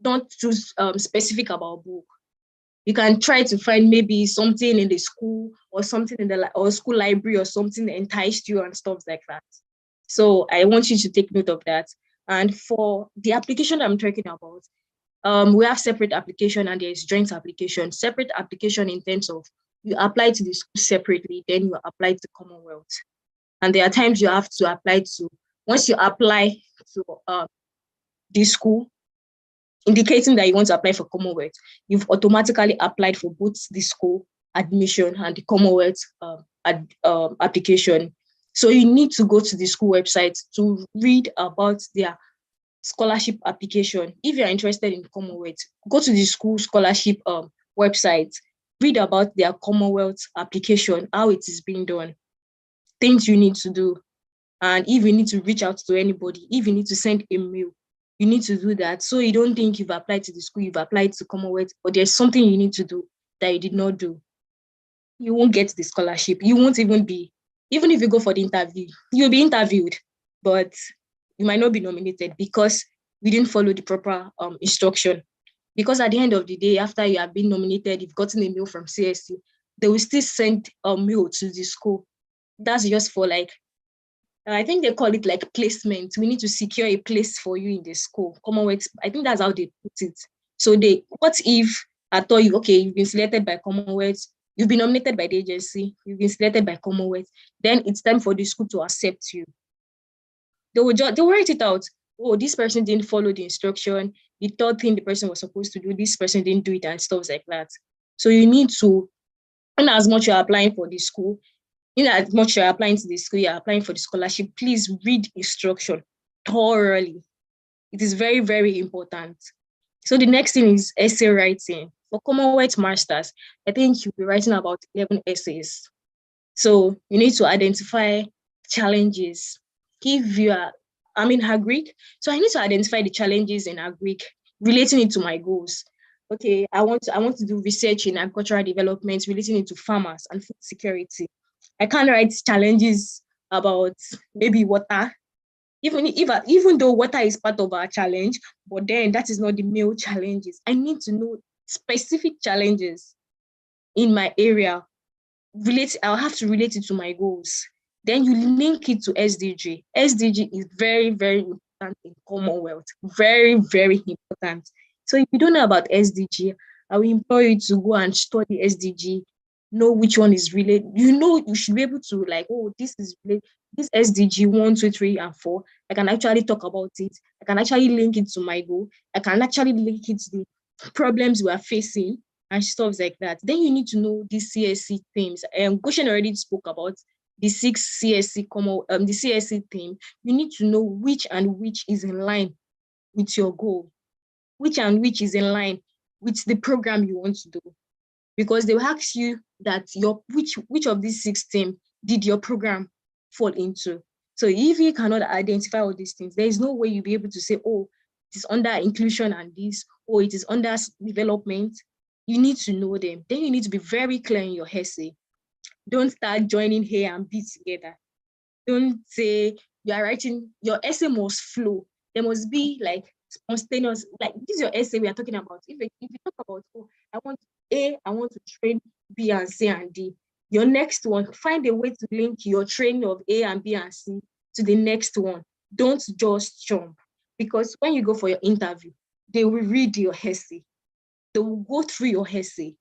not too specific about book. You can try to find maybe something in the school or something in the or school library or something that enticed you and stuff like that. So I want you to take note of that. And for the application I'm talking about, We have separate application and there is joint application. Separate application in terms of you apply to the school separately, then you apply to Commonwealth. And there are times you have to apply to, once you apply to the school, indicating that you want to apply for Commonwealth, you've automatically applied for both the school admission and the Commonwealth application. So you need to go to the school website to read about their scholarship application. If you're interested in Commonwealth, go to the school scholarship website, read about their Commonwealth application, how it is being done, things you need to do. And if you need to reach out to anybody, if you need to send a mail, you need to do that. So you don't think you've applied to the school, you've applied to Commonwealth, but there's something you need to do that you did not do. You won't get the scholarship. You won't even be, even if you go for the interview, you'll be interviewed, but you might not be nominated because we didn't follow the proper instruction. Because at the end of the day, after you have been nominated, you've gotten a mail from CSC, they will still send a mail to the school. That's just for like, I think they call it like placement. We need to secure a place for you in the school. Commonwealth, I think that's how they put it. So what if I told you, okay, you've been selected by Commonwealth, you've been nominated by the agency, you've been selected by Commonwealth, then it's time for the school to accept you. They will write it out. Oh, this person didn't follow the instruction. The third thing the person was supposed to do, this person didn't do it and stuff like that. So you need to, in as much you're applying for the school, in as much you're applying to the school, you're applying for the scholarship, please read instruction thoroughly. It is very, very important. So the next thing is essay writing. For Commonwealth Masters, I think you'll be writing about 11 essays. So you need to identify challenges. If you are, I'm in Agric, so I need to identify the challenges in Agric, relating it to my goals. Okay, I want to do research in agricultural development, relating it to farmers and food security. I can't write challenges about maybe water, even though water is part of our challenge, but then that is not the main challenges. I need to know specific challenges in my area. I'll have to relate it to my goals. Then you link it to SDG. SDG is very, very important in Commonwealth. Very, very important. So if you don't know about SDG, I will implore you to go and study SDG, know which one is related. You should be able to like, oh, this is related. This SDG 1, 2, 3, and 4. I can actually talk about it. I can actually link it to my goal. I can actually link it to the problems we are facing and stuff like that. Then you need to know these CSC themes. Goshen already spoke about the 6 CSC the CSC theme. You need to know which and which is in line with your goal, which and which is in line with the program you want to do. Because they will ask you that which of these 6 themes did your program fall into. So if you cannot identify all these things, there is no way you'll be able to say, oh, it is under inclusion and this, or it is under development. You need to know them. Then you need to be very clear in your essay. Don't start joining A and B together. Don't say you are writing, your essay must flow. There must be like spontaneous, like this is your essay we are talking about. If you talk about, oh, I want to train B and C and D. Your next one, find a way to link your training of A and B and C to the next one. Don't just jump. Because when you go for your interview, they will read your essay. They will go through your essay.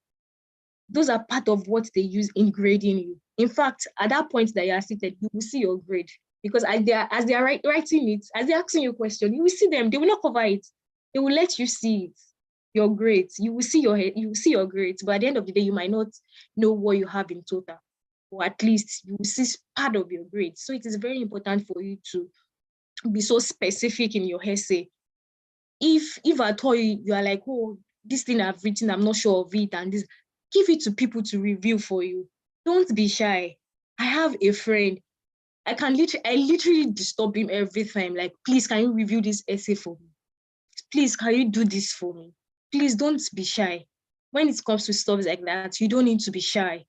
Those are part of what they use in grading you. In fact, at that point that you are seated, you will see your grade. Because as they are writing it, as they're asking you a question, you will see them. They will not cover it. They will let you see it, your grades. You will see your grades. But at the end of the day, you might not know what you have in total. Or at least you will see part of your grades. So it is very important for you to be so specific in your essay. If I told you are like, oh, this thing I've written, I'm not sure of it, and this, give it to people to review for you. Don't be shy. I have a friend. I literally disturb him every time. Like, please, can you review this essay for me? Please, can you do this for me? Please don't be shy. When it comes to stuff like that, you don't need to be shy.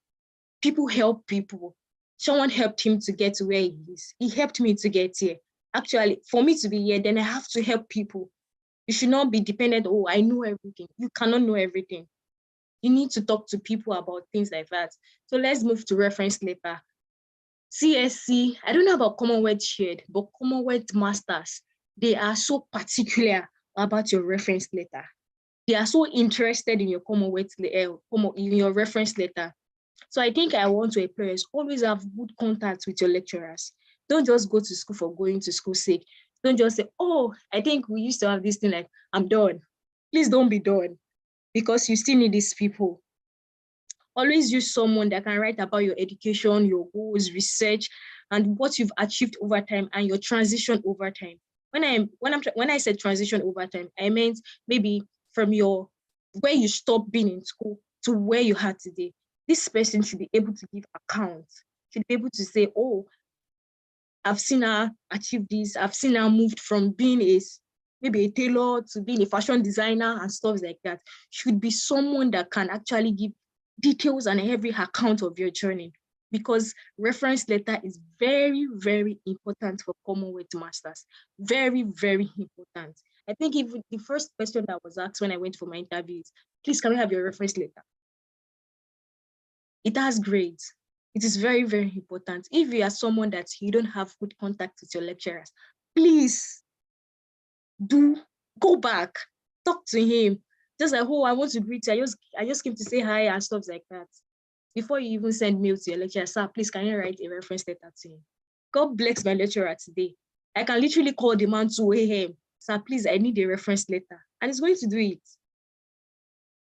People help people. Someone helped him to get to where he is. He helped me to get here. Actually, for me to be here, then I have to help people. You should not be dependent, oh, I know everything. You cannot know everything. You need to talk to people about things like that. So let's move to reference letter. CSC, I don't know about Commonwealth shared, but Commonwealth Masters, they are so particular about your reference letter. they are so interested in your Commonwealth, in your reference letter. So I think I want to encourage, always have good contact with your lecturers. Don't just go to school for going to school sake. Don't just say, oh, I think we used to have this thing like, I'm done. Please don't be done, because you still need these people. Always use someone that can write about your education, your goals, research, and what you've achieved over time and your transition over time. When I said transition over time, I meant maybe from where you stopped being in school to where you are today. This person should be able to give account, should be able to say, oh, I've seen her achieve this. I've seen her moved from being maybe a tailor to being a fashion designer and stuff like that. Should be someone that can actually give details and every account of your journey, because reference letter is very, very important for Commonwealth Masters. Very, very important. I think even the first question that was asked when I went for my interview is, please, can we have your reference letter? It has grades. It is very, very important. If you are someone that you don't have good contact with your lecturers, please do go back, talk to him. Just like, oh, I want to greet you. I just came to say hi and stuff like that. Before you even send mail to your lecturer, sir, please, can you write a reference letter to him? God bless my lecturer today. I can literally call the man 2 a.m. Sir, please, I need a reference letter. And he's going to do it.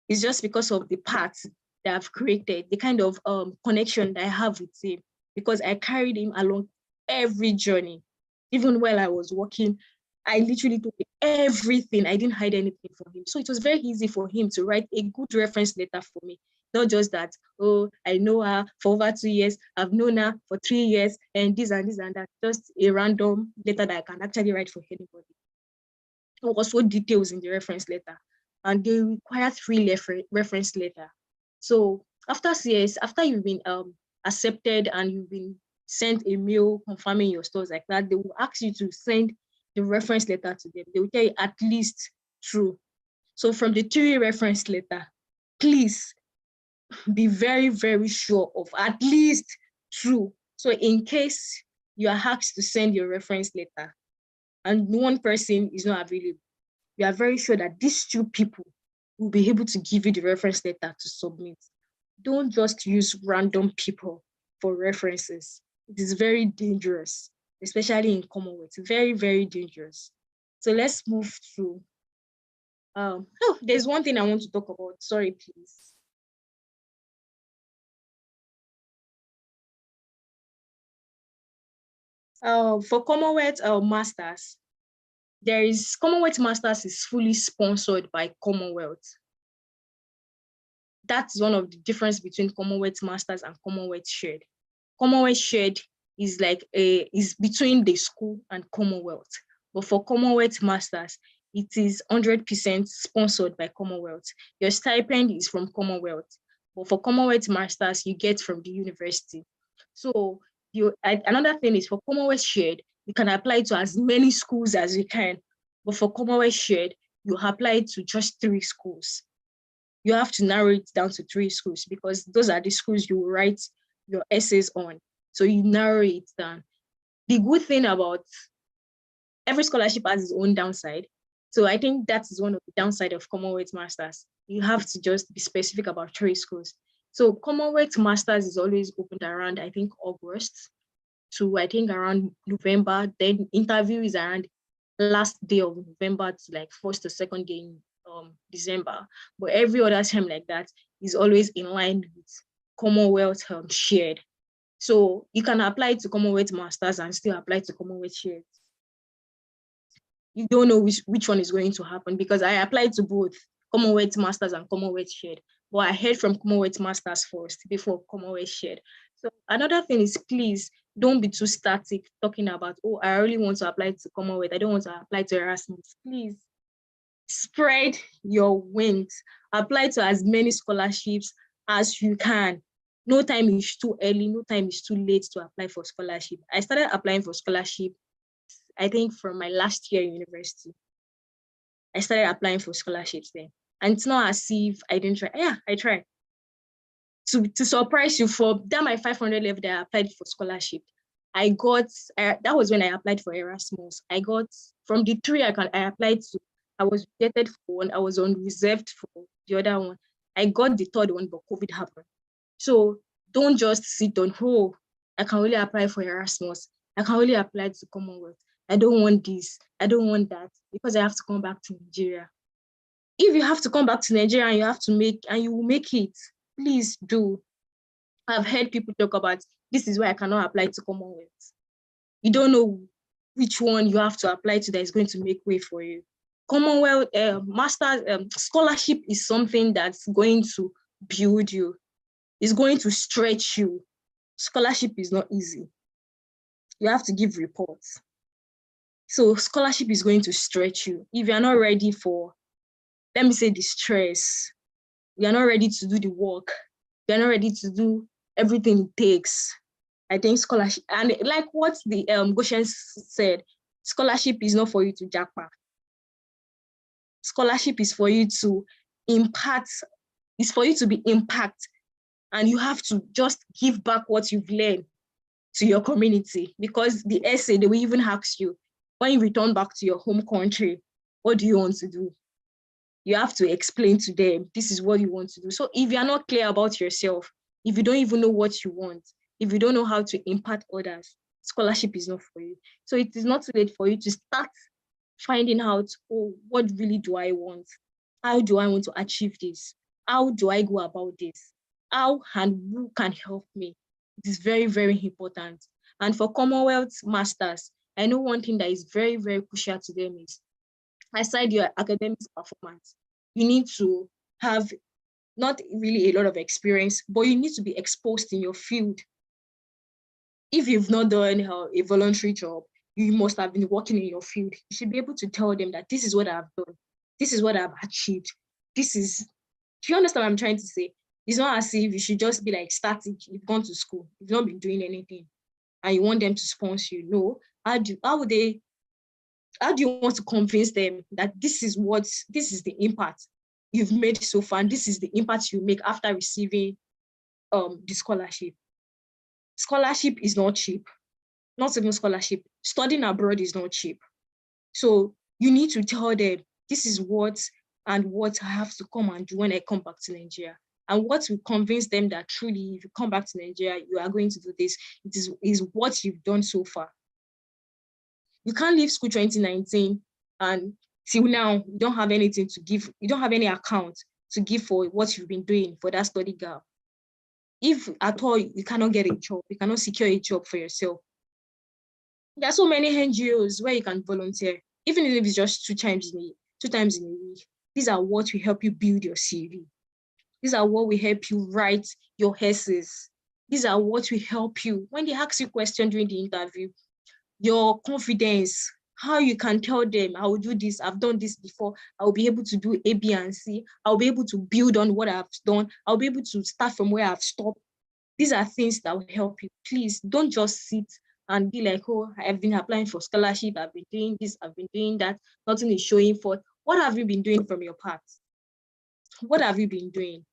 It's just because of the path that I've created, the kind of connection that I have with him, because I carried him along every journey. Even while I was working, I literally told him everything. I didn't hide anything from him. So it was very easy for him to write a good reference letter for me. Not just that, oh, I know her for over 2 years, I've known her for 3 years, and this and that. Just a random letter that I can actually write for anybody. Also details in the reference letter. And they require 3 reference letter. So after CS, after you've been accepted and you've been sent a mail confirming your stores like that, they will ask you to send the reference letter to them. They will tell you at least true. So from the 3 reference letter, please be very, very sure of at least true. So in case you are asked to send your reference letter and one person is not available, you are very sure that these 2 people will be able to give you the reference letter to submit. Don't just use random people for references. It is very dangerous, especially in Commonwealth. Very, very dangerous. So let's move to, there's one thing I want to talk about. Sorry, please. For Commonwealth Masters, Commonwealth Masters is fully sponsored by Commonwealth. That's one of the difference between Commonwealth Masters and Commonwealth Shared. Commonwealth Shared is is between the school and Commonwealth. But for Commonwealth Masters, it is 100% sponsored by Commonwealth. Your stipend is from Commonwealth. But for Commonwealth Masters, you get from the university. So another thing is for Commonwealth Shared, you can apply to as many schools as you can. But for Commonwealth Shared, you apply to just 3 schools. You have to narrow it down to 3 schools because those are the schools you will write your essays on. So you narrow it down. The good thing about every scholarship has its own downside. So I think that is one of the downside of Commonwealth Masters. You have to just be specific about 3 schools. So Commonwealth Masters is always opened around, I think, August to, I think, around November. Then interview is around last day of November to like 1st or 2nd day in December. But every other time like that is always in line with Commonwealth Shared. So you can apply to Commonwealth Masters and still apply to Commonwealth Shared. You don't know which one is going to happen because I applied to both Commonwealth Masters and Commonwealth Shared. But I heard from Commonwealth Masters first before Commonwealth Shared. So another thing is, please don't be too static talking about, oh, I really want to apply to Commonwealth. I don't want to apply to Erasmus. Please spread your wings. Apply to as many scholarships as you can. No time is too early. No time is too late to apply for scholarship. I started applying for scholarship, I think, from my last year in university. I started applying for scholarships then. And it's not as if I didn't try. Yeah, I tried. To surprise you, for that my 500 level that I applied for scholarship, I got, that was when I applied for Erasmus. I got, from the 3 I applied to, I was rejected for one, I was unreserved for the other one. I got the third one, but COVID happened. So don't just sit on, oh, I can only apply for Erasmus. I can only apply to Commonwealth. I don't want this. I don't want that because I have to come back to Nigeria. If you have to come back to Nigeria and you have to make, and you will make it, please do. I've heard people talk about, this is why I cannot apply to Commonwealth. You don't know which one you have to apply to that is going to make way for you. Commonwealth master's scholarship is something that's going to build you. It's going to stretch you. Scholarship is not easy. You have to give reports. So scholarship is going to stretch you. If you're not ready for, let me say, the stress, you're not ready to do the work, you're not ready to do everything it takes, I think scholarship, and like what the Goshen said, scholarship is not for you to jackpot. Scholarship is for you to impact, is for you to be impact, and you have to just give back what you've learned to your community, because the essay, they will even ask you, when you return back to your home country, what do you want to do? You have to explain to them, this is what you want to do. So if you're not clear about yourself, if you don't even know what you want, if you don't know how to impact others, scholarship is not for you. So it is not too late for you to start finding out, oh, what really do I want? How do I want to achieve this? How do I go about this? How and who can help me? It is very, very important. And for Commonwealth Masters, I know one thing that is very, very crucial to them is, aside your academic performance, you need to have not really a lot of experience, but you need to be exposed in your field. If you've not done a voluntary job, you must have been working in your field. You should be able to tell them that this is what I've done. This is what I've achieved. This is, do you understand what I'm trying to say? It's not as if you should just be like static. You've gone to school, you've not been doing anything, and you want them to sponsor you. No, how do you want to convince them that this is the impact you've made so far, and this is the impact you make after receiving the scholarship? Scholarship is not cheap. Not even scholarship. Studying abroad is not cheap. So you need to tell them, this is what I have to come and do when I come back to Nigeria. And what will convince them that truly, if you come back to Nigeria, you are going to do this, is what you've done so far. You can't leave school 2019 and till now, you don't have anything to give. You don't have any account to give for what you've been doing for that study gap. If at all you cannot get a job, you cannot secure a job for yourself, there are so many NGOs where you can volunteer, even if it's just two times in a week. These are what will help you build your CV. These are what will help you write your essays. These are what will help you when they ask you questions during the interview. Your confidence, how you can tell them, I will do this, I've done this before, I'll be able to do A, B, and C, I'll be able to build on what I've done, I'll be able to start from where I've stopped. These are things that will help you. Please don't just sit and be like, oh, I've been applying for scholarship, I've been doing this, I've been doing that, nothing is showing forth. What have you been doing from your part? What have you been doing?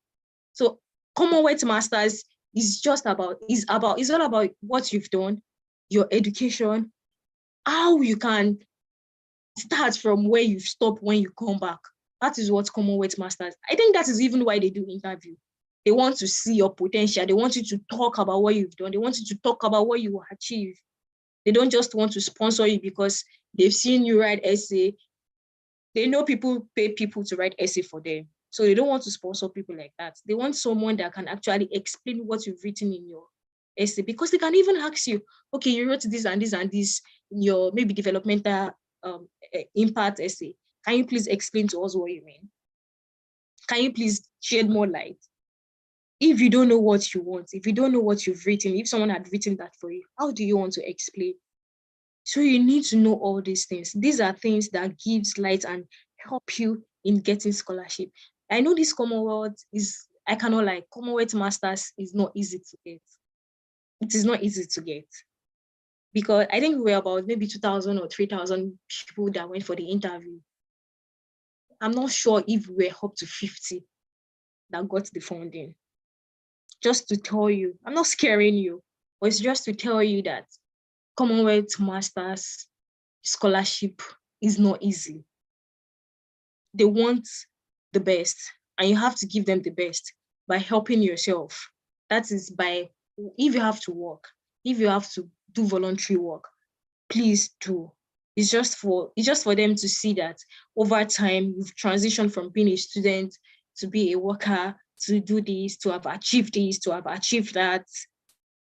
So Commonwealth Masters is all about what you've done, your education, how you can start from where you've stopped when you come back. That is what Commonwealth Masters. I think that is even why they do interview. They want to see your potential. They want you to talk about what you've done. They want you to talk about what you will achieve. They don't just want to sponsor you because they've seen you write essay. They know people pay people to write essay for them. So they don't want to sponsor people like that. They want someone that can actually explain what you've written in your essay, because they can even ask you, okay, you wrote this and this and this in your maybe developmental impact essay. Can you please explain to us what you mean? Can you please shed more light? If you don't know what you want, if you don't know what you've written, if someone had written that for you, how do you want to explain? So you need to know all these things. These are things that gives light and help you in getting scholarship. I know this Commonwealth is, I cannot lie, Commonwealth Masters is not easy to get. It is not easy to get, because I think we were about maybe 2,000 or 3,000 people that went for the interview. I'm not sure if we're up to 50 that got the funding. Just to tell you, I'm not scaring you, but it's just to tell you that Commonwealth Masters scholarship is not easy. they want the best, and you have to give them the best by helping yourself. That is by, if you have to work, if you have to do voluntary work, please do. It's just for them to see that over time you've transitioned from being a student to be a worker, to do this, to have achieved this, to have achieved that.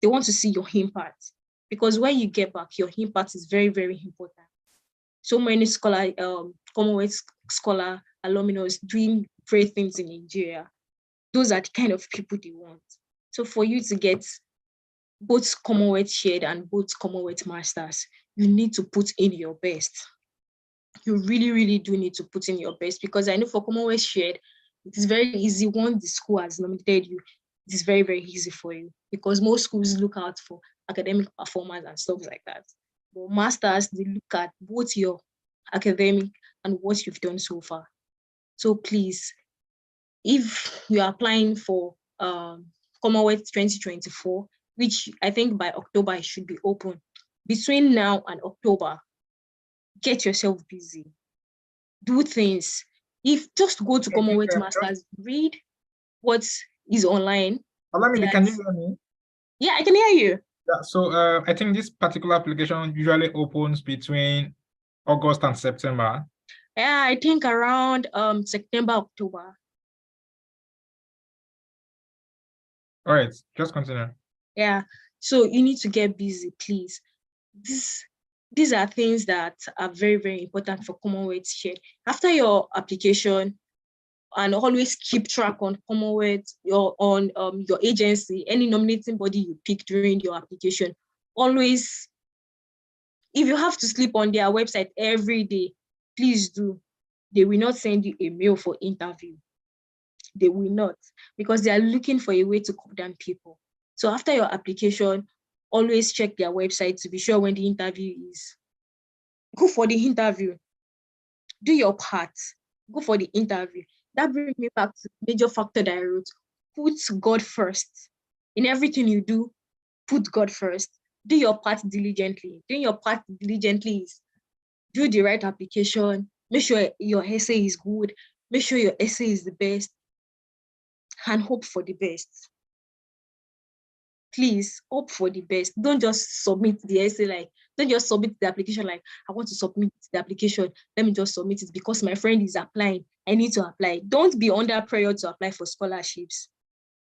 They want to see your impact, because when you get back, your impact is very, very important. So many Commonwealth scholar alumni doing great things in Nigeria. Those are the kind of people they want. So for you to get both Commonwealth shared and both Commonwealth masters, you need to put in your best. You really, really do need to put in your best, because I know for Commonwealth shared, it is very easy. Once the school has nominated you, it is very, very easy for you, because most schools look out for academic performance and stuff like that. But masters, they look at both your academic and what you've done so far. So please, if you are applying for Commonwealth 2024, which I think by October it should be open, between now and October, get yourself busy. Do things. If just go to Commonwealth Masters, read what is online. Olamide, can you hear me? Yeah, I can hear you. Yeah, so I think this particular application usually opens between August and September. Yeah, I think around September, October. All right, just continue. Yeah, so you need to get busy, please. These are things that are very, very important for Commonwealth shared. After your application, and always keep track on Commonwealth, your agency, any nominating body you pick during your application. Always, if you have to sleep on their website every day, please do. They will not send you a mail for interview. They will not, because they are looking for a way to cut down people. So after your application, always check their website to be sure when the interview is. Go for the interview. Do your part. Go for the interview. That brings me back to the major factor that I wrote. Put God first. In everything you do, put God first. Do your part diligently. Doing your part diligently is do the right application. Make sure your essay is good. Make sure your essay is the best. And hope for the best. Please, hope for the best. Don't just submit the essay like, don't just submit the application like, I want to submit the application. Let me just submit it because my friend is applying. I need to apply. Don't be under pressure to apply for scholarships.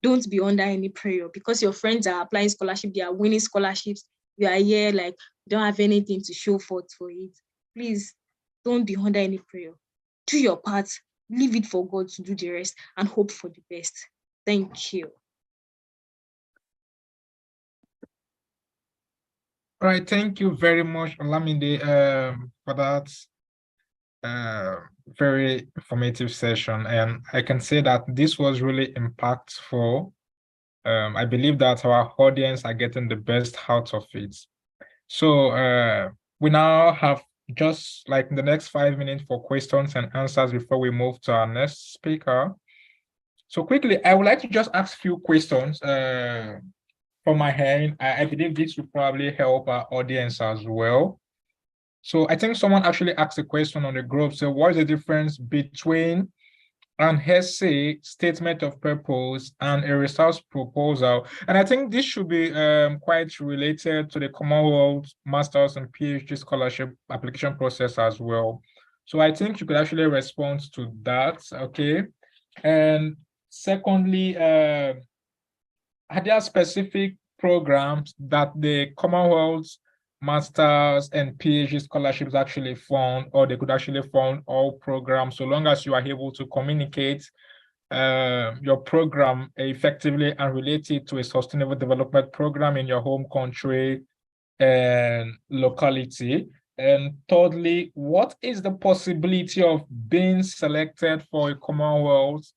Don't be under any pressure because your friends are applying scholarship. They are winning scholarships. You are here like, you don't have anything to show for it. Please, don't be under any pressure. Do your part. Leave it for God to do the rest and hope for the best. Thank you. All right, thank you very much, Olamide, for that very informative session. And I can say that this was really impactful. I believe that our audience are getting the best out of it. So we now have just like the next 5 minutes for questions and answers before we move to our next speaker. So quickly, I would like to just ask a few questions from my hand. I believe this will probably help our audience as well. So I think someone actually asked a question on the group. So what is the difference between an essay, statement of purpose, and a research proposal? And I think this should be quite related to the Commonwealth Masters and PhD scholarship application process as well. So I think you could actually respond to that, okay? And secondly, are there specific programs that the Commonwealth Masters and PhD scholarships actually fund, or they could actually fund all programs so long as you are able to communicate your program effectively and relate it to a sustainable development program in your home country and locality? And thirdly, what is the possibility of being selected for a Commonwealth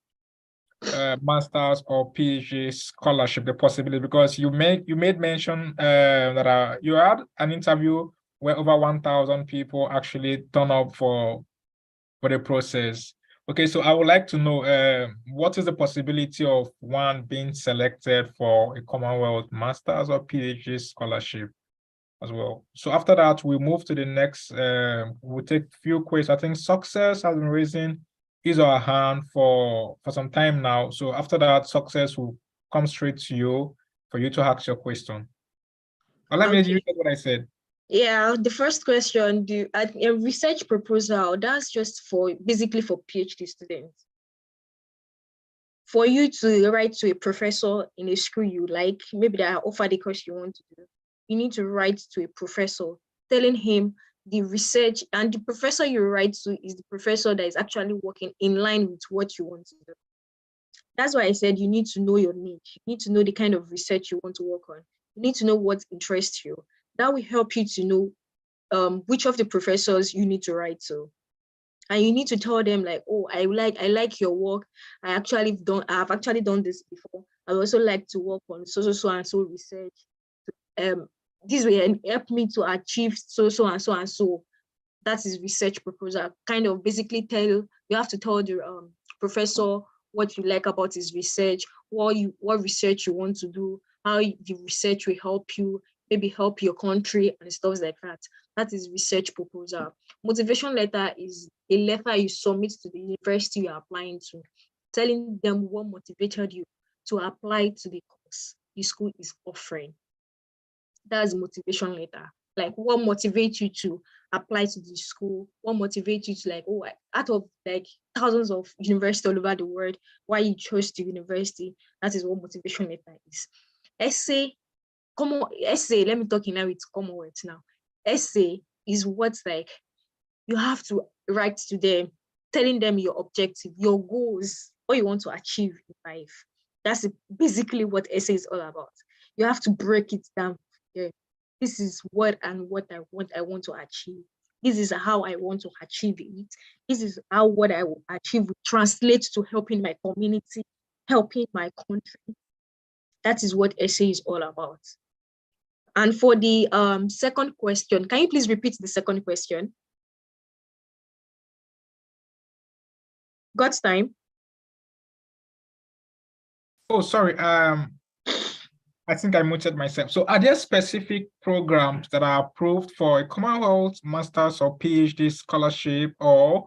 master's or PhD scholarship, the possibility? Because you made mention that you had an interview where over 1,000 people actually turn up for the process. Okay, so I would like to know what is the possibility of one being selected for a Commonwealth master's or PhD scholarship as well. So after that, we move to the next, we'll take a few questions. I think Success has been raising his or her hand for some time now. So after that, success will come straight to you for you to ask your question. Let me you get what I said. Yeah, the first question, a research proposal, that's just for basically for PhD students. For you to write to a professor in a school you like, maybe that offer the course you want to do, you need to write to a professor telling him the research, and the professor you write to is the professor that is actually working in line with what you want to do. That's why I said you need to know your niche. You need to know the kind of research you want to work on. You need to know what interests you. That will help you to know which of the professors you need to write to. And you need to tell them like, oh, I like your work. I've actually done this before. I also like to work on so and so research. This way help me to achieve so and so. That is research proposal. Kind of basically you have to tell the professor what you like about his research, what research you want to do, how the research will help you, maybe help your country and stuff like that. That is research proposal. Motivation letter is a letter you submit to the university you're applying to, telling them what motivated you to apply to the course the school is offering. That's motivation letter. Like what motivates you to apply to the school, what motivates you to like, oh, out of like thousands of universities all over the world, why you chose the university. That is what motivation letter is. Essay, let me talk in now with Commonwealth now. Essay is what's like, you have to write to them, telling them your objective, your goals, what you want to achieve in life. That's basically what essay is all about. You have to break it down. Yeah. This is what I want to achieve. This is how I want to achieve it. This is how what I will achieve will translate to helping my community, helping my country. That is what essay is all about. And for the second question, can you please repeat the second question? God's time. Oh, sorry. I think I muted myself. So are there specific programs that are approved for a Commonwealth master's or PhD scholarship, or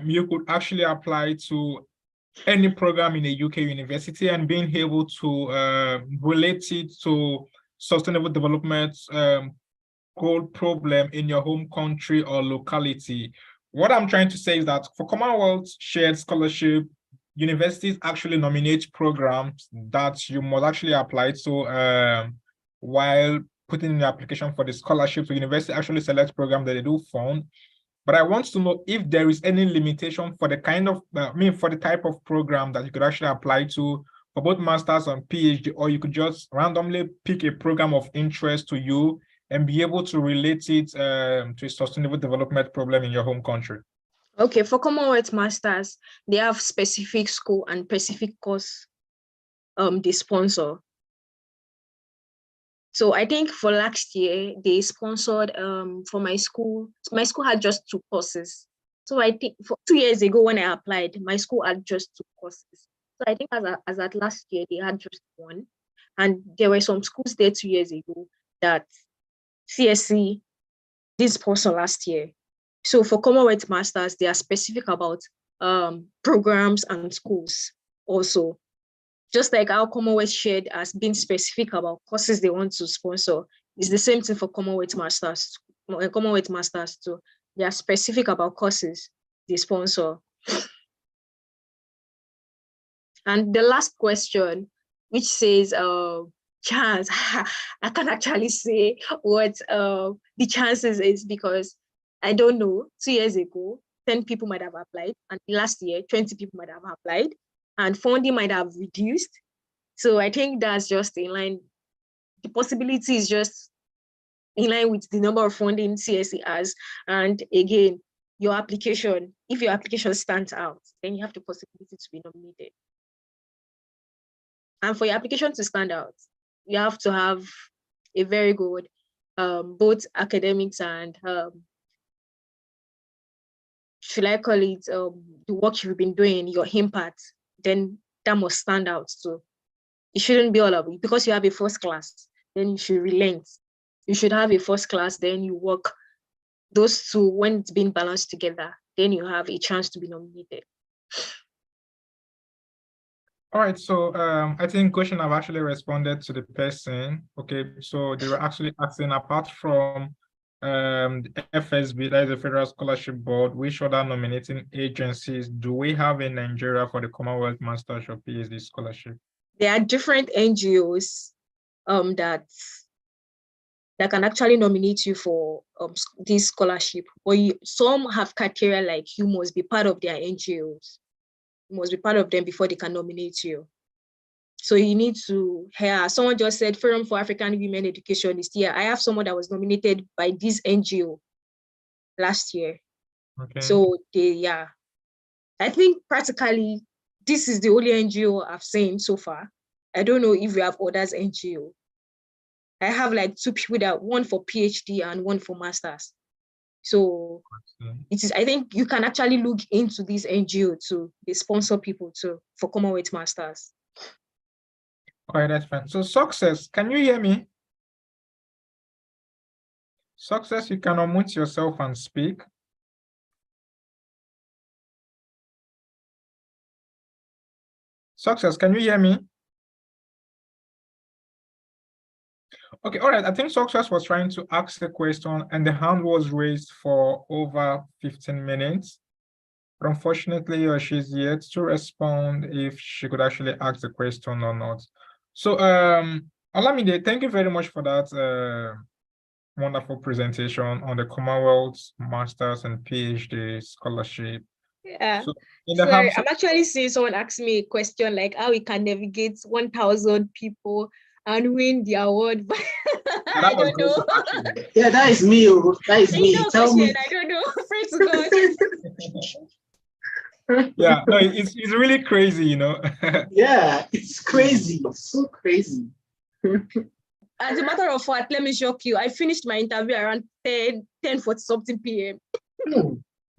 you could actually apply to any program in a UK university and being able to relate it to sustainable development goal problem in your home country or locality? What I'm trying to say is that for Commonwealth shared scholarship, universities actually nominate programs that you must actually apply to while putting in the application for the scholarship. So university actually selects programs that they do fund. But I want to know if there is any limitation for the kind of, for the type of program that you could actually apply to for both masters and PhD, or you could just randomly pick a program of interest to you and be able to relate it to a sustainable development problem in your home country. Okay, for Commonwealth Masters, they have specific school and specific course they sponsor. So I think for last year, they sponsored for my school. My school had just 2 courses. So I think for 2 years ago when I applied, my school had just 2 courses. So I think as at last year, they had just 1. And there were some schools there 2 years ago that CSC did sponsor last year. So for Commonwealth Masters, they are specific about programs and schools also. Just like our Commonwealth shared as being specific about courses they want to sponsor, it's the same thing for Commonwealth Masters. Commonwealth Masters too. They are specific about courses they sponsor. And the last question, which says chance, I can't actually say what the chances is because I don't know. 2 years ago, 10 people might have applied, and last year, 20 people might have applied, and funding might have reduced. So I think that's just in line. The possibility is just in line with the number of funding CSE has. And again, your application, if your application stands out, then you have the possibility to be nominated. And for your application to stand out, you have to have a very good, both academics and should I call it the work you've been doing, your impact, then that must stand out. So it shouldn't be all of it. Because you have a first class, then you should relent. You should have a first class, then you work those two, when it's being balanced together, then you have a chance to be nominated. All right, so I think question have actually responded to the person. Okay, so they were actually asking, apart from the FSB, that is the Federal Scholarship Board, which other nominating agencies do we have in Nigeria for the Commonwealth Masters or PhD scholarship? There are different NGOs that can actually nominate you for this scholarship, but some have criteria like you must be part of their NGOs. You must be part of them before they can nominate you. So you need to hear, someone just said Forum for African Women Education is here. I have someone that was nominated by this NGO last year. Okay. So I think practically this is the only NGO I've seen so far. I don't know if we have others NGO. I have like 2 people that, one for PhD and one for masters. So it is, I think you can actually look into this NGO too. They sponsor people too for Commonwealth Masters. All right, that's fine. So Success, can you hear me? Success, you can unmute yourself and speak. Success, can you hear me? Okay, all right. I think Success was trying to ask a question and the hand was raised for over 15 minutes. But unfortunately, she's yet to respond if she could actually ask the question or not. So, Olamide, thank you very much for that wonderful presentation on the Commonwealth Masters and PhD scholarship. Yeah. So, Sorry, I'm actually seeing someone ask me a question like how we can navigate 1,000 people and win the award. But I don't know. Yeah, that is me. That is me. Tell me. I don't know. Pray to God. Yeah, no, it's really crazy, you know. Yeah, it's crazy. So crazy. As a matter of fact, let me shock you. I finished my interview around 10:40 something p.m.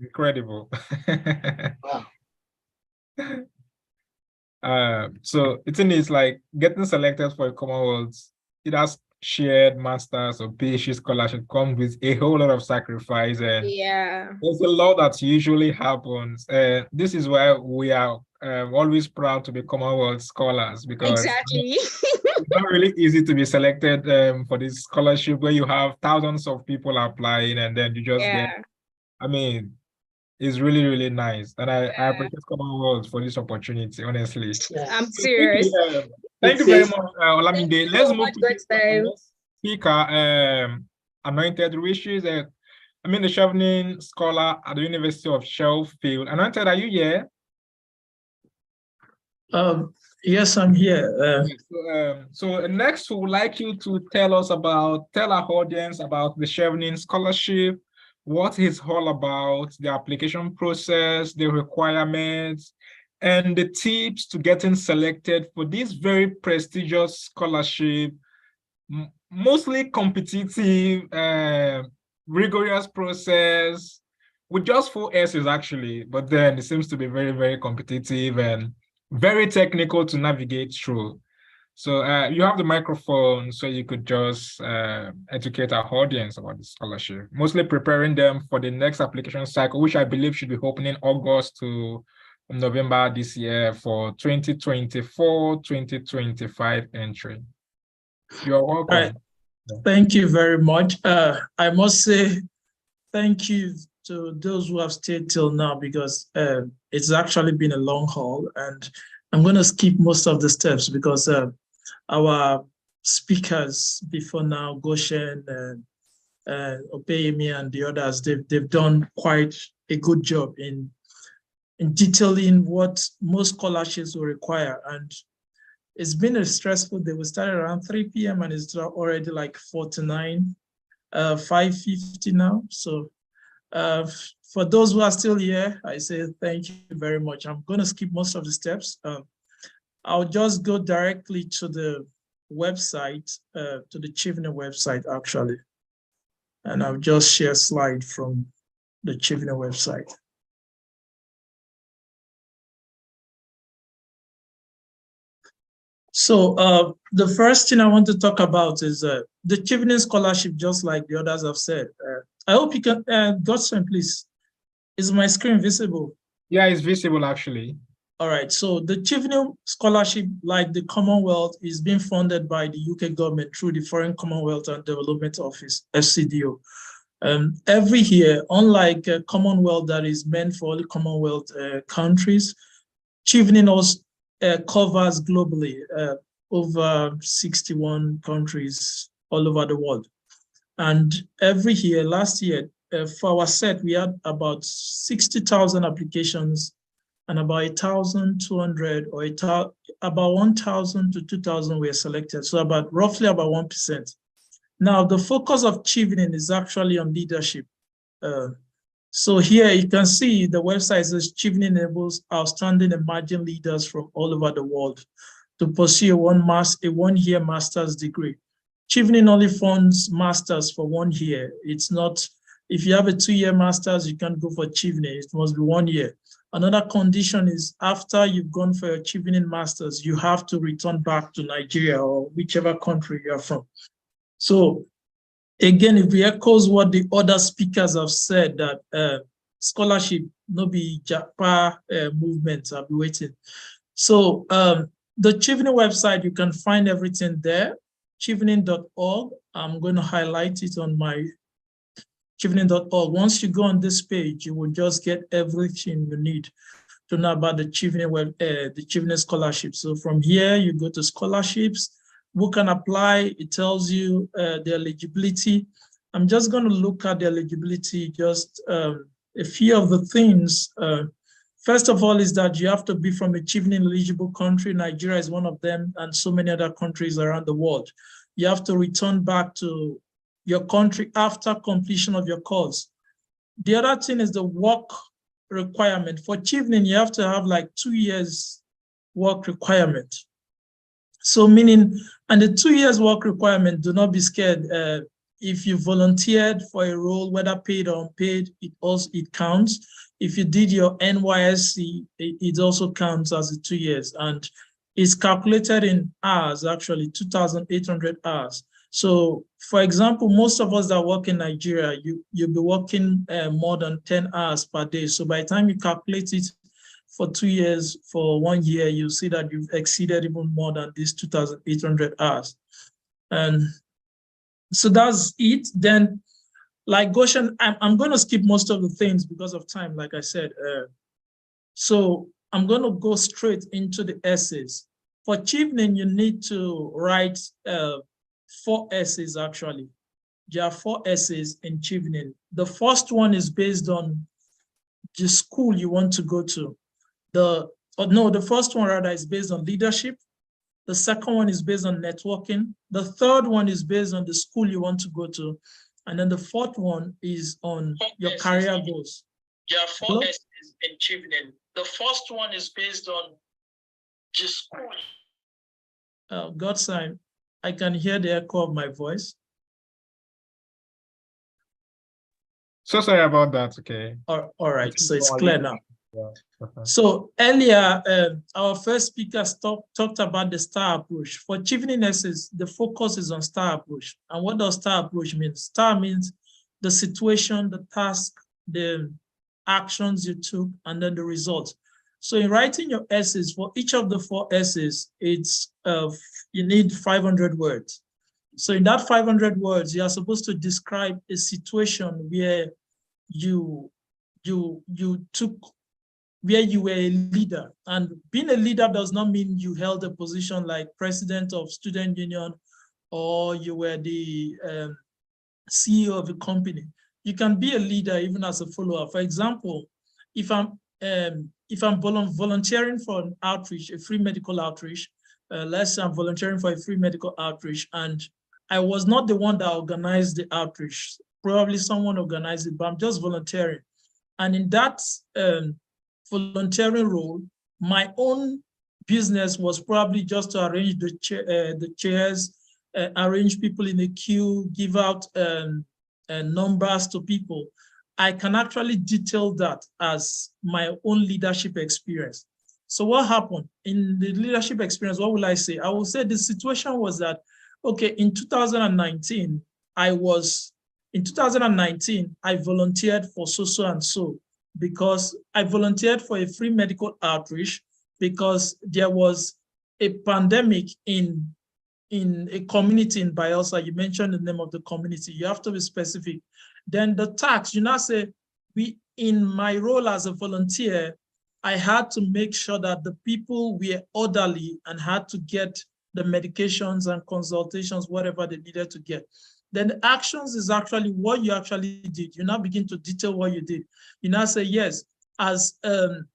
Incredible. Wow. So the thing is, like, getting selected for a Commonwealth, it has shared masters or PhD scholarship comes with a whole lot of sacrifice, and there's a lot that usually happens. This is why we are always proud to be Commonwealth scholars, because it's not really easy to be selected for this scholarship where you have thousands of people applying and then you just get, I mean, it's really, really nice. And I appreciate Commonwealth for this opportunity, honestly. I'm serious. Thank you very much, Olamide. Let's move to the next speaker, Anointed, which is the Chevening scholar at the University of Sheffield. Anointed, are you here? Yes, I'm here. So next, we would like you to tell our audience about the Chevening scholarship, what it's all about, the application process, the requirements, and the tips to getting selected for this very prestigious scholarship, mostly competitive, rigorous process with just 4 S's actually, but then it seems to be very, very competitive and very technical to navigate through. So you have the microphone, so you could just educate our audience about the scholarship, mostly preparing them for the next application cycle, which I believe should be opening August to November this year for 2024-2025 entry. You're welcome. Right. Thank you very much. I must say thank you to those who have stayed till now, because it's actually been a long haul, and I'm going to skip most of the steps because our speakers before now, Goshen and Opeyemi and the others, they've done quite a good job in detailing what most scholarships will require. And it's been a stressful day. We started around 3 p.m. and it's already like 49, 5:50 now. So for those who are still here, I say thank you very much. I'm going to skip most of the steps. I'll just go directly to the website, to the Chevening website, actually. And I'll just share a slide from the Chevening website. So the first thing I want to talk about is the Chevening scholarship, just like the others have said. I hope you can, Godson, please. Is my screen visible? Yeah, it's visible actually. All right, so the Chevening Scholarship, like the Commonwealth, is being funded by the UK government through the Foreign Commonwealth and Development Office, FCDO. Every year, unlike Commonwealth that is meant for only Commonwealth countries, Chevening also covers globally over 61 countries all over the world. And every year, last year, for our set, we had about 60,000 applications and about 1,200 or about 1,000 to 2,000 were selected. So roughly about 1%. Now, the focus of Chevening is actually on leadership. So here you can see the website says Chevening enables outstanding emerging leaders from all over the world to pursue a one-year master's degree. Chevening only funds masters for 1 year. It's not, if you have a 2-year master's, you can't go for Chevening. It must be 1 year. Another condition is after you've gone for your Chevening masters, you have to return back to Nigeria or whichever country you are from. So again, it echoes what the other speakers have said, that scholarship, no be Japa movement, I'll be waiting. So the Chevening website, you can find everything there, chevening.org. I'm going to highlight it on my chevening.org. Once you go on this page, you will just get everything you need to know about the Chevening scholarship. So from here, you go to scholarships, who can apply, it tells you the eligibility. I'm just going to look at the eligibility, just a few of the things. First of all is that you have to be from a Chevening eligible country. Nigeria is one of them, and so many other countries around the world. You have to return back to your country after completion of your course. The other thing is the work requirement. For Chevening, you have to have like 2 years work requirement. So meaning, and the 2 years work requirement, do not be scared. If you volunteered for a role, whether paid or unpaid, it counts. If you did your NYSC, it also counts as the 2 years, and it's calculated in hours, actually 2,800 hours. So for example, most of us that work in Nigeria, you'll be working more than 10 hours per day. So by the time you calculate it for 2 years, for 1 year, you'll see that you've exceeded even more than these 2,800 hours. And so that's it. Then, like Goshen, I'm going to skip most of the things because of time, like I said. So I'm going to go straight into the essays. For Chevening, you need to write 4 essays, actually. There are 4 essays in Chevening. The first one is based on the school you want to go to. The first one rather is based on leadership. The second one is based on networking. The third one is based on the school you want to go to. And then the fourth one is on your career goals. There are 4 essays in Chevening. The first one is based on the school. Godsign, I can hear the echo of my voice. So sorry about that, okay. All right, so it's clear now. Yeah. Okay. So earlier, our first speaker talked about the STAR approach. For Chevening essays, the focus is on STAR approach. And what does STAR approach mean? STAR means the situation, the task, the actions you took, and then the results. So in writing your essays, for each of the 4 essays, it's you need 500 words. So in that 500 words, you are supposed to describe a situation where you were a leader. And being a leader does not mean you held a position like president of student union or you were the CEO of a company. You can be a leader even as a follower. For example, if I'm volunteering for an outreach, a free medical outreach, let's say I'm volunteering for a free medical outreach, and I was not the one that organized the outreach. Probably someone organized it, but I'm just volunteering. And in that volunteering role, my own business was probably just to arrange the chairs, arrange people in the queue, give out numbers to people. I can actually detail that as my own leadership experience. So what happened in the leadership experience? What will I say? I will say the situation was that, okay, in 2019, I volunteered for so and so. because I volunteered for a free medical outreach because there was a pandemic in a community in Bielsa. You mentioned the name of the community. You have to be specific. Then the tax, you now say, in my role as a volunteer, I had to make sure that the people were orderly and had to get the medications and consultations, whatever they needed to get. Then the actions is actually what you actually did. You now begin to detail what you did. You now say, yes, as an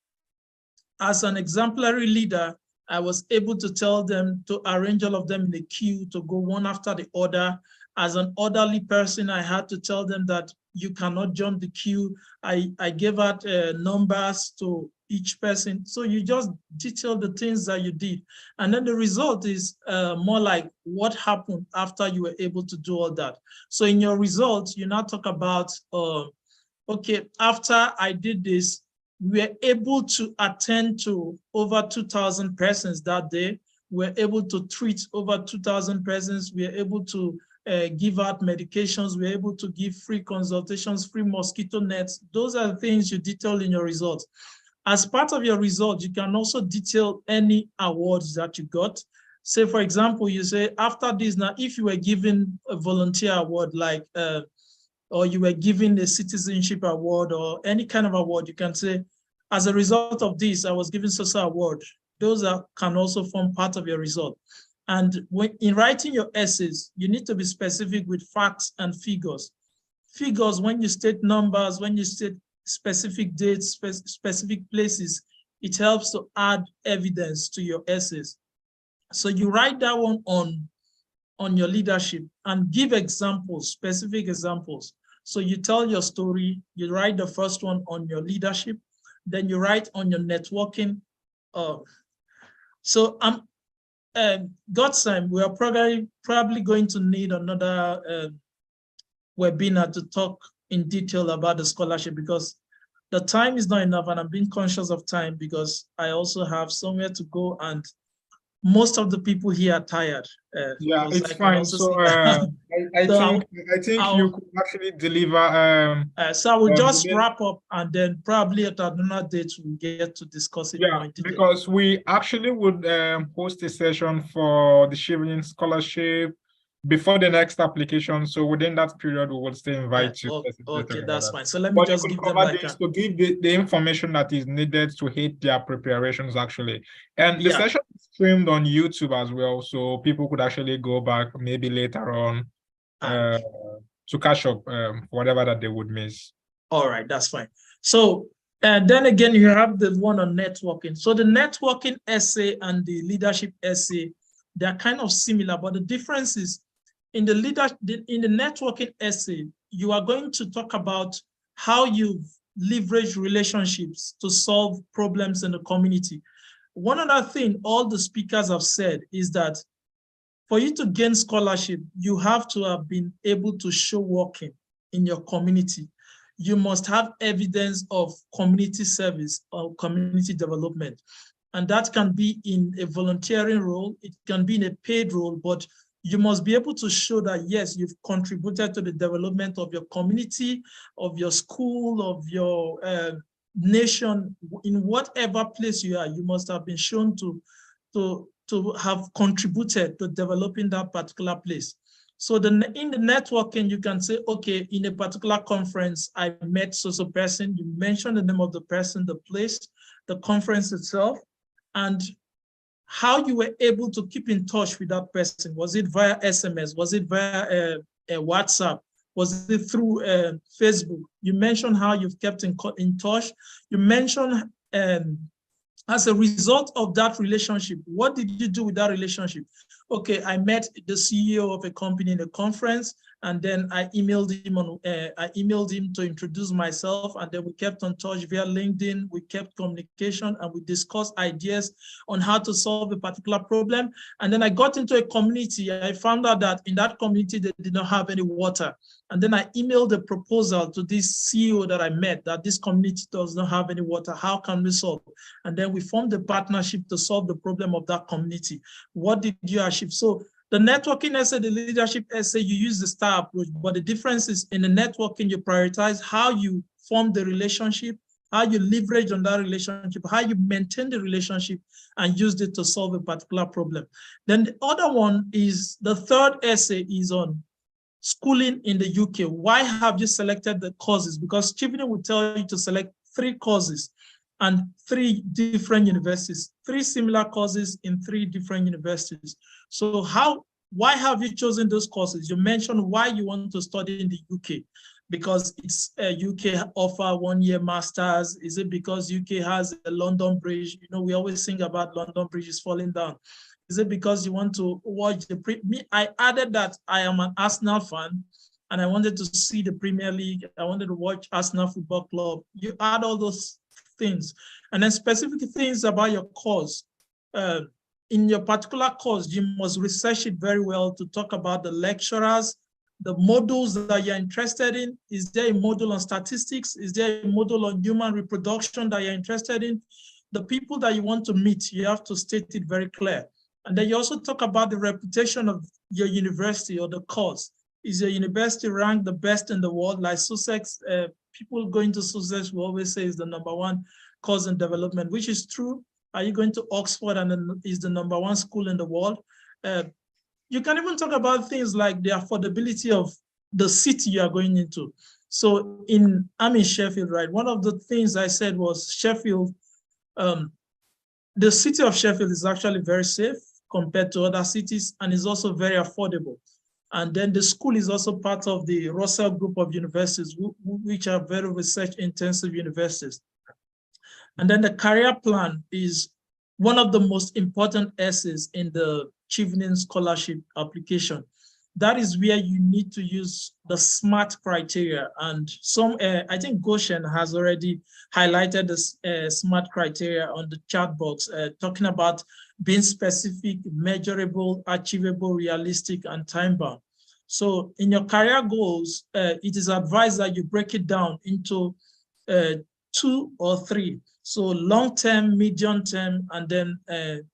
exemplary leader, I was able to tell them to arrange all of them in a queue to go one after the other. As an orderly person, I had to tell them that you cannot jump the queue. I gave out numbers to each person. So you just detail the things that you did. And then the result is more like what happened after you were able to do all that. So in your results, you now talk about, okay, after I did this, we were able to attend to over 2,000 persons that day. We were able to treat over 2,000 persons. We were able to give out medications. We were able to give free consultations, free mosquito nets. Those are the things you detail in your results. As part of your results, you can also detail any awards that you got. Say, for example, you say, after this, now, if you were given a volunteer award, like, or you were given a citizenship award or any kind of award, you can say, as a result of this, I was given such an award. Those can also form part of your result. And when in writing your essays, you need to be specific with facts and figures. Figures, when you state numbers, when you state specific dates, specific places, it helps to add evidence to your essays. So you write that one on your leadership and give examples, specific examples. So you tell your story, you write the first one on your leadership, then you write on your networking. So God's time, we are probably going to need another webinar to talk in detail about the scholarship, because the time is not enough, and I'm being conscious of time because I also have somewhere to go, and most of the people here are tired. Yeah, it's fine. So I think you could actually deliver. So I will just wrap up, and then probably at another date we'll get to discuss it more in detail. Because we actually would host a session for the Chevening scholarship before the next application. So within that period, we will still invite you. Okay, that's fine. So let me just give them like to give the information that is needed to hit their preparations actually. And the session is streamed on YouTube as well, so people could actually go back maybe later on to catch up whatever that they would miss. All right, that's fine. So then again, you have the one on networking. So the networking essay and the leadership essay, they're kind of similar, but the difference is in the networking essay, you are going to talk about how you leverage relationships to solve problems in the community. One other thing all the speakers have said is that for you to gain scholarship, you have to have been able to show working in your community. You must have evidence of community service or community development. And that can be in a volunteering role, it can be in a paid role, but you must be able to show that, yes, you've contributed to the development of your community, of your school, of your nation, in whatever place you are. You must have been shown to have contributed to developing that particular place. So in the networking, you can say, okay, in a particular conference, I met so person. You mention the name of the person, the place, the conference itself, and how you were able to keep in touch with that person. Was it via SMS? Was it via WhatsApp? Was it through Facebook? You mentioned how you've kept in touch. You mentioned as a result of that relationship, what did you do with that relationship? Okay, I met the CEO of a company in a conference, and then I emailed him to introduce myself, and then we kept in touch via LinkedIn. We kept communication, and we discussed ideas on how to solve a particular problem. And then I got into a community. I found out that in that community they did not have any water. And then I emailed a proposal to this CEO that I met, that this community does not have any water. How can we solve? And then we formed a partnership to solve the problem of that community. What did you achieve? So the networking essay, the leadership essay, you use the STAR approach, but the difference is in the networking, you prioritize how you form the relationship, how you leverage on that relationship, how you maintain the relationship and use it to solve a particular problem. Then the other one is, the third essay is on schooling in the UK. Why have you selected the courses? Because Chevening will tell you to select 3 courses and 3 different universities, 3 similar courses in 3 different universities. So why have you chosen those courses? You mentioned why you want to study in the UK, because it's UK offer 1-year masters. Is it because UK has a London Bridge? You know, we always sing about London Bridge is falling down. Is it because you want to watch I added that I am an Arsenal fan and I wanted to see the Premier League. I wanted to watch Arsenal Football Club. You add all those things. And then specific things about your course. In your particular course, you must research it very well to talk about the lecturers, the modules that you're interested in. Is there a module on statistics? Is there a module on human reproduction that you're interested in? The people that you want to meet, you have to state it very clear. And then you also talk about the reputation of your university or the course. Is your university ranked the best in the world? Like Sussex, people going to Sussex will always say is the #1 course in development, which is true. Are you going to Oxford and then is the #1 school in the world? You can even talk about things like the affordability of the city you are going into. So I'm in Sheffield, right? One of the things I said was Sheffield, the city of Sheffield is actually very safe compared to other cities and is also very affordable. And then the school is also part of the Russell Group of universities, which are very research-intensive universities. And then the career plan is one of the most important essays in the Chevening scholarship application. That is where you need to use the SMART criteria. And I think Goshen has already highlighted the SMART criteria on the chat box, talking about being specific, measurable, achievable, realistic, and time-bound. So in your career goals, it is advised that you break it down into 2 or 3. So long-term, medium-term, and then,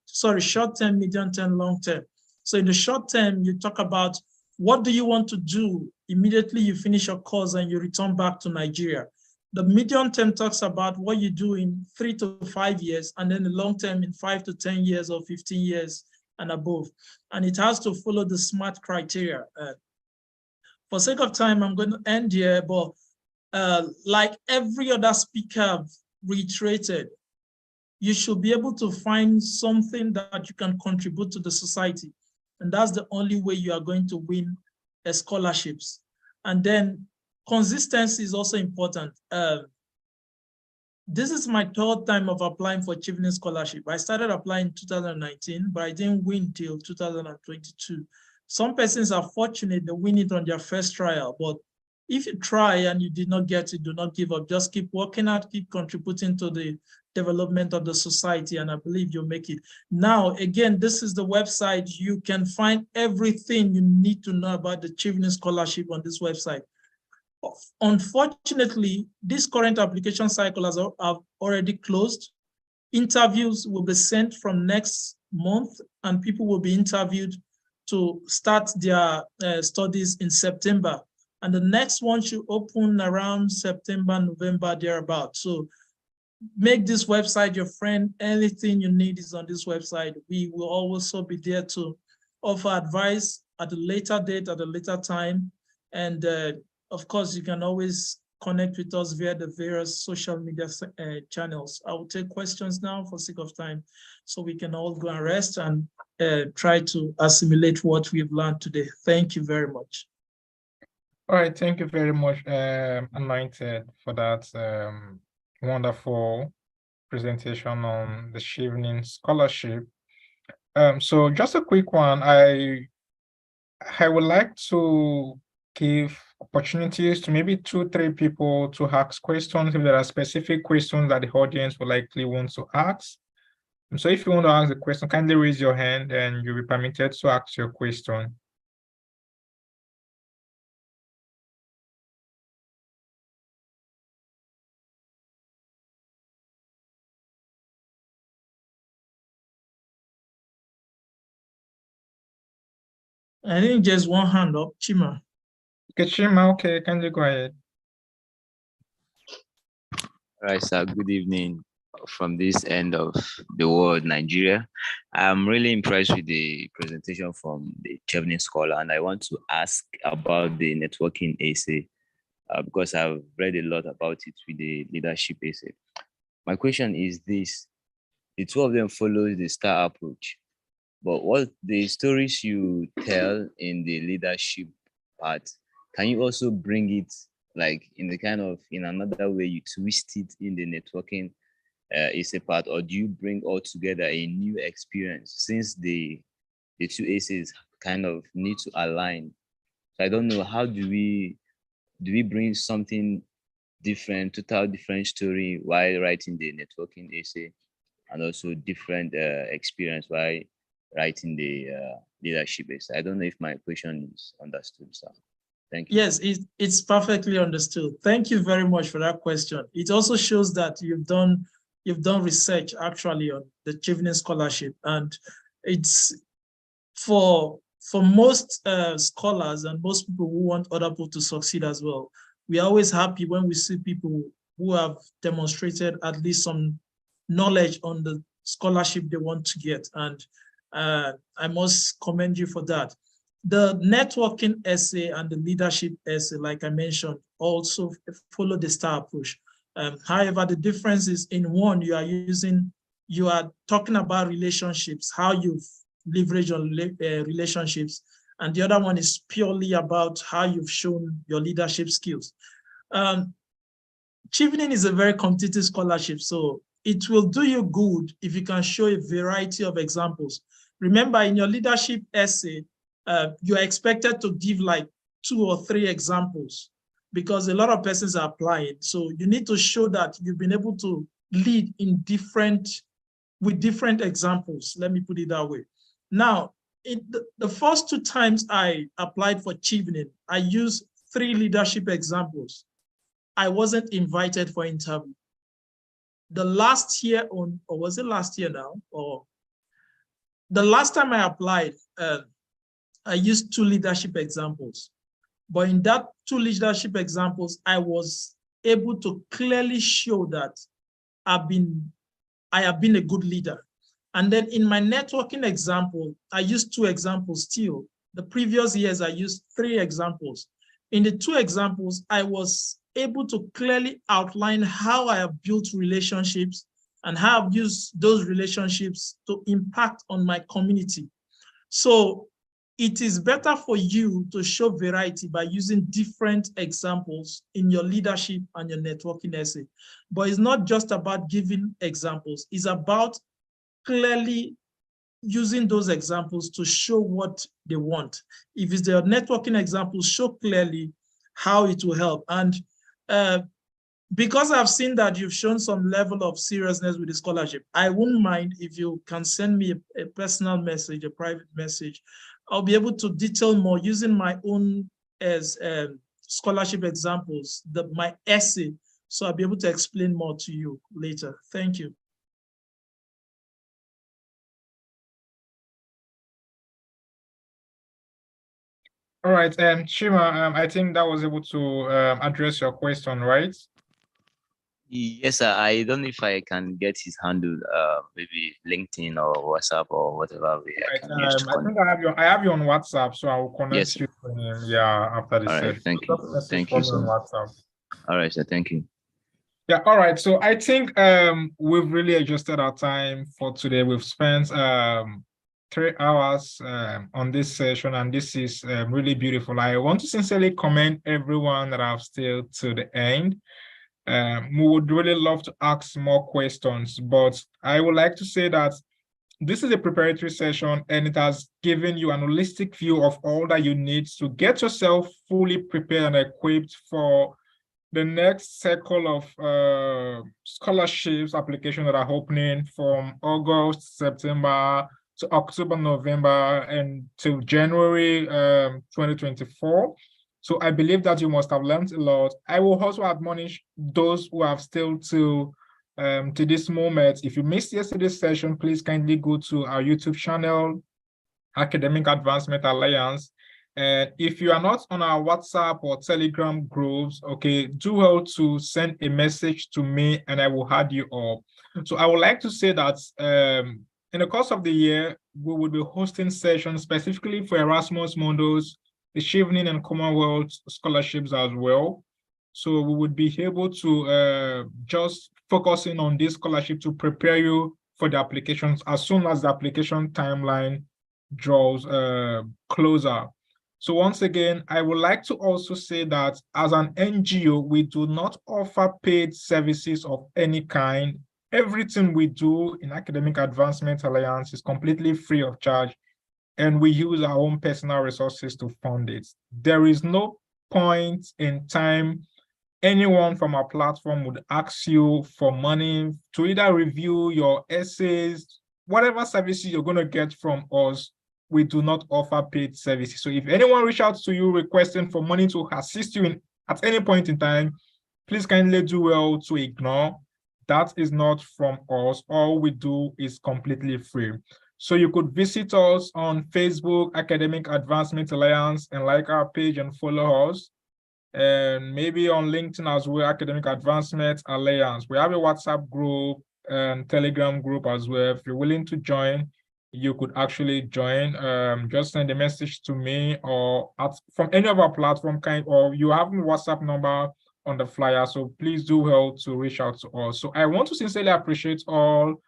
short-term, medium-term, long-term. So in the short term, you talk about what do you want to do immediately you finish your course and you return back to Nigeria. The medium term talks about what you do in 3 to 5 years, and then the long term in 5 to 10 years or 15 years and above. And it has to follow the SMART criteria. For sake of time, I'm going to end here, but like every other speaker I've reiterated, you should be able to find something that you can contribute to the society. And that's the only way you are going to win scholarships. And then consistency is also important. This is my 3rd time of applying for Chevening scholarship. I started applying in 2019, but I didn't win till 2022. Some persons are fortunate, they win it on their first trial, but if you try and you did not get it, do not give up. Just keep working out, keep contributing to the development of the society, and I believe you'll make it. Now, again, this is the website. You can find everything you need to know about the Chevening scholarship on this website. Unfortunately, this current application cycle has already closed. Interviews will be sent from next month, and people will be interviewed to start their studies in September. And the next one should open around September, November, thereabout. So make this website your friend. Anything you need is on this website. We will also be there to offer advice at a later date, at a later time. And of course, you can always connect with us via the various social media channels. I will take questions now for sake of time, so we can all go and rest and try to assimilate what we've learned today. Thank you very much. All right, thank you very much, Anointed, for that wonderful presentation on the Chevening scholarship. So just a quick one, I would like to give opportunities to maybe 2-3 people to ask questions if there are specific questions that the audience would likely want to ask. So if you want to ask a question, kindly raise your hand and you'll be permitted to ask your question. I think just one hand up, Chima. Okay, Chima, okay, can you go ahead? All right, sir. Good evening from this end of the world, Nigeria. I'm really impressed with the presentation from the Chevening scholar, and I want to ask about the networking essay because I've read a lot about it with the leadership essay. My question is this: the two of them follow the STAR approach, but what the stories you tell in the leadership part, can you also bring it like in the kind of in another way you twist it in the networking essay part, or do you bring all together a new experience since the two essays kind of need to align? So I don't know, how do we bring something different, total different story while writing the networking essay, and also different experience while writing the leadership essay? I don't know if my question is understood, sir. Thank you. Yes, it's perfectly understood. Thank you very much for that question. It also shows that you've done research actually on the Chevening scholarship, and it's for most scholars and most people who want other people to succeed as well. We are always happy when we see people who have demonstrated at least some knowledge on the scholarship they want to get, and I must commend you for that. The networking essay and the leadership essay, like I mentioned, also follow the STAR approach. However, the difference is in one, you are talking about relationships, how you've leveraged on relationships, and the other one is purely about how you've shown your leadership skills. Chevening is a very competitive scholarship, so it will do you good if you can show a variety of examples. Remember, in your leadership essay, you are expected to give like 2 or 3 examples because a lot of persons are applying. So you need to show that you've been able to lead with different examples. Let me put it that way. Now, the first 2 times I applied for Chevening, I used 3 leadership examples. I wasn't invited for interview. The last year or was it last year now? Or the last time I applied, I used 2 leadership examples, but in that 2 leadership examples, I was able to clearly show that I have been a good leader. And then in my networking example, I used 2 examples still. The previous years, I used 3 examples. In the 2 examples, I was able to clearly outline how I have built relationships and how I've used those relationships to impact on my community. So it is better for you to show variety by using different examples in your leadership and your networking essay. But it's not just about giving examples. It's about clearly using those examples to show what they want. If it's their networking examples, show clearly how it will help. And because I've seen that you've shown some level of seriousness with the scholarship, I wouldn't mind if you can send me a personal message, a private message. I'll be able to detail more using my own as scholarship examples, my essay. So I'll be able to explain more to you later. Thank you. All right, Chima, I think that was able to address your question, right? Yes, sir. I don't know if I can get his handle, maybe LinkedIn or WhatsApp or whatever way I can use to I connect. think I have you on WhatsApp, so I will connect Yes, you to him, yeah, after the all right, session. thank Just you. message Thank for you, me on sir. WhatsApp. All right, sir. Thank you. Yeah, all right. So I think we've really adjusted our time for today. We've spent 3 hours on this session, and this is really beautiful. I want to sincerely commend everyone that have stayed to the end. We would really love to ask more questions, but I would like to say that this is a preparatory session, and it has given you an holistic view of all that you need to get yourself fully prepared and equipped for the next cycle of scholarships application that are opening from August, September to October, November, and to January 2024. So I believe that you must have learned a lot. I will also admonish those who have still to this moment. If you missed yesterday's session, please kindly go to our YouTube channel, Academic Advancement Alliance, And if you are not on our WhatsApp or Telegram groups, okay, do well to send a message to me and I will add you up. So I would like to say that in the course of the year, we will be hosting sessions specifically for Erasmus, Mundus, the Chevening and Commonwealth scholarships as well. So we would be able to just focusing on this scholarship to prepare you for the applications as soon as the application timeline draws closer. So once again, I would like to also say that as an NGO, we do not offer paid services of any kind. Everything we do in Academic Advancement Alliance is completely free of charge, and we use our own personal resources to fund it. There is no point in time anyone from our platform would ask you for money to either review your essays, whatever services you're going to get from us. We do not offer paid services. So if anyone reach out to you requesting for money to assist you at any point in time, please kindly do well to ignore. That is not from us. All we do is completely free. So you could visit us on Facebook, Academic Advancement Alliance, and like our page and follow us. And maybe on LinkedIn as well, Academic Advancement Alliance. We have a WhatsApp group and Telegram group as well. If you're willing to join, you could actually join. Just send a message to me or from any of our platform or you have a WhatsApp number on the flyer. So please do help to reach out to us. So I want to sincerely appreciate all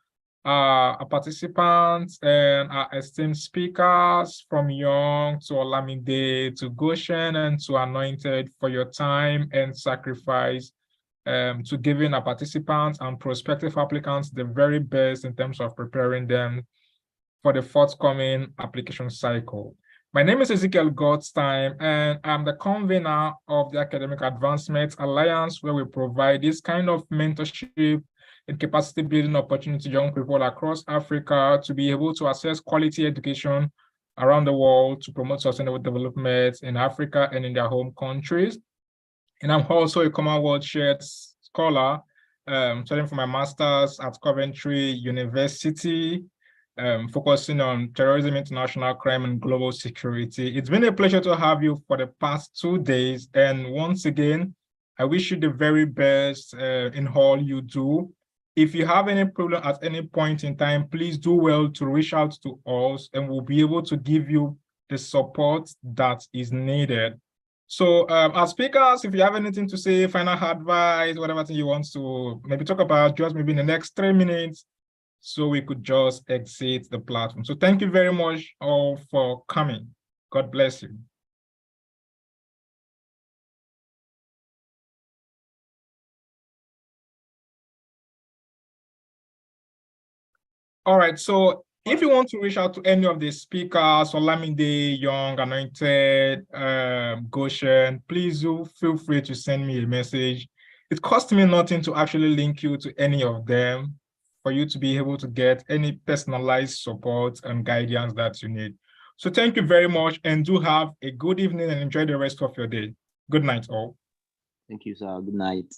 our participants and our esteemed speakers from Young to Olamide to Goshen and to Anointed for your time and sacrifice to giving our participants and prospective applicants the very best in terms of preparing them for the forthcoming application cycle. My name is Ezekiel Godstein, and I'm the convener of the Academic Advancement Alliance, where we provide this kind of mentorship and capacity building opportunity to young people across Africa to be able to access quality education around the world to promote sustainable development in Africa and in their home countries. And I'm also a Commonwealth Shared Scholar, studying for my master's at Coventry University, focusing on terrorism, international crime, and global security. It's been a pleasure to have you for the past 2 days. And once again, I wish you the very best in all you do. If you have any problem at any point in time, please do well to reach out to us and we'll be able to give you the support that is needed. So as speakers, if you have anything to say, final advice, whatever thing you want to maybe talk about, just maybe in the next 3 minutes, so we could just exit the platform. So thank you very much all for coming. God bless you. All right, so if you want to reach out to any of the speakers, Olamide, Young, Anointed, Goshen, please do feel free to send me a message. It costs me nothing to actually link you to any of them for you to be able to get any personalized support and guidance that you need. So thank you very much and do have a good evening and enjoy the rest of your day. Good night all. Thank you, sir. Good night.